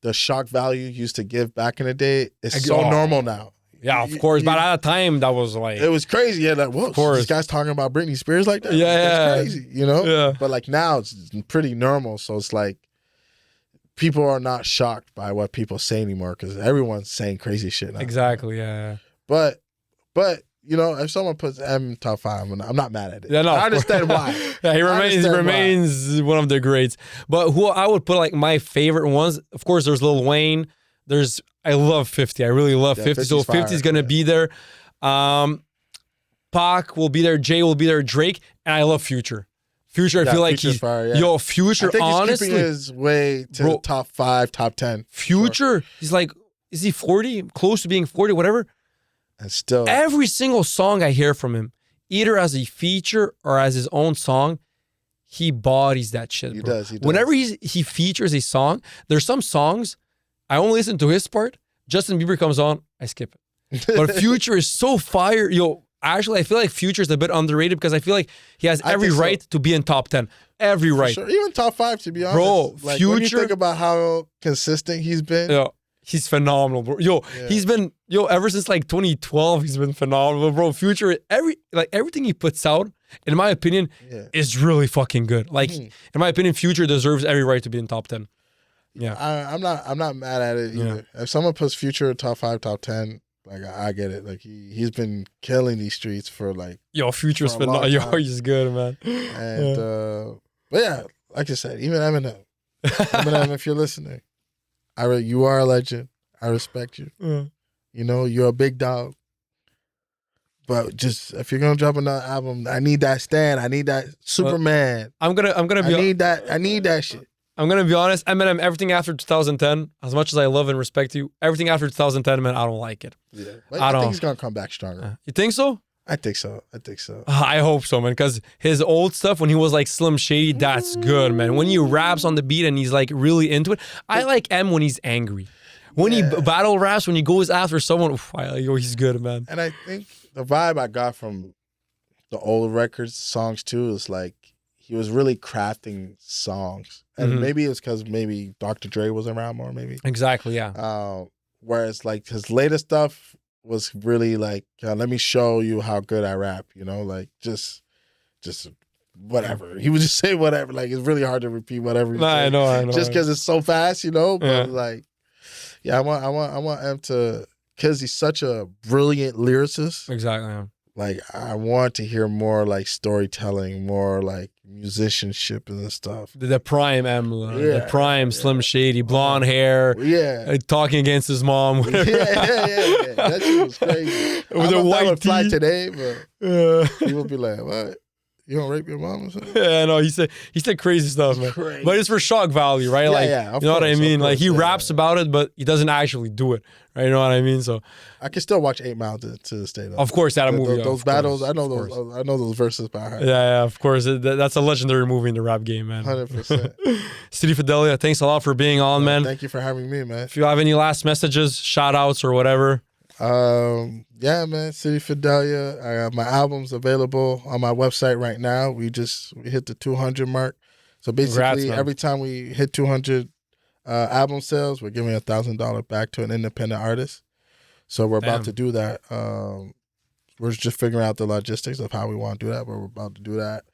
the shock value used to give back in the day is so normal now. Yeah, of course. But at the time, that was like... It was crazy. Yeah, like, whoa, this guy's talking about Britney Spears like that? Yeah. That's crazy, you know? Yeah. But like now, it's pretty normal. So it's like people are not shocked by what people say anymore because everyone's saying crazy shit now. Exactly, yeah. But you know, if someone puts M top 5, I'm not mad at it. Yeah, no, I understand why. Yeah, he remains one of the greats. But who I would put like my favorite ones, of course, there's Lil Wayne. I love 50. I really love 50. So 50 is going to be there. Pac will be there. Jay will be there. Drake. And I love Future. Future, I feel like he's... Yo, Future, I think honestly... he's keeping his way to top 5, top 10. Future, he's like... Is he 40? Close to being 40, whatever. And still... Every single song I hear from him, either as a feature or as his own song, he bodies that shit, bro. He does. Whenever he features a song, there's some songs... I only listen to his part. Justin Bieber comes on, I skip it. But Future is so fire. Yo, actually, I feel like Future is a bit underrated because I feel like he has every right to be in top 10. Every right. Sure. Even top 5, to be honest. Bro, like, Future... When you think about how consistent he's been. Yo, he's phenomenal, bro. Yo, he's been... Yo, ever since like 2012, he's been phenomenal, bro. Future, everything he puts out, in my opinion, is really fucking good. Like, in my opinion, Future deserves every right to be in top 10. Yeah, I'm not mad at it either. If someone puts Future top 5, top 10, like I get it. Like he's been killing these streets for like Future's phenomenal. Yo, he's good, man. And but yeah, like I said, even Eminem, if you're listening, you are a legend. I respect you. You know, you're a big dog. But just if you're gonna drop another album, I need that Stan. I need that Superman. I'm gonna be. I need that shit. I'm going to be honest, Eminem, everything after 2010, as much as I love and respect you, everything after 2010, man, I don't like it. Yeah. I think he's going to come back stronger. You think so? I think so. I hope so, man, because his old stuff, when he was like Slim Shady, that's good, man. When he raps on the beat and he's like really into it, I like M when he's angry. When he battle raps, when he goes after someone, he's good, man. And I think the vibe I got from the old records, songs too, is like, he was really crafting songs. And maybe it's because maybe Dr. Dre was around more, maybe. Exactly, yeah. Whereas like his latest stuff was really like, let me show you how good I rap, you know? Like just whatever. He would just say whatever. Like it's really hard to repeat whatever he said. I know. Just because it's so fast, you know? But like, yeah, I want him to, because he's such a brilliant lyricist. Exactly, yeah. Like, I want to hear more, like, storytelling, more, like, musicianship and stuff. The prime the prime Slim Shady, blonde hair, talking against his mom. Yeah. That shit was crazy. With a white tee. Today, but people be like, what? You don't rape your mom or something? Yeah, no, he said crazy stuff, man. Crazy. But it's for shock value, right? You know what I mean? Like, he raps about it, but he doesn't actually do it, right? You know what I mean? So I can still watch 8 Mile to this day, though. Of course, that movie. Those battles, I know those verses by heart. Yeah, of course. That's a legendary movie in the rap game, man. 100%. City Fidelia, thanks a lot for being on, man. Thank you for having me, man. If you have any last messages, shout outs or whatever. Yeah, man, City Fidelia. I got my albums available on my website right now. We hit the 200 mark. So basically, every time we hit 200 album sales, we're giving $1,000 back to an independent artist. So we're about to do that. We're just figuring out the logistics of how we want to do that, but we're about to do that.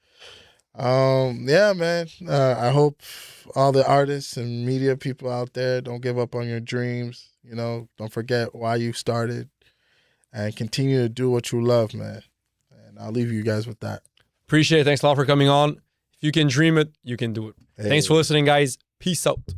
Yeah, man. I hope all the artists and media people out there don't give up on your dreams. You know, don't forget why you started and continue to do what you love, man. And I'll leave you guys with that. Appreciate it. Thanks a lot for coming on. If you can dream it, you can do it. Hey. Thanks for listening, guys. Peace out.